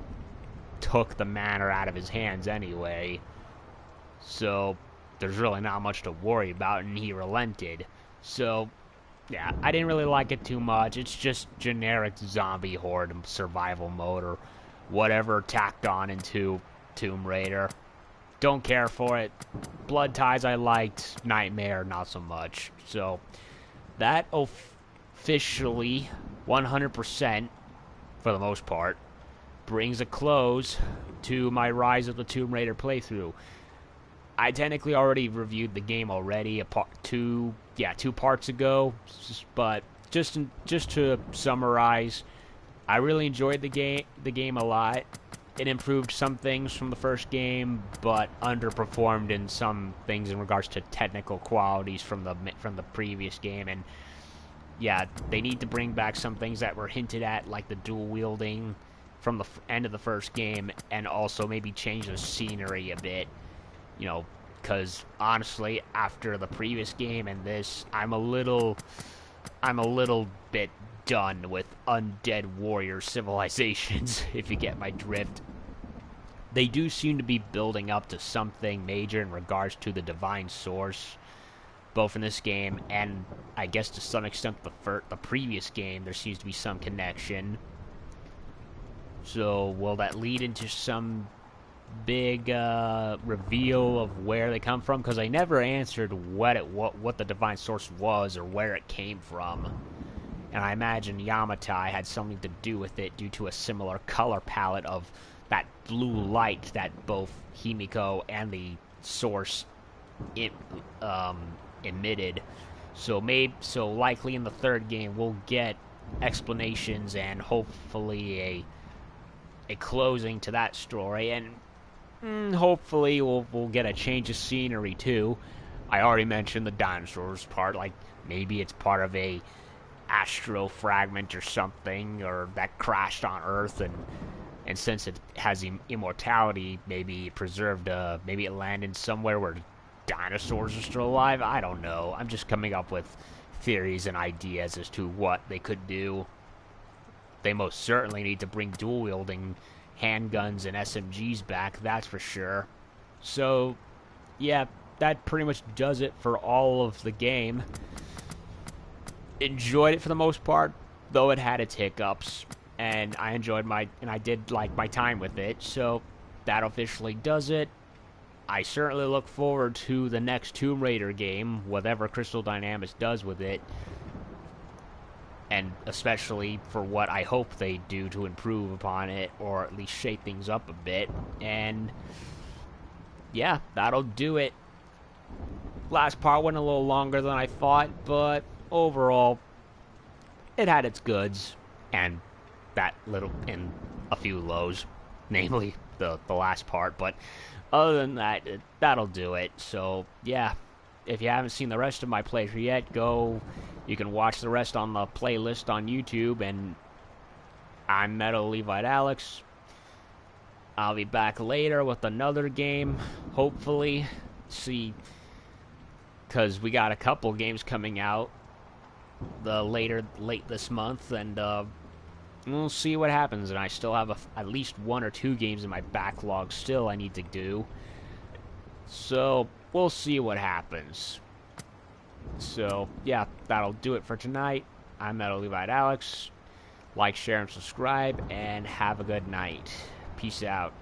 took the manor out of his hands anyway, so there's really not much to worry about, and he relented. So yeah, I didn't really like it too much. It's just generic zombie horde survival mode or whatever tacked on into Tomb Raider. Don't care for it. Blood Ties I liked, Nightmare not so much. So that officially 100% for the most part brings a close to my Rise of the Tomb Raider playthrough. I technically already reviewed the game already, two parts ago. But just to summarize, I really enjoyed the game a lot. It improved some things from the first game, but underperformed in some things in regards to technical qualities from the previous game. And yeah, they need to bring back some things that were hinted at, like the dual wielding from the end of the first game, and also maybe change the scenery a bit. You know, because honestly, after the previous game and this, I'm a little bit done with undead warrior civilizations, if you get my drift. They do seem to be building up to something major in regards to the divine source, both in this game and I guess to some extent the previous game. There seems to be some connection. So will that lead into some big reveal of where they come from? Because I never answered what the divine source was or where it came from. And I imagine Yamatai had something to do with it due to a similar color palette of that blue light that both Himiko and the source emitted. So likely in the third game we'll get explanations and hopefully a closing to that story, and hopefully we'll get a change of scenery too. I already mentioned the dinosaurs part, like maybe it's part of a astro fragment or something, or that crashed on Earth, and since it has immortality, maybe it preserved, maybe it landed somewhere where dinosaurs are still alive. I don't know. I'm just coming up with theories and ideas as to what they could do. They most certainly need to bring dual wielding handguns and SMGs back, that's for sure. So, yeah, that pretty much does it for all of the game. Enjoyed it for the most part, though it had its hiccups, and I did like my time with it. So that officially does it. I certainly look forward to the next Tomb Raider game, whatever Crystal Dynamics does with it, and especially for what I hope they do to improve upon it, or at least shake things up a bit. And yeah, that'll do it. Last part went a little longer than I thought, but overall, it had its goods, and a few lows, namely the last part. But other than that, that'll do it. So yeah, if you haven't seen the rest of my playthrough yet, you can watch the rest on the playlist on YouTube. And I'm Metal Levite Alex. I'll be back later with another game, hopefully. See, because we got a couple games coming out late this month, and we'll see what happens. And I still have at least 1 or 2 games in my backlog still I need to do. So we'll see what happens. So yeah, that'll do it for tonight. I'm Metal Levite Alex. Like, share, and subscribe, and have a good night. Peace out.